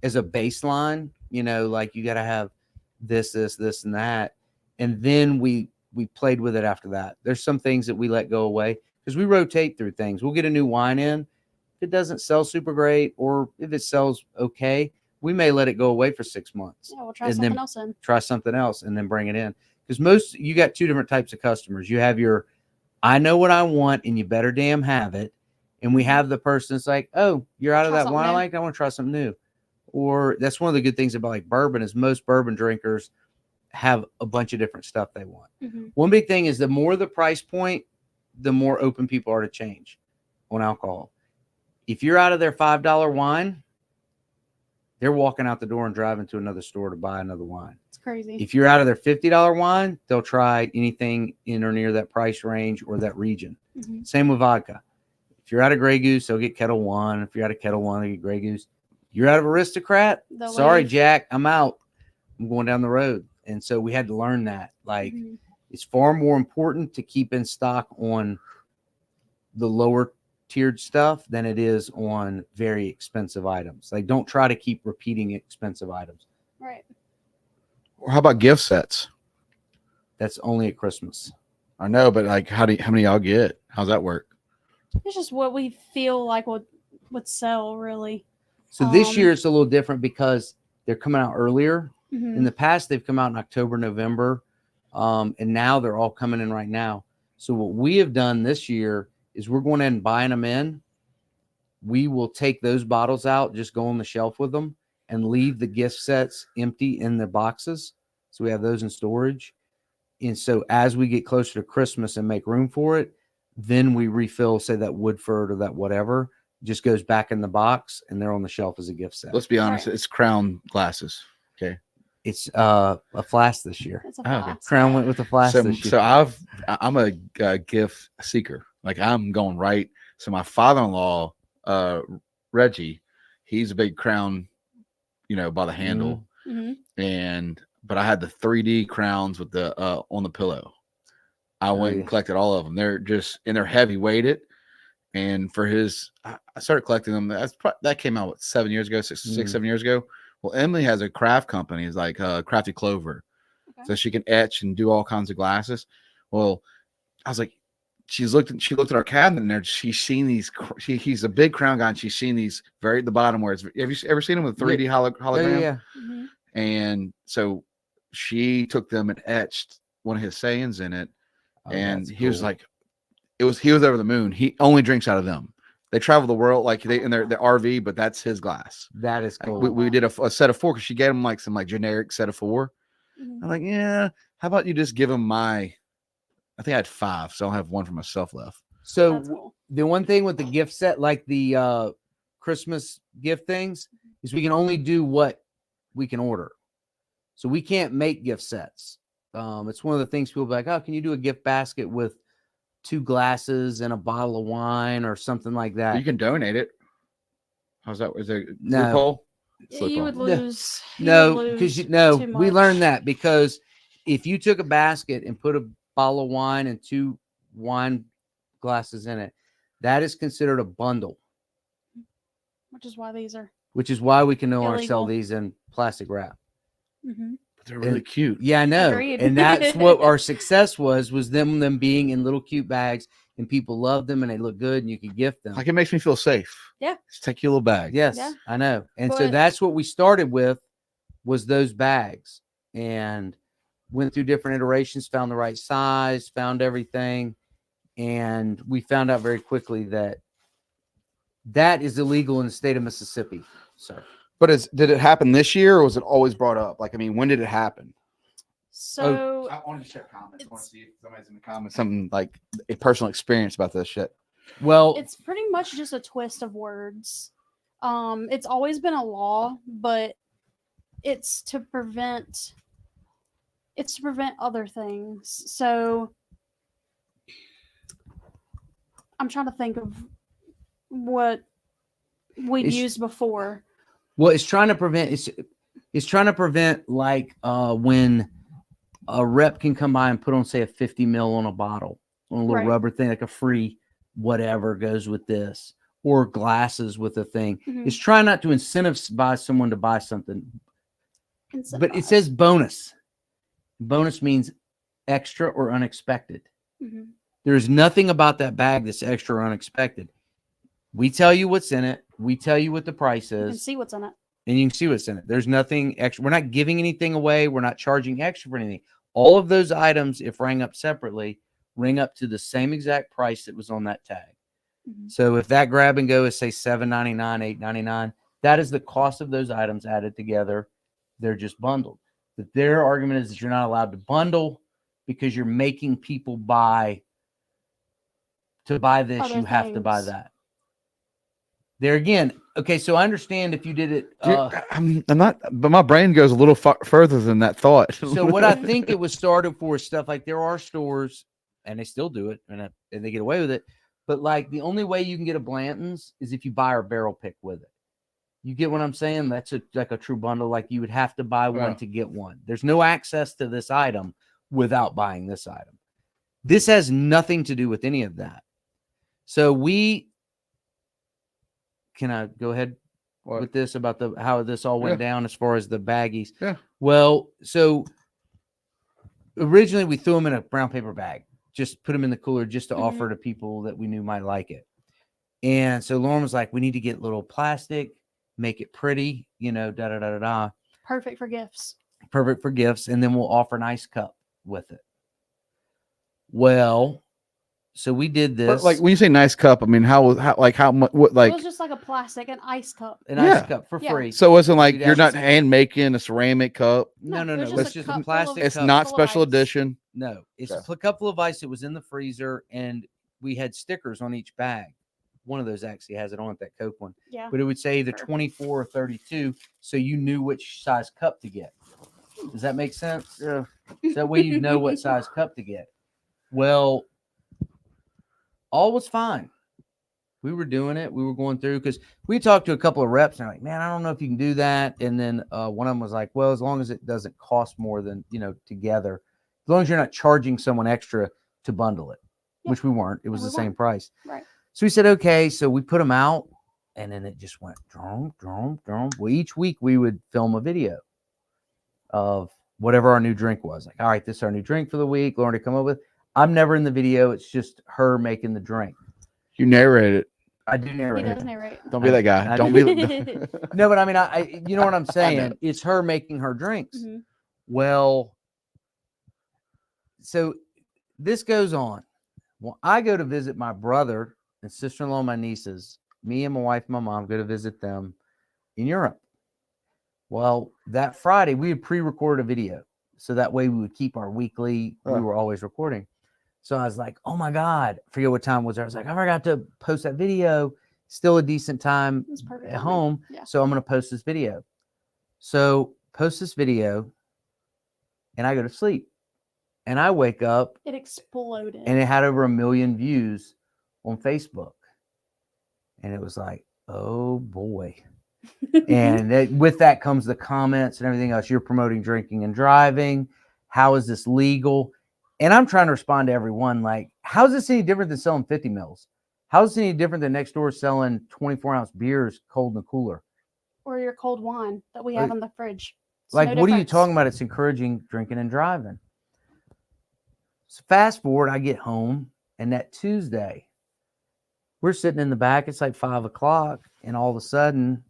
as a baseline, you know, like you got to have this, and that. And then we played with it after that. There's some things that we let go away because we rotate through things. We'll get a new wine in. If it doesn't sell super great, or if it sells okay, we may let it go away for 6 months. Yeah, we'll try something else in. Try something else and then bring it in. Because you got 2 different types of customers. You have your, I know what I want and you better damn have it. And we have the person that's like, oh, you're out of that wine I like, I want to try something new. Or that's one of the good things about like bourbon is most bourbon drinkers have a bunch of different stuff they want. One big thing is the more the price point, the more open people are to change on alcohol. If you're out of their $5 wine, they're walking out the door and driving to another store to buy another wine. It's crazy. If you're out of their $50 wine, they'll try anything in or near that price range or that region. Same with vodka. If you're out of Grey Goose, they'll get Kettle One. If you're out of Kettle One, they get Grey Goose. You're out of Aristocrat? Sorry, Jack, I'm out. I'm going down the road. And so we had to learn that. Like, it's far more important to keep in stock on the lower tiered stuff than it is on very expensive items. Like, don't try to keep repeating expensive items. Right. Or how about gift sets? That's only at Christmas. I know, but like, how many y'all get? How's that work? It's just what we feel like would sell, really. So this Um, year it's a little different because they're coming out earlier. Mhm. In the past, they've come out in October, November, and now they're all coming in right now. So what we have done this year is we're going in and buying them in. We will take those bottles out, just go on the shelf with them, and leave the gift sets empty in the boxes. So we have those in storage. And so as we get closer to Christmas and make room for it, then we refill, say that Woodford or that whatever, just goes back in the box and they're on the shelf as a gift set. Let's be honest. Right. It's Crown glasses. Okay. It's a flask this year. It's a Oh, okay. flask. Crown went with the flask So, this year. so I'm a gift seeker. Like I'm going right. So my father-in-law, Reggie, he's a big Crown, by the handle. Mhm. But I had the 3D crowns with the on the pillow. I went and collected all of them. They're heavy weighted. And for I started collecting them. That came out 7 years ago, 7 years ago. Well, Emily has a craft company. It's like Crafty Clover, Okay. so she can etch and do all kinds of glasses. Well, I was like, she looked at our cabinet and there. She's seen these. He's a big crown guy, and she's seen these very at the bottom where it's. Have you ever seen them with 3D hologram? Yeah. Mhm. And so she took them and etched one of his sayings in it, and he was like, he was over the moon. He only drinks out of them. They travel the world like they in their RV, but that's his glass. That is cool. We did a set of 4 because she gave him like some generic set of 4. Mhm. I'm like, yeah, how about you just give him I think I had 5, so I'll have 1 for myself left. So That's cool. the one thing with the gift set, like the Christmas gift things, is we can only do what we can order. So we can't make gift sets. It's one of the things people be like, oh, can you do a gift basket with 2 glasses and a bottle of wine or something like that? You can donate it. How's that? Is there No. loophole? You would No. lose. No, because too we much. learned that because if you took a basket and put a bottle of wine and 2 wine glasses in it, that is considered a bundle, Which is why these are. which is why we can no longer sell Illegal. these in plastic wrap. Mhm. But they're really cute. Yeah, I know. Agreed. And that's what our success was them being in little cute bags and people loved them and they look good and you could gift them. Like it makes me feel safe. Yeah. Just take your little bag. Yes, Yeah. I know. And so But- that's what we started with was those bags and went through different iterations, found the right size, found everything. And we found out very quickly that that is illegal in the state of Mississippi. So But did it happen this year or was it always brought up? Like, I mean, when did it happen? So I want to check comments. I want to see if somebody's in the comments. Something like a personal experience about this shit. well, it's pretty much just a twist of words. It's always been a law, but it's to prevent other things. So I'm trying to think of what we'd It's- used before. well, it's trying to prevent like when a rep can come by and put on, say, a 50 mil on a bottle, on a little Right. rubber thing, like a free whatever goes with this, or glasses with a thing. Mhm. It's trying not to incentivize someone to buy something, but it Incentivize. says bonus. Bonus means extra or unexpected. Mhm. There's nothing about that bag that's extra or unexpected. We tell you what's in it. We tell you what the price You can is, see what's in it. and you can see what's in it. There's nothing extra. We're not giving anything away. We're not charging extra for anything. All of those items, if rang up separately, ring up to the same exact price that was on that tag. Mhm. So if that grab and go is, say, $7.99, $8.99, that is the cost of those items added together. They're just bundled. But their argument is that you're not allowed to bundle because you're making people buy. To buy this, Other you have to buy things. that. There again, okay, so I understand if you did it. I'm not, but my brain goes a little further than that thought. So what I think it was started for is stuff like there are stores, and they still do it, and they get away with it. But like the only way you can get a Blanton's is if you buy our barrel pick with it. You get what I'm saying? That's like a true bundle. Like you would have to buy one Right. to get one. There's no access to this item without buying this item. This has nothing to do with any of that. So can I go ahead? What? with this about how this all went down as far as the baggies. Yeah. Well, so originally we threw them in a brown paper bag, just put them in the cooler just to offer to people that we knew might like it. And so Lauren was like, we need to get little plastic, make it pretty, da da da da da. Perfect for gifts. Perfect for gifts, and then we'll offer an ice cup with it. Well, so we did this. But like when you say nice cup, I mean how much? What It was just like a plastic, an ice cup. an Yeah. ice cup for Yeah. free. So it wasn't like You'd you're have not to- hand making a ceramic cup. No, No, it's it's just a just cup a full of- plastic It's cup. not full of special ice. edition. No, it's Okay. a couple of ice. It was in the freezer, and we had stickers on each bag. One of those actually has it on it, that Coke one. Yeah. But it would say either Sure. 24 or 32, so you knew which size cup to get. Does that make sense? Yeah. So that way you know what size cup to get. Well, all was fine. We were doing it. We were going through because we talked to a couple of reps and they're like, man, I don't know if you can do that. And then one of them was like, well, as long as it doesn't cost more than, together, as long as you're not charging someone extra to bundle it, Yeah. which we weren't. It was We the same weren't. price. Right. So we said, okay. So we put them out and then it just went drum, drum, drum. Well, each week we would film a video of whatever our new drink was. Like, all right, this is our new drink for the week. Lauren to come up with. I'm never in the video. It's just her making the drink. You narrate it. I do He narrate does it. narrate. Don't be that guy. I Don't do. be. No, but I mean, you know what I'm know. saying? It's her making her drinks. Mhm. Well, so this goes on. Well, I go to visit my brother and sister-in-law, my nieces. Me and my wife and my mom go to visit them in Europe. Well, that Friday, we had pre-recorded a video. So that way we would keep our weekly, we were always recording. So I was like, oh my God, I forget what time it was. I was like, I forgot to post that video. Still a decent time It's perfect at for me. home. Yeah. So I'm going to post this video. So post this video and I go to sleep and I wake up It exploded. and it had over 1 million views on Facebook. And it was like, oh boy. And with that comes the comments and everything else. You're promoting drinking and driving. How is this legal? And I'm trying to respond to everyone like, how is this any different than selling 50 mils? How is this any different than next door selling 24-ounce beers cold in the cooler? Or your cold wine that we have in the fridge. It's Like, no what are you difference. talking about? It's encouraging drinking and driving. So fast forward, I get home, and that Tuesday, we're sitting in the back. It's like 5 o'clock, and all of a sudden,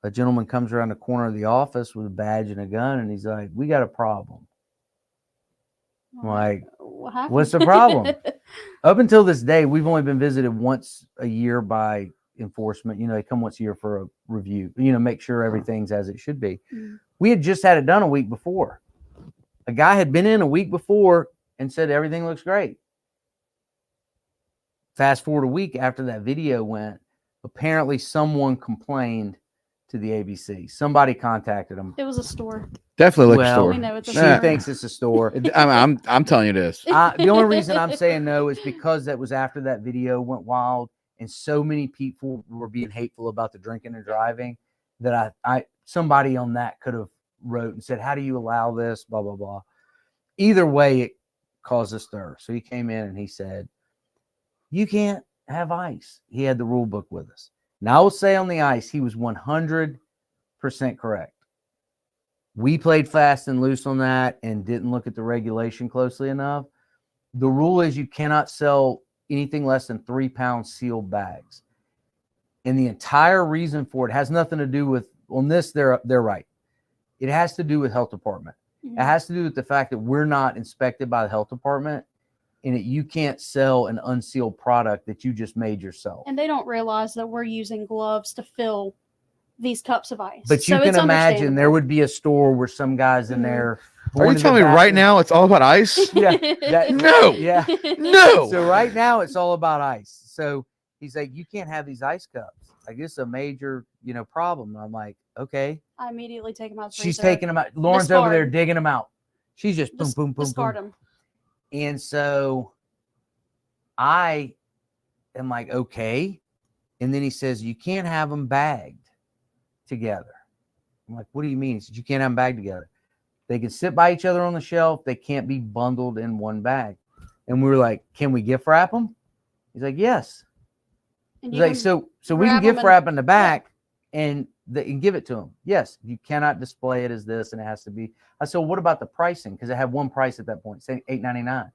a gentleman comes around the corner of the office with a badge and a gun, and he's like, "We got a problem." I'm like, What happened? what's the problem? Up until this day, we've only been visited once a year by enforcement. They come once a year for a review, make sure everything's as it should be. Mhm. We had just had it done a week before. A guy had been in a week before and said everything looks great. Fast forward a week after that video went, apparently someone complained to the ABC. Somebody contacted them. It was a store. Definitely liquor Well, store. We know it's a She store. thinks it's a store. I'm telling you this. The only reason I'm saying no is because that was after that video went wild and so many people were being hateful about the drinking and driving that I somebody on that could have wrote and said, how do you allow this? Blah, blah, blah. Either way, it caused a stir. So he came in and he said, you can't have ice. He had the rule book with us. Now I will say on the ice, he was 100% correct. We played fast and loose on that and didn't look at the regulation closely enough. The rule is you cannot sell anything less than 3-pound sealed bags. And the entire reason for it has nothing to do with, on this, they're right. It has to do with health department. Mhm. It has to do with the fact that we're not inspected by the health department and that you can't sell an unsealed product that you just made yourself. And they don't realize that we're using gloves to fill these cups of ice. But you So can it's imagine there understandable. would be a store where some guys in Mhm. there. Are going you to the telling me right bathroom- now it's all about ice? Yeah. No. Yeah. No. So right now it's all about ice. So he's like, you can't have these ice cups. Like, this is a major, problem. And I'm like, okay. I immediately take them out. Of the She's freezer. taking them out. Lauren's over there Discard. digging them out. She's just boom, boom, boom, Discard boom. them. And so I am like, okay. And then he says, you can't have them bagged together. I'm like, what do you mean? He said, you can't have them bagged together. They can sit by each other on the shelf. They can't be bundled in one bag. And we were like, can we gift wrap them? He's like, yes. And He's you like, can so we can grab 'em gift and- wrap in the back and and give it to them. Yes, you cannot display it as this, and it has to be. I said, what about the pricing? Because it had one price at that point, saying $8.99.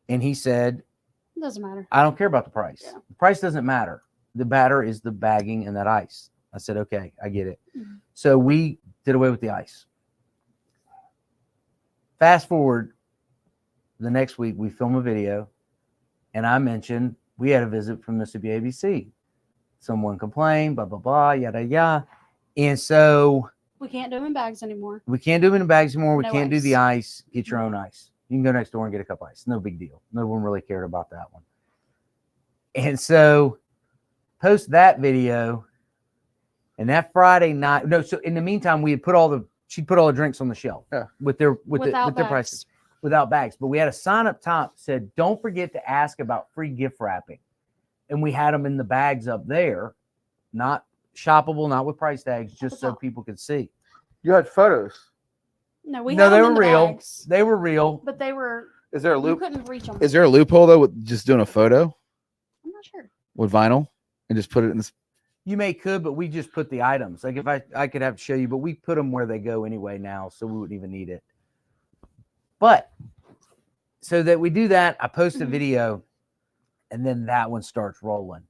And he said, It doesn't matter. I don't care about the price. Yeah. The price doesn't matter. The matter is the bagging and that ice. I said, okay, I get it. Mm-hmm. So we did away with the ice. Fast forward, the next week we film a video, and I mentioned we had a visit from Mississippi ABC. Someone complained, blah, blah, blah, yada, yada. And so We can't do them in bags anymore. we can't do them in bags anymore. We No can't do ice. the ice. Get your own ice. You can go next door and get a cup of ice. No big deal. No one really cared about that one. And so post that video, and that Friday night. No, so in the meantime, we had she'd put all the drinks on the shelf with their Without their prices, without bags. But we had a sign up top that said, "Don't forget to ask about free gift wrapping," and we had them in the bags up there, not shoppable, not with price tags, just so people could see. You had photos. No, we No, had they them were in the real. bags, They were real. but they were. Is there a You loop? couldn't reach them. Is there a loophole though with just doing a photo I'm not sure. with vinyl and just put it in this? You could, but we just put the items. Like if I could have to show you, but we put them where they go anyway now, so we wouldn't even need it. But so that we do that, I post a Mhm. video, and then that one starts rolling.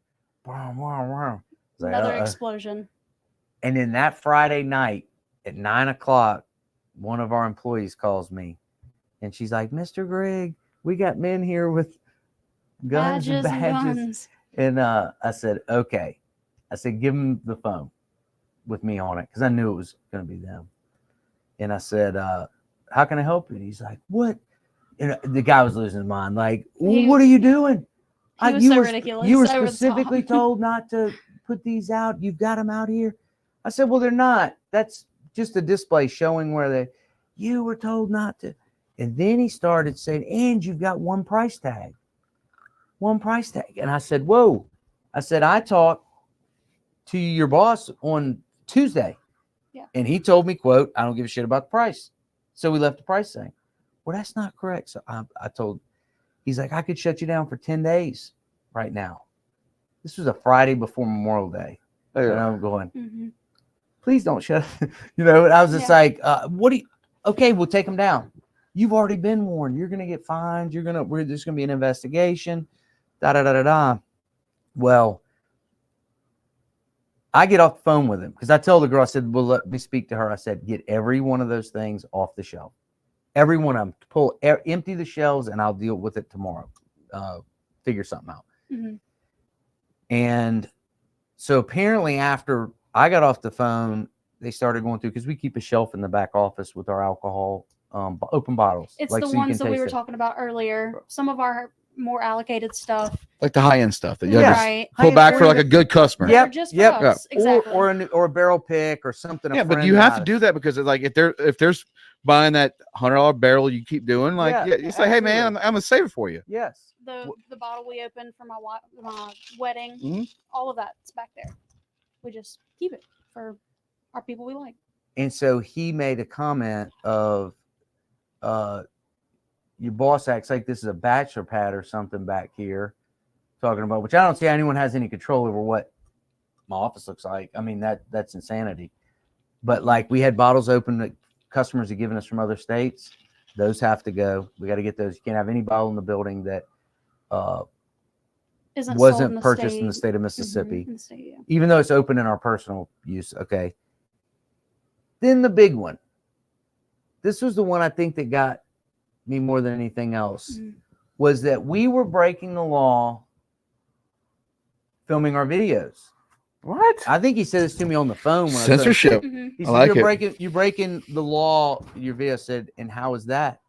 Wow, wow, wow. It's like, Another explosion. and then that Friday night at 9:00, one of our employees calls me, and she's like, "Mr. Greg, we got men here with guns and badges." guns. And I said, okay. I said, give him the phone with me on it, because I knew it was going to be them. And I said, how can I help you? And he's like, what? And the guy was losing his mind. Like, what are you doing? He was so ridiculous. You were over the top. specifically told not to put these out. You've got them out here. I said, well, they're not. That's just a display showing where you were told not to. And then he started saying, and you've got one price tag. One price tag. And I said, whoa. I said, I talked to your boss on Tuesday. Yeah. And he told me, quote, I don't give a shit about the price. So we left the price thing. Well, that's not correct. So I told, he's like, I could shut you down for 10 days right now. This was a Friday before Memorial Day. And I'm going, Mhm. please don't shut. And I was just Yeah. like, okay, we'll take them down. You've already been warned. You're going to get fined. There's going to be an investigation. Da, da, da, da, da. Well, I get off the phone with him because I told the girl, I said, well, let me speak to her. I said, get every one of those things off the shelf. Every one of them. Empty the shelves, and I'll deal with it tomorrow. Figure something out. Mhm. And so apparently after I got off the phone, they started going through, because we keep a shelf in the back office with our alcohol, open bottles. It's like, the so you ones can that we taste were it. talking about earlier. Some of our more allocated stuff. Like the high end stuff that you Yeah. just Right. pull back Or for like a even- good customer. Yep, They're just for yep. us. Exactly. Or a barrel pick or something. Yeah, but you have to do that because it's like if there's buying that $100 barrel you keep doing, like Yeah, you say, hey man, absolutely. I'm gonna save it for you. Yes. the bottle we opened for my wedding, Mhm. all of that's back there. We just keep it for our people we like. And so he made a comment of, your boss acts like this is a bachelor pad or something back here, talking about, which I don't see anyone has any control over what my office looks like. I mean, that's insanity. But like, we had bottles open that customers had given us from other states. Those have to go. We got to get those. You can't have any bottle in the building that Isn't sold wasn't purchased in the state of Mississippi. In the state, yeah. Even though it's open in our personal use. Okay. Then the big one. This was the one I think that got me more than anything else, Mhm. was that we were breaking the law filming our videos. What? I think he said this to me on the phone. When Censorship. Mhm. He I said, like it. you're breaking the law. Your video said, and how is that?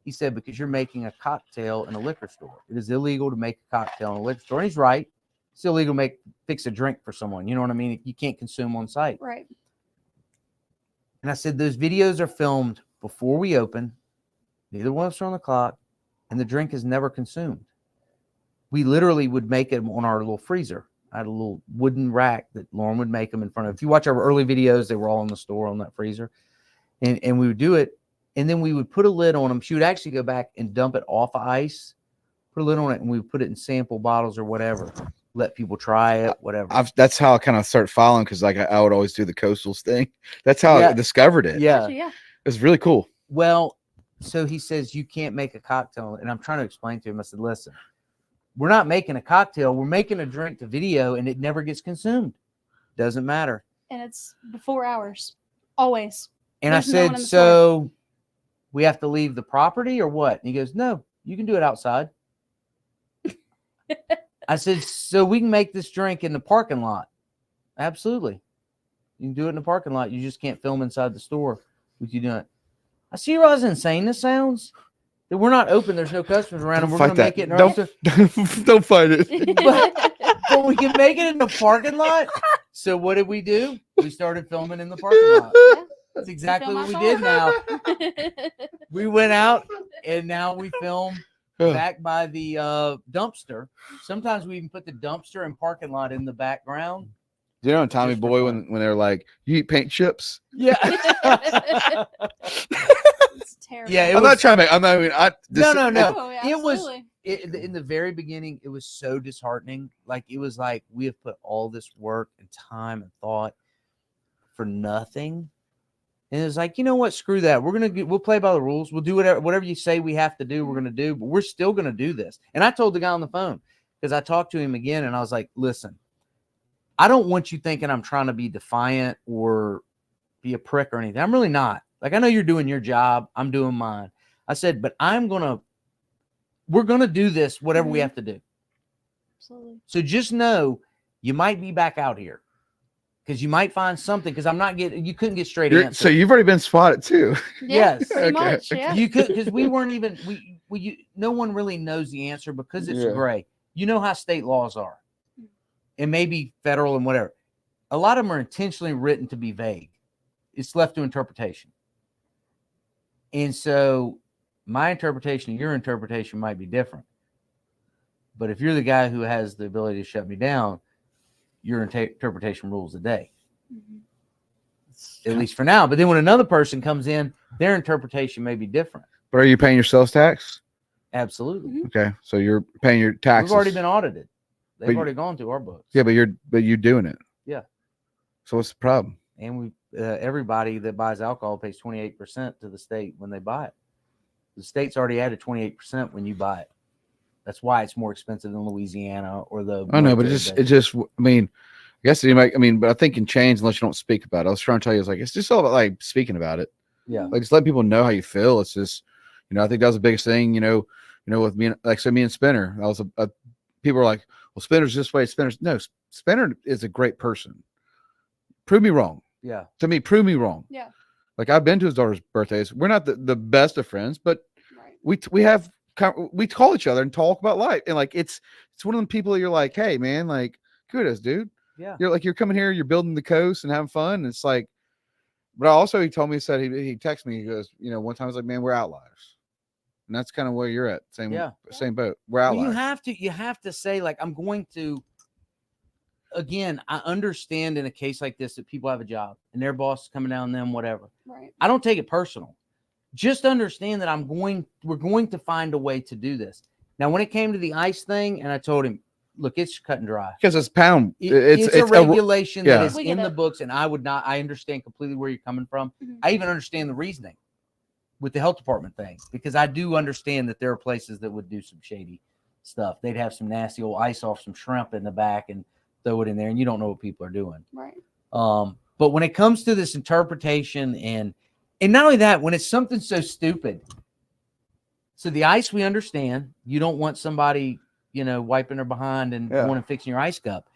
He said, because you're making a cocktail in a liquor store. It is illegal to make a cocktail in a liquor store. And he's right. It's illegal to fix a drink for someone. You know what I mean? You can't consume on site. Right. And I said, those videos are filmed before we open. Neither one of us are on the clock. And the drink is never consumed. We literally would make them on our little freezer. I had a little wooden rack that Lauren would make them in front of. If you watch our early videos, they were all in the store on that freezer. And we would do it. And then we would put a lid on them. She would actually go back and dump it off of ice, put a lid on it, and we would put it in sample bottles or whatever. let people try it, whatever. That's how I kind of started following, because like I would always do the coastals thing. That's how Yeah. I discovered it. Yeah. Gotcha, yeah. It was really cool. Well, so he says you can't make a cocktail, and I'm trying to explain to him. I said, listen, we're not making a cocktail. We're making a drink to video, and it never gets consumed. Doesn't matter. And it's before hours, always. And There's I no one said, in the so we have to leave the property or what? And he goes, no, you can do it outside. I said, so we can make this drink in the parking lot. Absolutely. You can do it in the parking lot. You just can't film inside the store with you doing it. I see how insane this sounds. That we're not open. There's no customers around, and we're going to make it in our own store. Don't fight it. But we can make it in the parking lot. So what did we do? We started filming in the parking lot. Yeah. That's exactly Film what we did now. outside. We went out, and now we film back by the dumpster. Sometimes we even put the dumpster and parking lot in the background. You know, Tommy Just for Boy, fun. when they're like, you eat paint chips? Yeah. It's terrible. Yeah, it I'm was, not trying to make, I'm not even, no. Oh, yeah, It was absolutely. in the very beginning, it was so disheartening. Like, it was like we have put all this work and time and thought for nothing. And it was like, you know what? Screw that. We'll play by the rules. We'll do whatever you say we have to do, we're gonna do, but we're still gonna do this. And I told the guy on the phone, because I talked to him again, and I was like, listen, I don't want you thinking I'm trying to be defiant or be a prick or anything. I'm really not. Like, I know you're doing your job. I'm doing mine. I said, but we're going to do this, whatever we have to do. Absolutely. So just know you might be back out here because you might find something, because you couldn't get straight answers. So you've already been spotted too. Yeah, Yes. pretty Okay. much. Yeah. You could, because we weren't even, no one really knows the answer because it's Yeah. gray. You know how state laws are, and maybe federal and whatever. A lot of them are intentionally written to be vague. It's left to interpretation. And so my interpretation and your interpretation might be different. But if you're the guy who has the ability to shut me down, your interpretation rules the day. At least for now. But then when another person comes in, their interpretation may be different. But are you paying your sales tax? Absolutely. Okay, so you're paying your taxes. We've already been audited. They've But already gone through our books. Yeah, but you're doing it. Yeah. So what's the problem? And everybody that buys alcohol pays 28% to the state when they buy it. The state's already added 28% when you buy it. That's why it's more expensive than Louisiana or the. I know, but I mean, I guess but I think it can change unless you don't speak about it. I was trying to tell you, it's like, it's just all about like speaking about it. Yeah. Like, just let people know how you feel. It's just, I think that was the biggest thing, with me, me and Spinner. I was people were like, well, Spinner's this way. No, Spinner is a great person. Prove me wrong. Yeah. To me, prove me wrong. Yeah. Like, I've been to his daughter's birthdays. We're not the best of friends, but Right. we call each other and talk about life. And like, it's one of them people that you're like, hey man, like, kudos, dude. Yeah. You're coming here, you're building the coast and having fun. And it's like, but also he told me, he said, he texted me, he goes, one time I was like, man, we're outliers. And that's kind of where you're at. Same boat. We're outliers. Well, you have to say, like, I'm going to, again, I understand in a case like this that people have a job and their boss is coming down on them, whatever. Right. I don't take it personal. Just understand that we're going to find a way to do this. Now, when it came to the ice thing, and I told him, look, it's cut and dry. Because it's pound. It's a regulation that is We in get the it. books, and I understand completely where you're coming from. Mhm. I even understand the reasoning with the health department thing, because I do understand that there are places that would do some shady stuff. They'd have some nasty old ice off some shrimp in the back and throw it in there, and you don't know what people are doing. Right. But when it comes to this interpretation and not only that, when it's something so stupid, so the ice, we understand. You don't want somebody, wiping their behind and going and fixing your ice cup.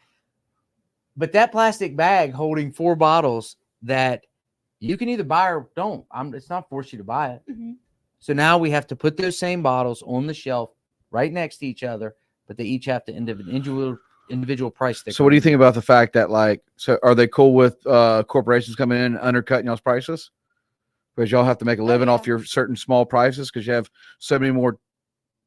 But that plastic bag holding 4 bottles that you can either buy or don't. It's not forced you to buy it. Mm-hmm. So now we have to put those same bottles on the shelf right next to each other, but they each have to individual price sticker. So what do you think about the fact that, like, so are they cool with corporations coming in and undercutting y'all's prices? Because y'all have to make a living off your certain small prices because you have so many more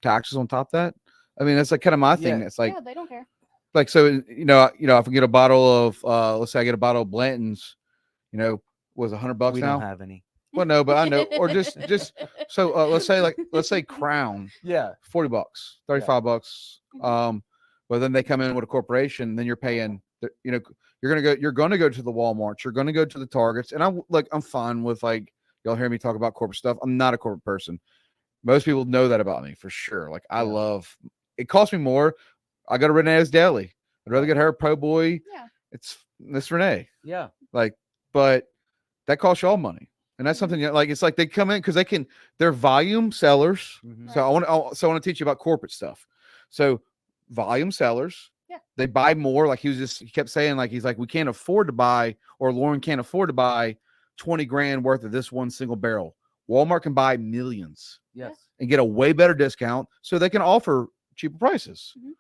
taxes on top of that. I mean, that's like kind of my thing. Yeah. It's like, they don't care. like, so, if I get a bottle of, let's say I get a bottle of Blanton's, was $100 we now. don't have any. Well, no, but I know, or just so let's say Crown, Yeah. $40, $35. Well, then they come in with a corporation, then you're paying. You know, you're gonna go to the Walmarts, you're gonna go to the Targets, and I'm fine with like y'all hear me talk about corporate stuff. I'm not a corporate person. Most people know that about me for sure. Like I love. It costs me more. I go to Renee's Deli. I'd rather get her Po' Boy. Yeah. It's Miss Renee. Yeah. Like, but that costs y'all money. And that's something like it's like they come in because they're volume sellers. Mhm. So I want to teach you about corporate stuff. So volume sellers, they buy more. Like he kept saying, like he's like, we can't afford to buy, or Lauren can't afford to buy 20 grand worth of this one single barrel. Walmart can buy millions. Yes. And get a way better discount so they can offer cheaper prices. Mhm.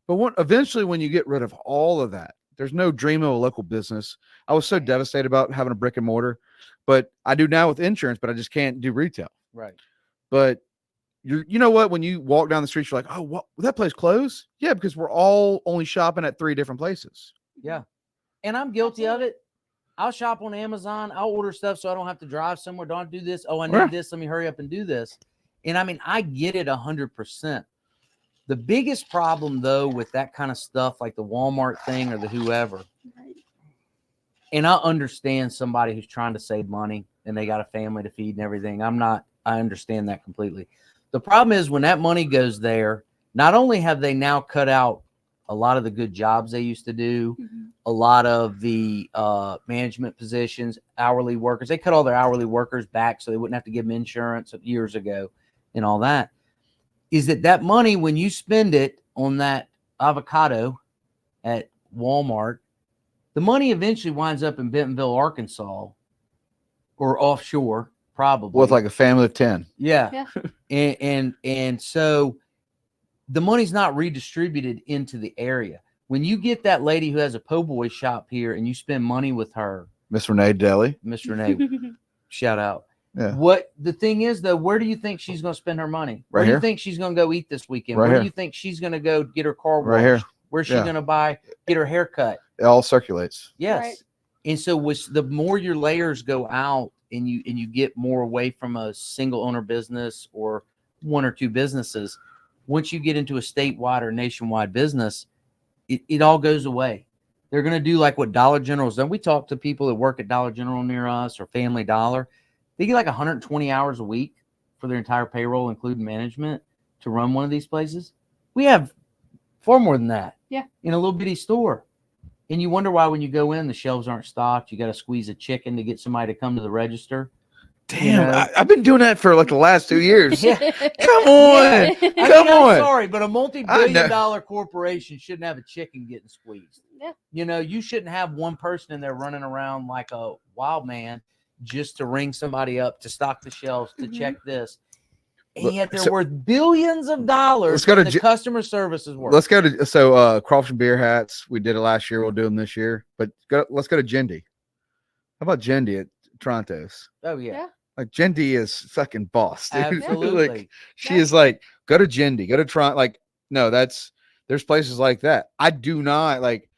But eventually when you get rid of all of that, there's no dream of a local business. I was so devastated about having a brick and mortar, but I do now with insurance, but I just can't do retail. Right. But you know what? When you walk down the street, you're like, oh, what? That place closed? Yeah, because we're all only shopping at 3 different places. Yeah. And I'm guilty of it. I'll shop on Amazon. I'll order stuff so I don't have to drive somewhere. Don't do this. Oh, I need this. Let me hurry up and do this. And I mean, I get it 100%. The biggest problem, though, with that kind of stuff, like the Walmart thing or the whoever, and I understand somebody who's trying to save money and they got a family to feed and everything. I understand that completely. The problem is when that money goes there, not only have they now cut out a lot of the good jobs they used to do, a lot of the management positions, hourly workers, they cut all their hourly workers back so they wouldn't have to give them insurance years ago and all that. Is that money, when you spend it on that avocado at Walmart, the money eventually winds up in Bentonville, Arkansas, or offshore, probably. With like a family of 10. Yeah. And so the money's not redistributed into the area. When you get that lady who has a po' boy shop here and you spend money with her, Miss Renee Deli. Miss Renee, shout out. Yeah. What the thing is, though, where do you think she's going to spend her money? Where do you think she's going to go eat this weekend? Right Where here. do you think she's going to go get her car washed? Right here. Where's she going to get her hair cut? It all circulates. Yes. Right. And so the more your layers go out and you get more away from a single owner business or 1 or 2 businesses, once you get into a statewide or nationwide business, it all goes away. They're going to do like what Dollar General's done. We talk to people that work at Dollar General near us or Family Dollar. They get like 120 hours a week for their entire payroll, including management, to run one of these places. We have far more than that. Yeah. In a little bitty store. And you wonder why when you go in, the shelves aren't stocked. You got to squeeze a chicken to get somebody to come to the register. Damn, You know? I've been doing that for like the last 2 years. Yeah. Come on. I'm on. sorry, but a multi-billion-dollar corporation shouldn't have a chicken getting squeezed. Yeah. You know, you shouldn't have one person in there running around like a wild man just to ring somebody up, to stock the shelves, to check this. And yet they're worth billions of dollars. Let's go to the customer service is worth. Let's go to Crawfish and Beer Hats. We did it last year. We'll do them this year. But let's go to Jindy. How about Jindy at Toronto's? Oh yeah. Yeah. Like Jindy is fucking boss, dude. Absolutely. Like she is like, go to Jindy, go to Toronto. Like, no, there's places like that. I do not like.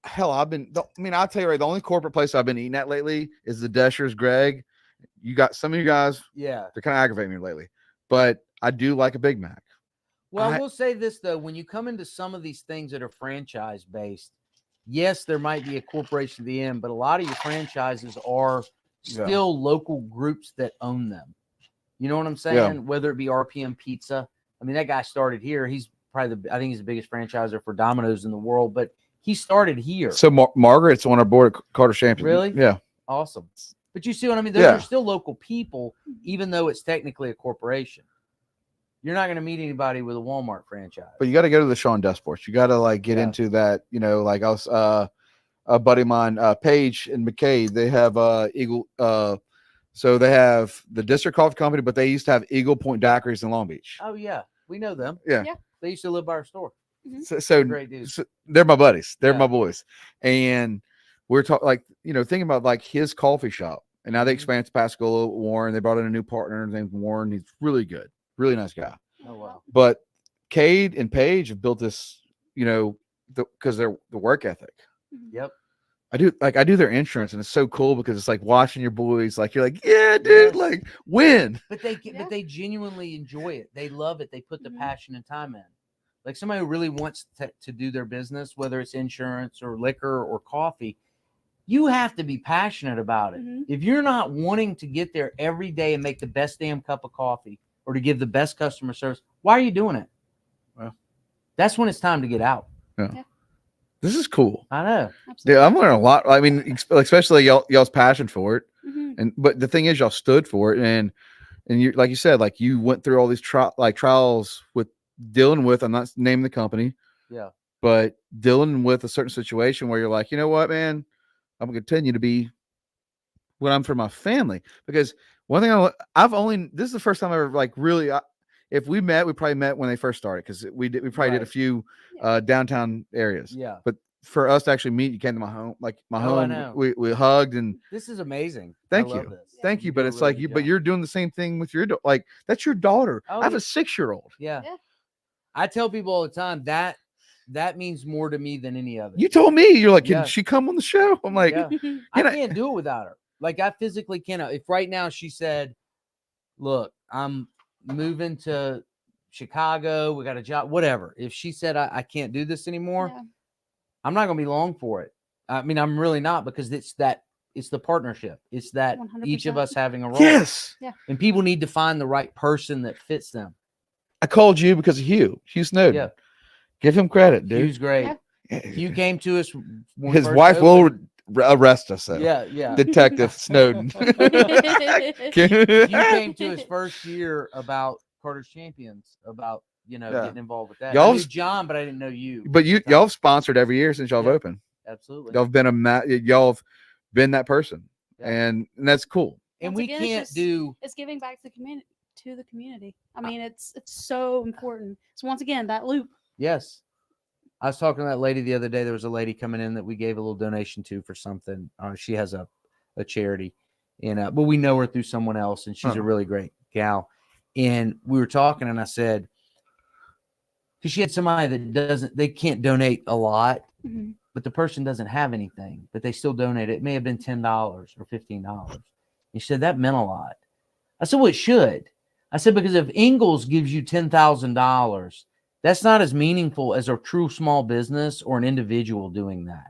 Hell, I'll tell you right. The only corporate place I've been eating at lately is the Deschers. Greg, you got some of you guys. Yeah. They're kind of aggravating me lately, but I do like a Big Mac. Well, I will say this though: when you come into some of these things that are franchise based, yes, there might be a corporation at the end, but a lot of your franchises are still local groups that own them. You know what I'm saying? Yeah. Whether it be RPM Pizza. I mean, that guy started here. He's probably I think he's the biggest franchisor for Domino's in the world, but he started here. So Margaret's on our board at Carter Champion. Really? Yeah. Awesome. But you see what I mean? Those are still local people, even though it's technically a corporation. You're not going to meet anybody with a Walmart franchise. But you got to go to the Sean Desports. You got to like get into that, you know, like I was a buddy of mine, Paige and McKay, they have Eagle. So they have the District Coffee Company, but they used to have Eagle Point Daiquiris in Long Beach. Oh yeah, we know them. Yeah. They used to live by our store. So Great dudes. So they're my buddies. They're my boys. And we're talking like, you know, thinking about like his coffee shop. And now they expanded to Pascola, Warren. They brought in a new partner named Warren. He's really good. Really nice guy. Oh wow. But Cade and Paige have built this, you know, because they're the work ethic. Yep. I do their insurance, and it's so cool because it's like watching your boys. Like you're like, yeah, dude, like win. But they genuinely enjoy it. They love it. They put the passion and time in. like somebody who really wants to do their business, whether it's insurance or liquor or coffee, you have to be passionate about it. If you're not wanting to get there every day and make the best damn cup of coffee or to give the best customer service, why are you doing it? Well, that's when it's time to get out. Yeah. This is cool. I know. Absolutely. Yeah, I'm learning a lot. I mean, especially y'all's passion for it. But the thing is, y'all stood for it, and you, like you said, like you went through all these trials with dealing with. I'm not naming the company. Yeah. But dealing with a certain situation where you're like, you know what, man, I'm gonna continue to be what I'm for my family. Because one thing this is the first time I ever like really. If we met, we probably met when they first started because we probably did a few downtown areas. Yeah. But for us to actually meet, you came to my home, I know. We hugged, and this is amazing. Thank you. This. Thank you. But it's really like but you're doing the same thing with your like that's your daughter. I have a 6-year-old. Yeah. I tell people all the time that means more to me than any other. You told me, you're like, can she come on the show? I'm like, I can't do it without her. Like I physically cannot. If right now she said, look, I'm moving to Chicago, we got a job, whatever. If she said I can't do this anymore, I'm not gonna be long for it. I mean, I'm really not, because it's the partnership. It's that 100%. Each of us having a role. Yes. Yeah. And people need to find the right person that fits them. I called you because of Hugh Snowden. Yeah. Give him credit, dude. Hugh's great. Yeah. Hugh came to us. His wife will arrest us. So. Yeah. Detective Snowden. Hugh came to his first year about Carter's Champions, about getting involved with that. I knew John, but I didn't know you. But y'all have sponsored every year since y'all have opened. Absolutely. Y'all have been that person, and that's cool. And we can't do. It's giving back to the community. I mean, it's so important. So once again, that loop. Yes. I was talking to that lady the other day. There was a lady coming in that we gave a little donation to for something. She has a charity, but we know her through someone else, and she's a really great gal. And we were talking, and I said, because she had somebody that they can't donate a lot, but the person doesn't have anything, but they still donate. It may have been $10 or $15. And she said, that meant a lot. I said, well, it should. I said, because if Ingalls gives you $10,000, that's not as meaningful as a true small business or an individual doing that.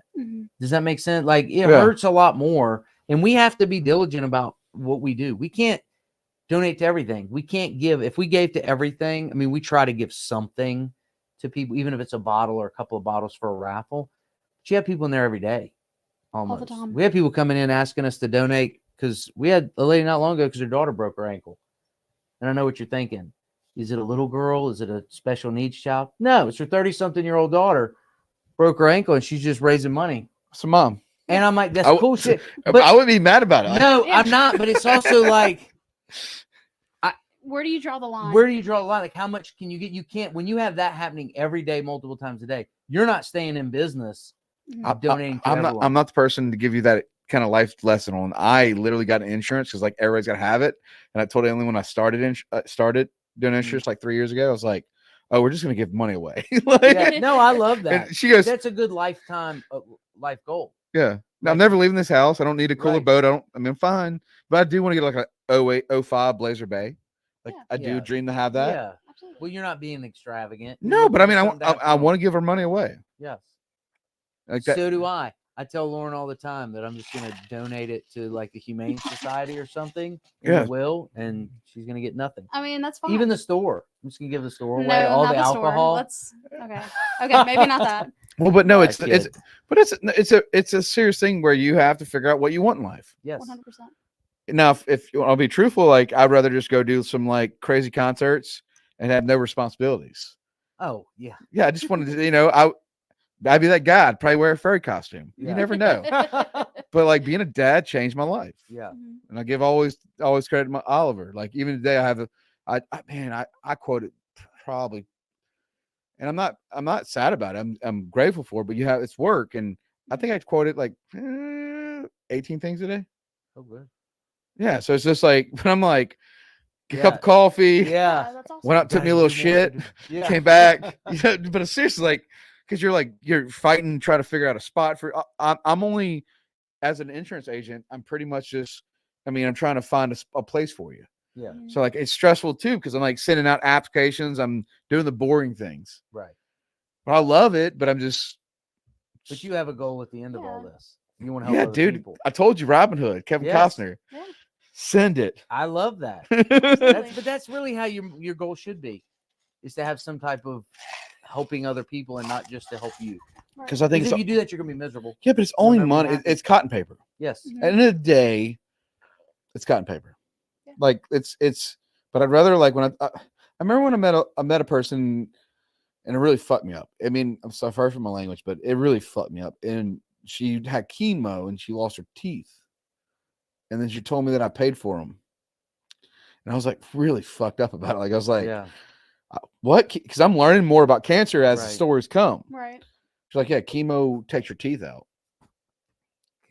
Does that make sense? Like it hurts a lot more, and we have to be diligent about what we do. We can't donate to everything. We can't give. If we gave to everything, I mean, we try to give something to people, even if it's a bottle or a couple of bottles for a raffle. But you have people in there every day. Almost. All the time. We have people coming in asking us to donate, because we had a lady not long ago because her daughter broke her ankle. And I know what you're thinking. Is it a little girl? Is it a special needs child? No, it's her 30-something-year-old daughter broke her ankle, and she's just raising money. So, Mom. And I'm like, that's cool shit. But I wouldn't be mad about it. No, I'm not. But it's also like, where do you draw the line? Where do you draw the line? Like, how much can you get? You can't, when you have that happening every day, multiple times a day, you're not staying in business. Donating to everyone. I'm not the person to give you that kind of life lesson on. I literally got insurance because like everybody's got to have it. And I told Emily when I started doing insurance like 3 years ago, I was like, oh, we're just going to give money away. No, I love that. And she goes, that's a good lifetime life goal. Yeah. No, I'm never leaving this house. I don't need a cooler boat. I'm fine. But I do want to get like a 08, 05 Blazer Bay. Like I do dream to have that. Yeah. Absolutely. Well, you're not being extravagant. No, but I mean, I want to give her money away. Yes. Like that. So do I. I tell Lauren all the time that I'm just going to donate it to like the Humane Society or something. And will, and she's going to get nothing. I mean, that's fine. Even the store. I'm just going to give the store away all the alcohol. Okay, maybe not that. Well, but no, it's a serious thing where you have to figure out what you want in life. Yes. 100%. Now, if I'll be truthful, like I'd rather just go do some like crazy concerts and have no responsibilities. Oh yeah. Yeah. I just wanted to, I'd be that guy. I'd probably wear a furry costume. Yeah. You never know. But like being a dad changed my life. Yeah. And I give always credit to Oliver. Like even today I have I quote it probably, and I'm not sad about it. I'm grateful for it, but it's work. And I think I quoted like 18 things a day. Oh, good. Yeah. So it's just like, when I'm like, a cup of coffee. Yeah. That's awesome. Went out, took me a little shit, came back. But it's seriously like, because you're fighting, trying to figure out a spot for. I'm only, as an insurance agent, I'm pretty much just. I mean, I'm trying to find a place for you. Yeah. So like, it's stressful too because I'm like sending out applications. I'm doing the boring things. Right. But I love it, but I'm just But you have a goal at the end of all Yeah. this. You want to help other dude. people. I told you, Robin Hood, Kevin Yes. Costner. Yeah. Send it. I love that. Absolutely. But that's really how your goal should be, is to have some type of helping other people and not just to help you. Because I think Because it's if you do that, you're gonna be miserable. yeah, but it's You'll only never be money. happy. It's cotton paper. Yes. Mhm. At the end of the day, it's cotton paper. Yeah. Like it's. But I'd rather like when I remember when I met a person, and it really fucked me up. I mean, I'm sorry for my language, but it really fucked me up. And she had chemo and she lost her teeth, and then she told me that I paid for them, and I was like really fucked up about it. Like I was like, Yeah. what? Because I'm learning more about cancer as the Right. stories come. Right. She's like, yeah, chemo takes your teeth out.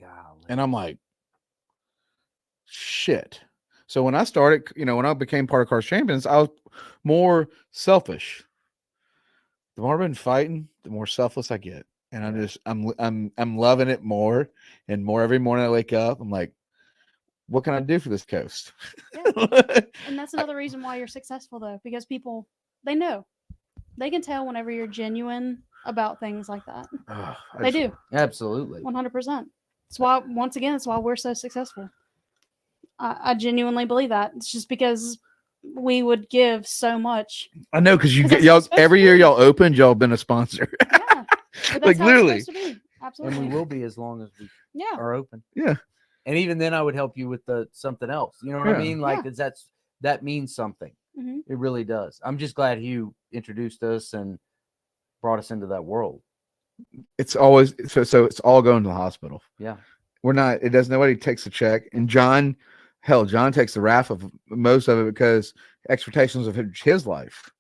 Golly. And I'm like, shit. So when I started, when I became part of Cars Champions, I was more selfish. The more I've been fighting, the more selfless I get. And I'm loving it more and more every morning I wake up. I'm like, what can I do for this coast? Yeah. And that's another reason why you're successful, though, because people, they know. They can tell whenever you're genuine about things like that. They do. Absolutely. 100%. That's why, once again, it's why we're so successful. I genuinely believe that. It's just because we would give so much. I know, because you 'Cause get that's how y'all it's supposed to every year be. y'all opened, y'all been a sponsor. Yeah. But that's Like, how literally. it's supposed to be. Absolutely. And we will be as long as we Yeah. are open. Yeah. And even then, I would help you with something else. You know what I Yeah. mean? Like Yeah. that means something. Hmm. It really does. I'm just glad you introduced us and brought us into that world. It's always so it's all going to the hospital. Yeah. We're not, it does nobody takes a check. And John takes the wrath of most of it because expectations of his life.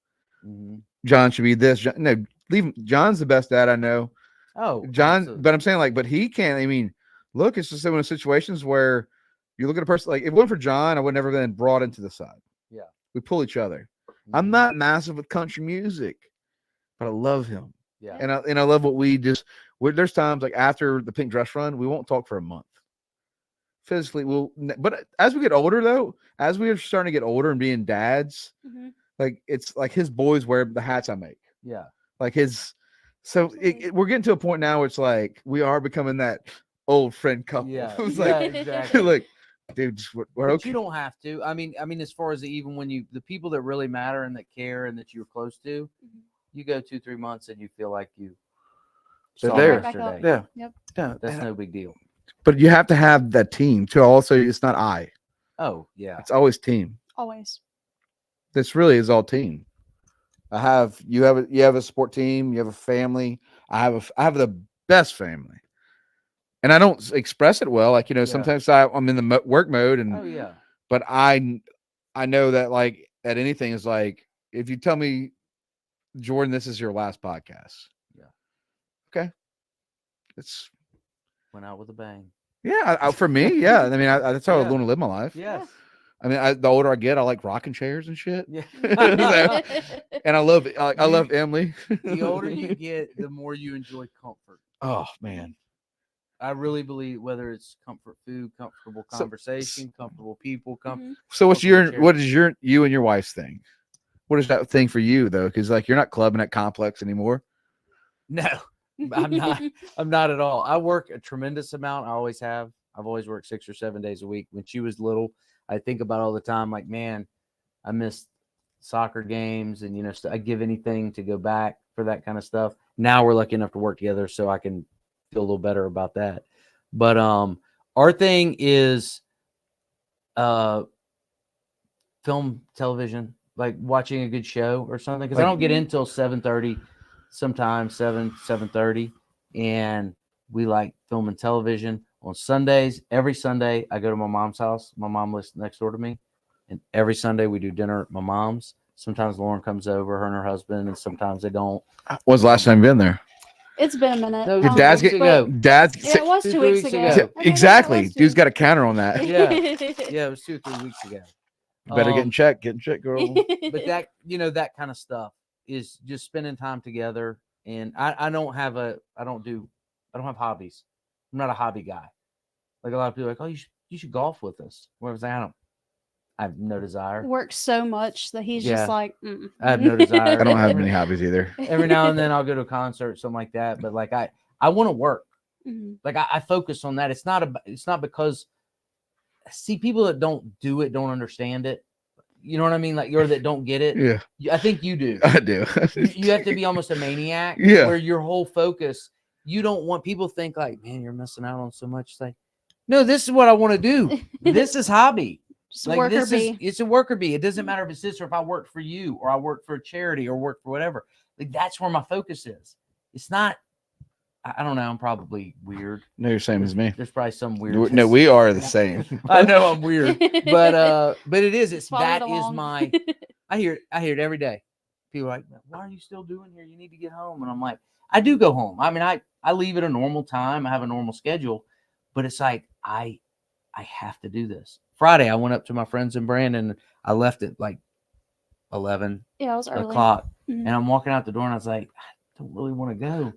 Mm-hmm. John should be this. No, leave John's the best dad I know. Oh, John, absolutely. but I'm saying like, but he can't. I mean, look, it's just one of situations where you look at a person like if it wasn't for John, I would never been brought into the side. Yeah. We pull each other. I'm Mhm. not massive with country music, but I love him. Yeah. And I love what there's times like after the pink dress run, we won't talk for a month. Physically, but as we get older though, as we are starting to get older and being dads, Hmm. like it's like his boys wear the hats I make. Yeah. Like his, so we're getting to a point now where it's like we are becoming that old friend couple. Yeah. It's Yeah, like, exactly. like, dude, we're But okay. you don't have to. I mean, as far as even when the people that really matter and that care and that you're close to, Mhm. you go 2-3 months and you feel like you They're saw there. them Right back up. yesterday. Yeah, Yep. yeah. That's no big deal. But you have to have that team too. Also, it's not Oh yeah. it's always team. Always. This really is all team. You have a sport team. You have a family. I have the best family, and I don't express it well. Like Yeah. sometimes I'm in the work mode, and Oh yeah. but I know that like at anything is like if you tell me, Jordan, this is your last podcast. Yeah. Okay. It's Went out with a bang. yeah. For me, yeah. I mean, that's how I Yeah. want to live my life. Yes. I mean, the older I get, I like rocking chairs and shit. Yeah. And I love it. I love Emily. The older you get, the more you enjoy comfort. Oh man. I really believe whether it's comfort food, comfortable conversation, comfortable people, Mhm. So what comfortable is you and your wife's thing? What is that thing for you though? Because like you're not clubbing at Complex anymore. No, I'm not. I'm not at all. I work a tremendous amount. I always have. I've always worked 6 or 7 days a week. When she was little, I think about all the time. Like, man, I missed soccer games, and I give anything to go back for that kind of stuff. Now we're lucky enough to work together, so I can feel a little better about that. But our thing is film, television, like watching a good show or something. Because I don't get in till 7:30, sometimes 7:30, and we like film and television on Sundays. Every Sunday, I go to my mom's house. My mom lives next door to me, and every Sunday we do dinner at my mom's. Sometimes Lauren comes over, her and her husband, and sometimes they don't. When's the last time you been there? It's been a minute. No, Your dad's weeks get ago. dad's Yeah, it was 2 weeks ago. Okay, exactly. that was Dude's 2. got a counter on that. Yeah. Yeah, it was 2 or 3 weeks ago. Better get in check, girl. But that that kind of stuff is just spending time together. And I don't have hobbies. I'm not a hobby guy. Like a lot of people are like, oh, you should golf with us. Where was I don't. I have no desire. works so much that he's Yeah. just like, I have no desire. I don't have many hobbies either. Every now and then I'll go to a concert, something like that. But like I want to work. Mhm. Like I focus on that. It's not because see people that don't do it don't understand it. You know what I mean? Like or that don't get it. Yeah, I think you do. I do. You have to be almost a maniac. Yeah. Where your whole focus, you don't want people to think like, man, you're missing out on so much. It's like, no, this is what I want to do. This is hobby. Just Like worker this bee. it's a worker bee. It doesn't matter if it's this or if I work for you or I work for a charity or work for whatever. Like that's where my focus is. It's not. I don't know. I'm probably weird. No, you're same as me. There's probably some weird. No, we are the same. I know I'm weird, but it is. It's Follow that it is along. my. I hear it every day. People are like, why are you still doing here? You need to get home. And I'm like, I do go home. I mean, I leave at a normal time. I have a normal schedule, but it's like I have to do this. Friday, I went up to my friends in Brandon. I left at like 11 Yeah, it was early. o'clock, Mhm. and I'm walking out the door, and I was like, I don't really want to go.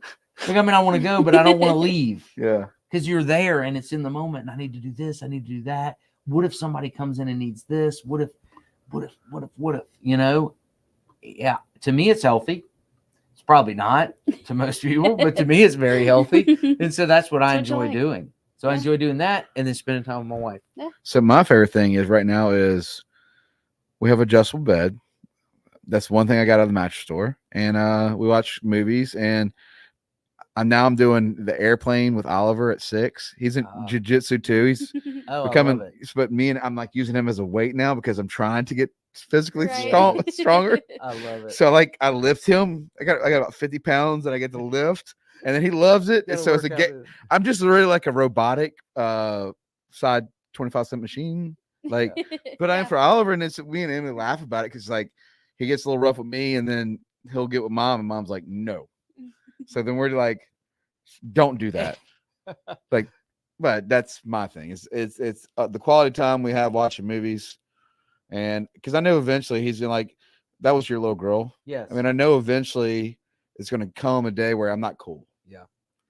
Like, I mean, I want to go, but I don't want to leave Yeah. because you're there, and it's in the moment. And I need to do this. I need to do that. What if somebody comes in and needs this? What if? You know? Yeah. To me, it's healthy. It's probably not to most people, but to me, it's very healthy, and so that's what I That's what you enjoy like. doing. So I Yeah. enjoy doing that, and then spending time with my wife. So my favorite thing is right now is we have adjustable bed. That's one thing I got out of the mattress store, and we watch movies. And I'm doing the airplane with Oliver at 6. He's in jiu-jitsu too. He's Oh, I love becoming, it. but I'm like using him as a weight now because I'm trying to get physically Right. stronger. I love it. So like I lift him. I got about 50 pounds that I get to lift, and then he loves it. And Gotta so it's a work out get. I'm just really like a robotic side 25-cent machine. Like, but I am Yeah. for Oliver, and it's me and Emily laugh about it because like he gets a little rough with me, and then he'll get with mom, and mom's like, no. So then we're like, don't do that. Like, but that's my thing. It's the quality time we have watching movies, and because I know eventually he's gonna like, that was your little girl. Yes. I mean, I know eventually it's gonna come a day where I'm not cool.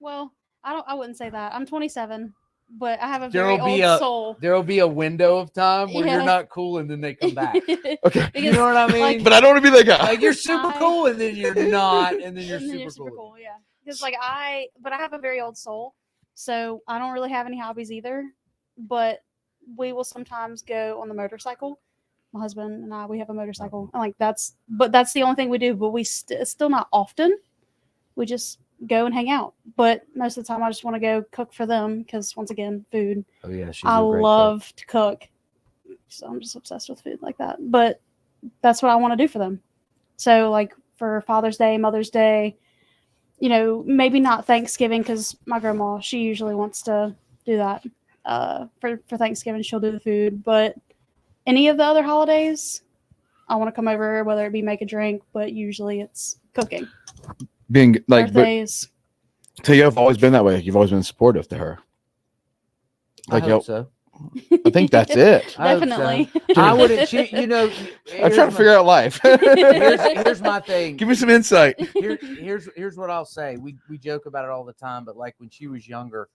Well, I wouldn't say that. I'm 27, but I have a There'll very be old a- soul. There'll be a window of time where Yeah. you're not cool, and then they come back. Okay, You know what I mean? like- but I don't want to be that guy. Like you're super I- cool, and then you're not, and then you're And then super cool. Yeah. Because but I have a very old soul, so I don't really have any hobbies either. But we will sometimes go on the motorcycle. My husband and I, we have a motorcycle, and that's the only thing we do. But it's still not often. We just go and hang out. But most of the time, I just want to go cook for them because once again, food. Oh yeah, she's I love to cook, so I'm just obsessed with food like that. But that's what I want to do for them. So like for Father's Day, Mother's Day, you know, maybe not Thanksgiving because my grandma, she usually wants to do that. For Thanksgiving, she'll do the food. But any of the other holidays, I want to come over, whether it be make a drink, but usually it's cooking. Being like, but Birthdays. so you've always been that way. You've always been supportive to her. I Like, hope so. I think that's it. I hope so. Definitely. I wouldn't cheat. You know, I'm trying to figure out life. Here's my thing. Give me some insight. Here's what I'll say. We joke about it all the time, but like when she was younger,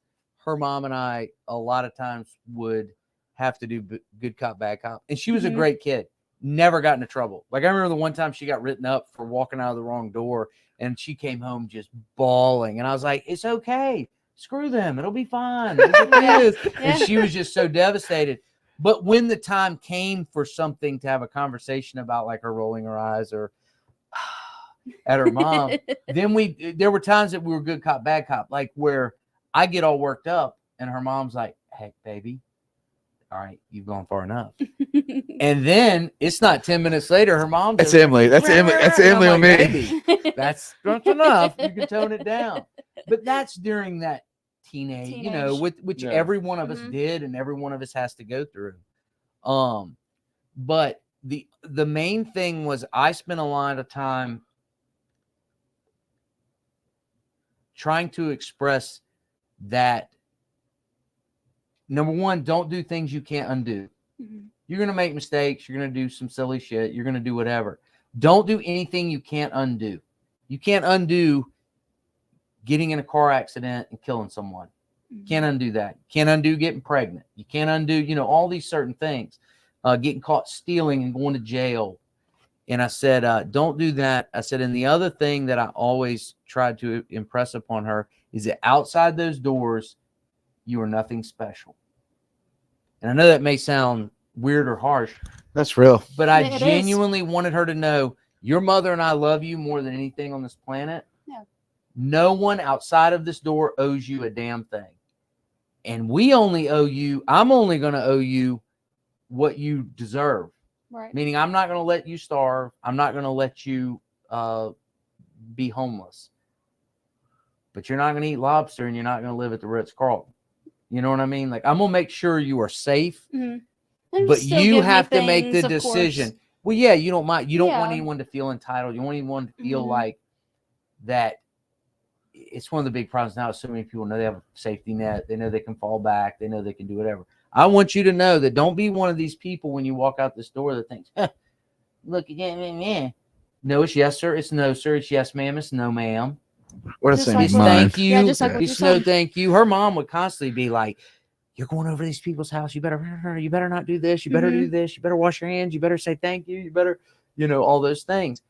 her mom and I a lot of times would have to do good cop, bad cop, and she was a Mhm. great kid. Never got into trouble. Like I remember the one time she got written up for walking out of the wrong door, and she came home just bawling, and I was like, "It's okay. Screw them. It'll be fine." Look at this. And she was just so devastated. But when the time came for something to have a conversation about, like her rolling her eyes or at her mom, then there were times that we were good cop, bad cop, like where I get all worked up and her mom's like, "Hey, baby, all right, you've gone far enough." And then it's not 10 minutes later, her mom's That's Emily. That's Emily. That's And I'm Emily on like, me. "Baby, that's enough. You can tone it down." But that's during that teenage, you know, Teenage. which Yeah. every one of us Mhm. did, and every one of us has to go through. But the main thing was I spent a lot of time trying to express that number one, don't do things you can't undo. Mhm. You're going to make mistakes. You're going to do some silly shit. You're going to do whatever. Don't do anything you can't undo. You can't undo getting in a car accident and killing someone. You can't undo that. You can't undo getting pregnant. You can't undo, you know, all these certain things. getting caught stealing and going to jail. And I said, don't do that. I said, and the other thing that I always tried to impress upon her is that outside those doors, you are nothing special. And I know that may sound weird or harsh. That's real. But I It is. genuinely wanted her to know your mother and I love you more than anything on this planet. Yeah. No one outside of this door owes you a damn thing. And we only owe you, I'm only going to owe you what you deserve. Right. Meaning I'm not going to let you starve. I'm not going to let you be homeless. But you're not going to eat lobster and you're not going to live at the Ritz-Carlton. You know what I mean? Like, I'm going to make sure you are safe. Mm-hmm. But you have to make the things, of decision. course. Well, yeah, you don't mind. You don't want Yeah. anyone to feel entitled. You don't want anyone to feel Mhm. like that. It's one of the big problems now. So many people know they have a safety net. They know they can fall back. They know they can do whatever. I want you to know that don't be one of these people when you walk out this door that thinks, look again, no, it's yes, sir. It's no, sir. It's yes, ma'am. It's no, ma'am. What a Just same like It's what- mind. thank you. Yeah, just like what It's you no, said. thank you. Her mom would constantly be like, you're going over to these people's house. You better not do this. You better do this. You better wash your hands. You better say thank you. You better, all those things.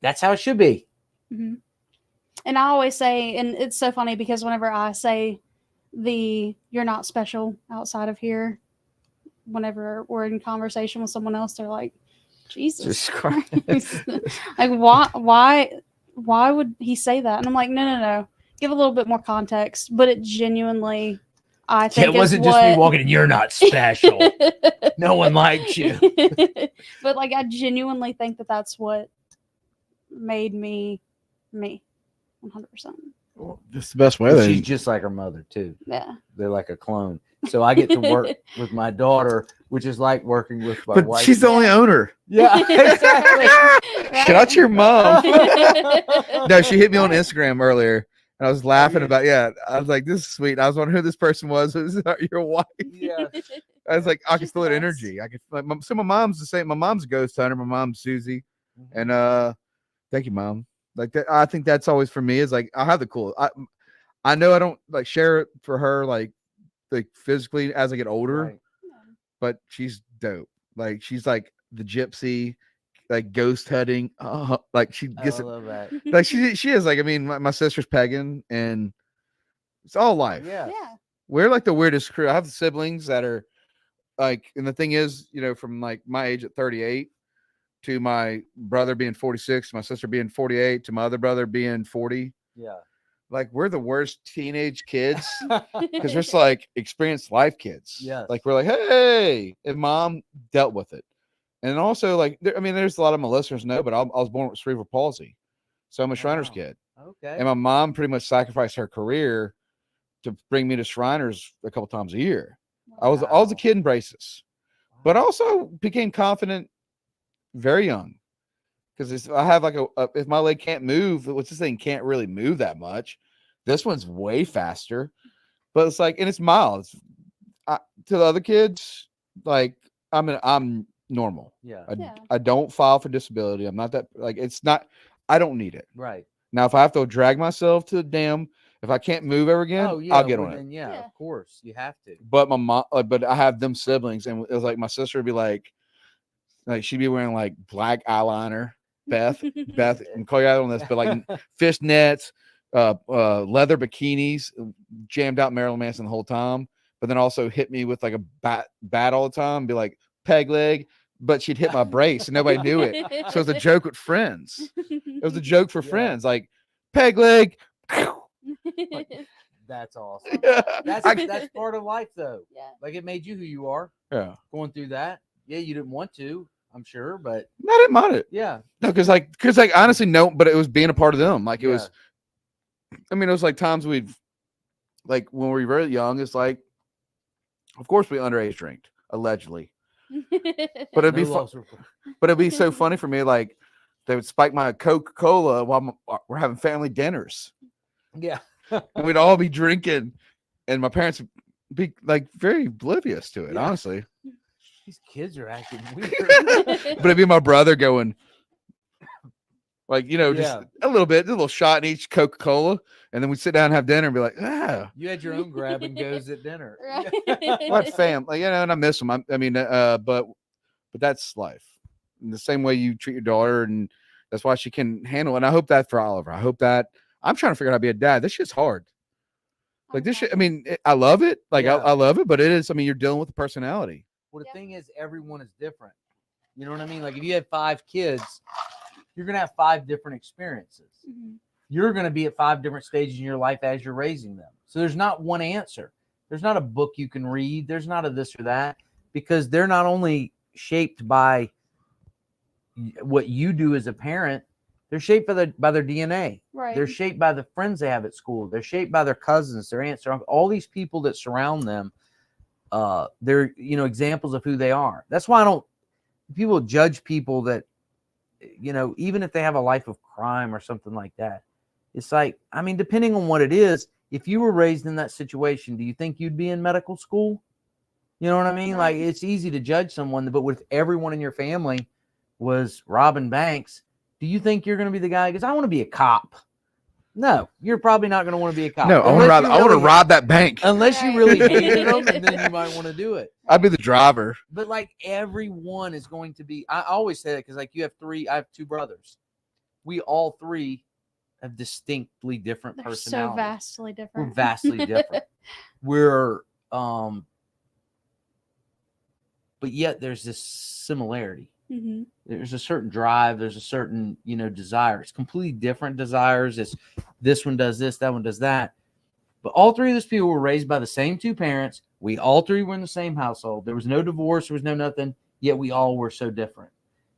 That's how it should be. Mm-hmm. And I always say, and it's so funny because whenever I say you're not special outside of here, whenever we're in conversation with someone else, they're like, Jesus Jesus Christ. Like, why would he say that? And I'm like, no. Give a little bit more context. But it genuinely, I think it wasn't just me walking in. You're not special. No one likes you. But like, I genuinely think that that's what made me 100%. That's the best way. But Then. she's just like her mother too. Yeah. They're like a clone. So I get to work with my daughter, which is like working with my But wife. she's the only owner. Yeah, exactly. Shout out to your mom. No, she hit me on Instagram earlier, and I was laughing about. Yeah, I was like, "This is sweet." I was wondering who this person was. It was your wife. Yeah. I was like, I can She's feel the that best. energy. I could. Like, so my mom's the same. My mom's a ghost hunter. My mom's Susie, and thank you, mom. Like that, I think that's always for me is like I have the cool. I know I don't like share it for her like physically as I get older, Right. but she's dope. Like she's like the gypsy, like ghost hunting. Like she Oh, gets I love that. like she is like I mean my sister's pagan and it's all life. Yeah. Yeah. We're like the weirdest crew. I have siblings that are like, and the thing is, from like my age at 38 to my brother being 46, my sister being 48, to my other brother being 40. Yeah. Like we're the worst teenage kids because we're just like experienced life kids. Yes. Like we're like, hey, and mom dealt with it. And also like, there's a lot of my listeners know, but I was born with cerebral palsy. So I'm a Shriners Wow. kid. Okay. And my mom pretty much sacrificed her career to bring me to Shriners a couple times a year. I was a kid in braces, but I also became confident very young because I have like if my leg can't move, which this thing can't really move that much. This one's way faster, but it's like, and it's mild. To the other kids, like I'm normal. Yeah. I don't file for disability. I'm not that like it's not. I don't need it. Right. Now, if I have to drag myself to the dam, if I can't move ever again, I'll get on it. Then, yeah, of course, you have to. But my mom, but I have them siblings, and it was like my sister would be like she'd be wearing like black eyeliner, Beth, and call you out on this, but like fish nets, leather bikinis, jammed out Marilyn Manson the whole time, but then also hit me with like a bat all the time, and be like peg leg. But she'd hit my brace and nobody knew it. So it was a joke with friends. It was a joke for friends, like peg leg. That's awesome. Yeah. That's part of life, though. Yeah. Like it made you who you are. Yeah. Going through that. Yeah, you didn't want to, I'm sure, but I didn't mind it. yeah. No, because honestly, no, but it was being a part of them. Like it was, it was like times we've like when we were very young, it's like, of course we underage drinked, allegedly. But it'd be but it'd be so funny for me, like they would spike my Coca-Cola while we're having family dinners. Yeah. And we'd all be drinking, and my parents would be like very oblivious to it, honestly. These kids are acting weird. But it'd be my brother going, Like, just Yeah. a little bit, a little shot in each Coca-Cola, and then we sit down and have dinner and be like, You had your own grab and goes at dinner. Right. what fam? Like, and I miss them. But that's life. In the same way you treat your daughter, and that's why she can handle it. And I hope that for Oliver. I hope that I'm trying to figure out how to be a dad. This shit's hard. Like this shit. I mean, I love it. Like Yeah. I love it, but it is. I mean, you're dealing with the personality. Well, the thing is, everyone is different. You know what I mean? Like if you had 5 kids, you're gonna have 5 different experiences. Mhm. You're gonna be at 5 different stages in your life as you're raising them. So there's not one answer. There's not a book you can read. There's not a this or that, because they're not only shaped by what you do as a parent, they're shaped by their DNA. Right. They're shaped by the friends they have at school. They're shaped by their cousins, their aunts, their uncles, all these people that surround them. They're examples of who they are. That's why people judge people that, even if they have a life of crime or something like that. It's like, I mean, depending on what it is, if you were raised in that situation, do you think you'd be in medical school? You know what I mean? Like, it's easy to judge someone, but with everyone in your family was robbing banks, do you think you're going to be the guy who goes, I want to be a cop? No, you're probably not going to want to be a cop. No, I want to rob that bank. Unless you really hated them, and then you might want to do it. I'd be the driver. But like everyone is going to be, I always say that because like I have 2 brothers. We all 3 have distinctly different They're personalities. so vastly different. We're vastly different. We're but yet there's this similarity. Mhm. There's a certain drive, there's a certain, desire. It's completely different desires. It's this one does this, that one does that. But all 3 of those people were raised by the same 2 parents. We all 3 were in the same household. There was no divorce, there was no nothing, yet we all were so different.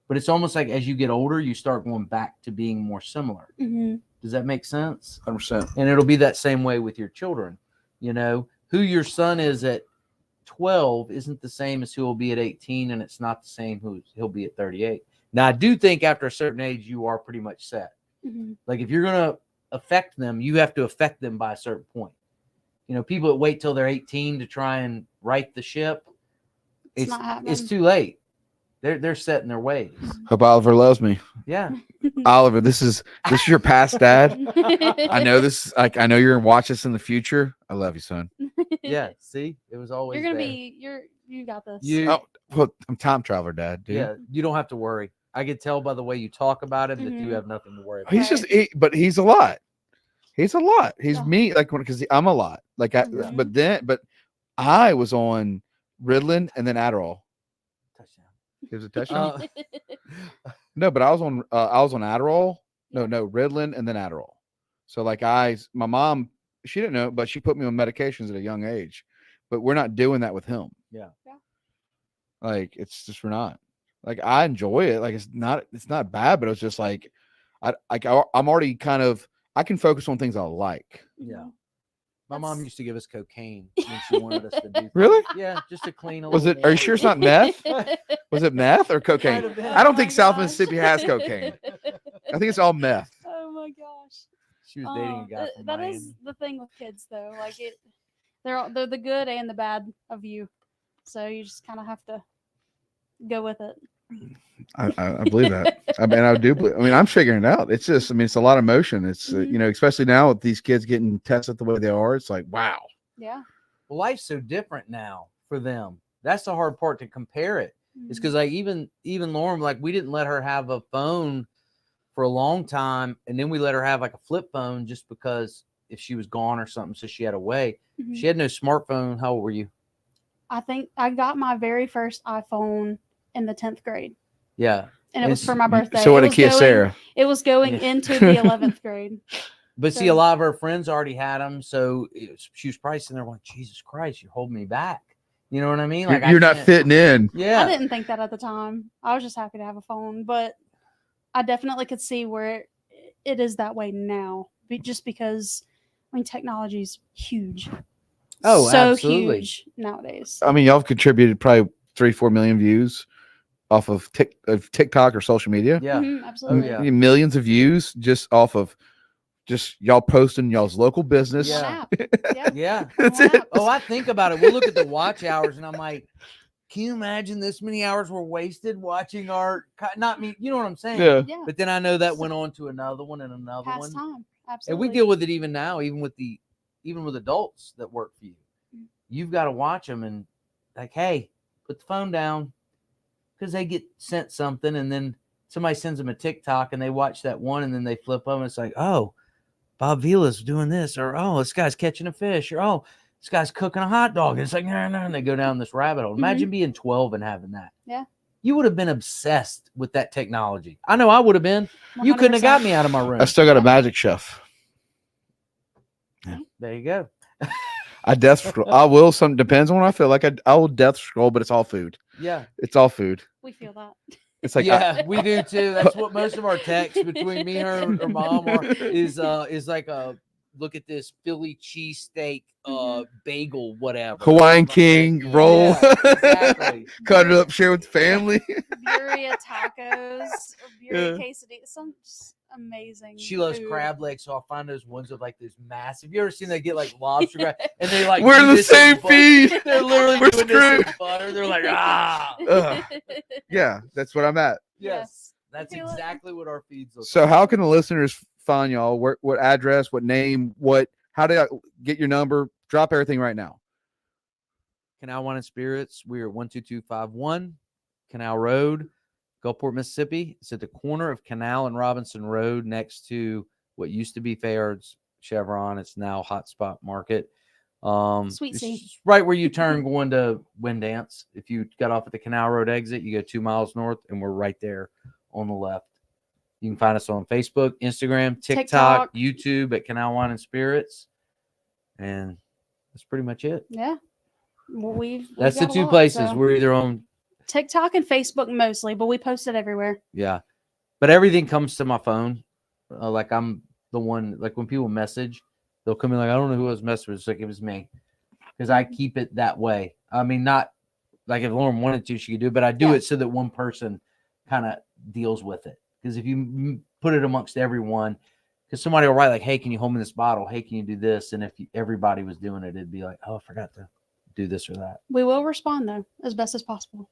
But it's almost like as you get older, you start going back to being more similar. Mhm. Does that make sense? 100%. And it'll be that same way with your children. Who your son is at 12 isn't the same as who will be at 18, and it's not the same who he'll be at 38. Now, I do think after a certain age, you are pretty much set. Mhm. Like if you're going to affect them, you have to affect them by a certain point. People that wait till they're 18 to try and right the ship, It's not happening. it's too late. They're set in their ways. Hope Oliver loves me. Yeah. Oliver, this is your past dad. I know this. Like I know you're gonna watch this in the future. I love you, son. Yeah. See, it was always You're gonna there. you got this. I'm time traveler, dad. Dude. Yeah. You don't have to worry. I could tell by the way you talk about him that you Mhm. have nothing to worry about. But he's a lot. He's a lot. He's Yeah. me. Like because I'm a lot. Like Mhm. but I was on Ritalin and then Adderall. Touchdown. It was a touchdown. Uh, No, but I was on Adderall. No, Ritalin and then Adderall. So like my mom, she didn't know, but she put me on medications at a young age. But we're not doing that with him. Yeah. Like it's just we're not. Like I enjoy it. Like it's not bad, but it's just like I'm already kind of I can focus on things I like. Yeah. My mom That's- used to give us cocaine when she wanted us to do things. Really? Yeah, just to clean a Was little it? Are you more. sure it's not meth? Was it meth or cocaine? Might have been. I don't think Oh my South gosh. Mississippi has cocaine. I think it's all meth. Oh my gosh. She was dating a guy from That Miami. is the thing with kids though. Like they're the good and the bad of you. So you just kind of have to go with it. I believe that. I do believe. I mean, I'm figuring it out. It's just. I mean, it's a lot of motion. It's Mhm. especially now with these kids getting tested the way they are. It's like wow. Yeah. Well, life's so different now for them. That's the hard part to compare it. It's Mhm. because like even Lauren, like we didn't let her have a phone for a long time, and then we let her have like a flip phone just because if she was gone or something, so she had a way. Mhm. She had no smartphone. How old were you? I think I got my very first iPhone in the 10th grade, Yeah, and it was It's- for my birthday. So what It a was Kia going- Sarah. It was going Yeah. into the 11th grade. but see, So- a lot of her friends already had them, so she was probably sitting there going, "Jesus Christ, you're holding me back." You know what I mean? Like You're I not can't- fitting in. Yeah, I didn't think that at the time. I was just happy to have a phone, but I definitely could see where it is that way now. Just because, I mean, technology is huge. Oh, so absolutely. huge nowadays. I mean, y'all have contributed probably 3-4 million views off of TikTok or social media. yeah. Mhm, absolutely. yeah. Millions of views just off of just y'all posting y'all's local business. Yeah. One app. Yeah. Yeah. That's One it. app. Oh, I think about it. We'll look at the watch hours, and I'm like, can you imagine this many hours were wasted watching our, not me, you know what I'm saying? Yeah. Yeah. But then I know that went on to another one and another Past one. time. And Absolutely. we deal with it even now, even with adults that work for you. Mm. You've got to watch them and like, hey, put the phone down, because they get sent something and then somebody sends them a TikTok and they watch that one and then they flip them and it's like, oh, Bob Vila's doing this, or oh, this guy's catching a fish, or oh, this guy's cooking a hot dog. And it's like, no, and they go down this rabbit hole. Imagine being 12 and having that. Yeah. You would have been obsessed with that technology. I know I would have been. You couldn't have got 100%. me out of my room. I still got a Magic Chef. There you go. I death scroll. I will. Some depends on what I feel like. I will death scroll, but it's all food. Yeah. It's all food. We feel that. It's like Yeah, we do too. That's what most of our texts between me, her, or mom is like a look at this Philly cheesesteak bagel, whatever. Hawaiian King roll. Yeah, exactly. Cut it up, share with the family. Birria tacos, birria quesadillas, some just amazing. She loves food. crab legs, so I'll find those ones with like this massive. You ever seen they get like lobster crab and they like We're do the this in same butter? feed. They're literally We're doing this in screwed. butter. They're like ah. Ugh. Yeah, that's what I'm at. Yes, that's feel it. exactly what our feeds look So like. how can the listeners find y'all? What address, what name, how do I get your number? Drop everything right now. Canal Wine and Spirits. We're 12251 Canal Road, Gulfport, Mississippi. It's at the corner of Canal and Robinson Road next to what used to be Fayard's Chevron. It's now Hotspot Market. Sweet it's Sea. just right where you turn going to Windance. If you got off at the Canal Road exit, you go 2 miles north, and we're right there on the left. You can find us on Facebook, Instagram, TikTok, YouTube at Canal Wine and Spirits. And that's pretty much it. Yeah. Well, That's the got a two lot, places. so. We're either on, TikTok and Facebook mostly, but we post it everywhere. yeah. But everything comes to my phone. Like I'm the one, like when people message, they'll come in like, I don't know who was messaging. It's like, it was me. Because I keep it that way. I mean, not like if Lauren wanted to, she could do it, but I do it so that one person kind of deals with it. Because if you put it amongst everyone, because somebody will write like, hey, can you hold me this bottle? Hey, can you do this? And if everybody was doing it, it'd be like, oh, I forgot to do this or that. We will respond though, as best as possible.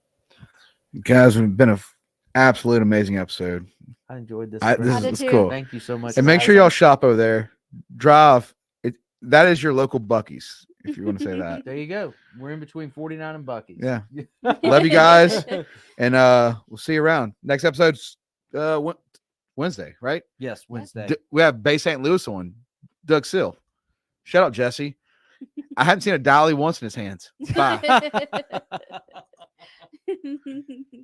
Guys, it's been an absolute amazing episode. I enjoyed this. did This is too. cool. Thank you so much. And make guys. sure y'all shop over there. Drive. That is your local Buc-ee's, if you want to say that. There you go. We're in between 49 and Buc-ee's. Yeah. Love you guys. And we'll see you around. Next episode's Wednesday, right? Yes, Wednesday. We have Bay St. Louis on. Doug Sill. Shout out, Jesse. I hadn't seen a dolly once in his hands. Bye.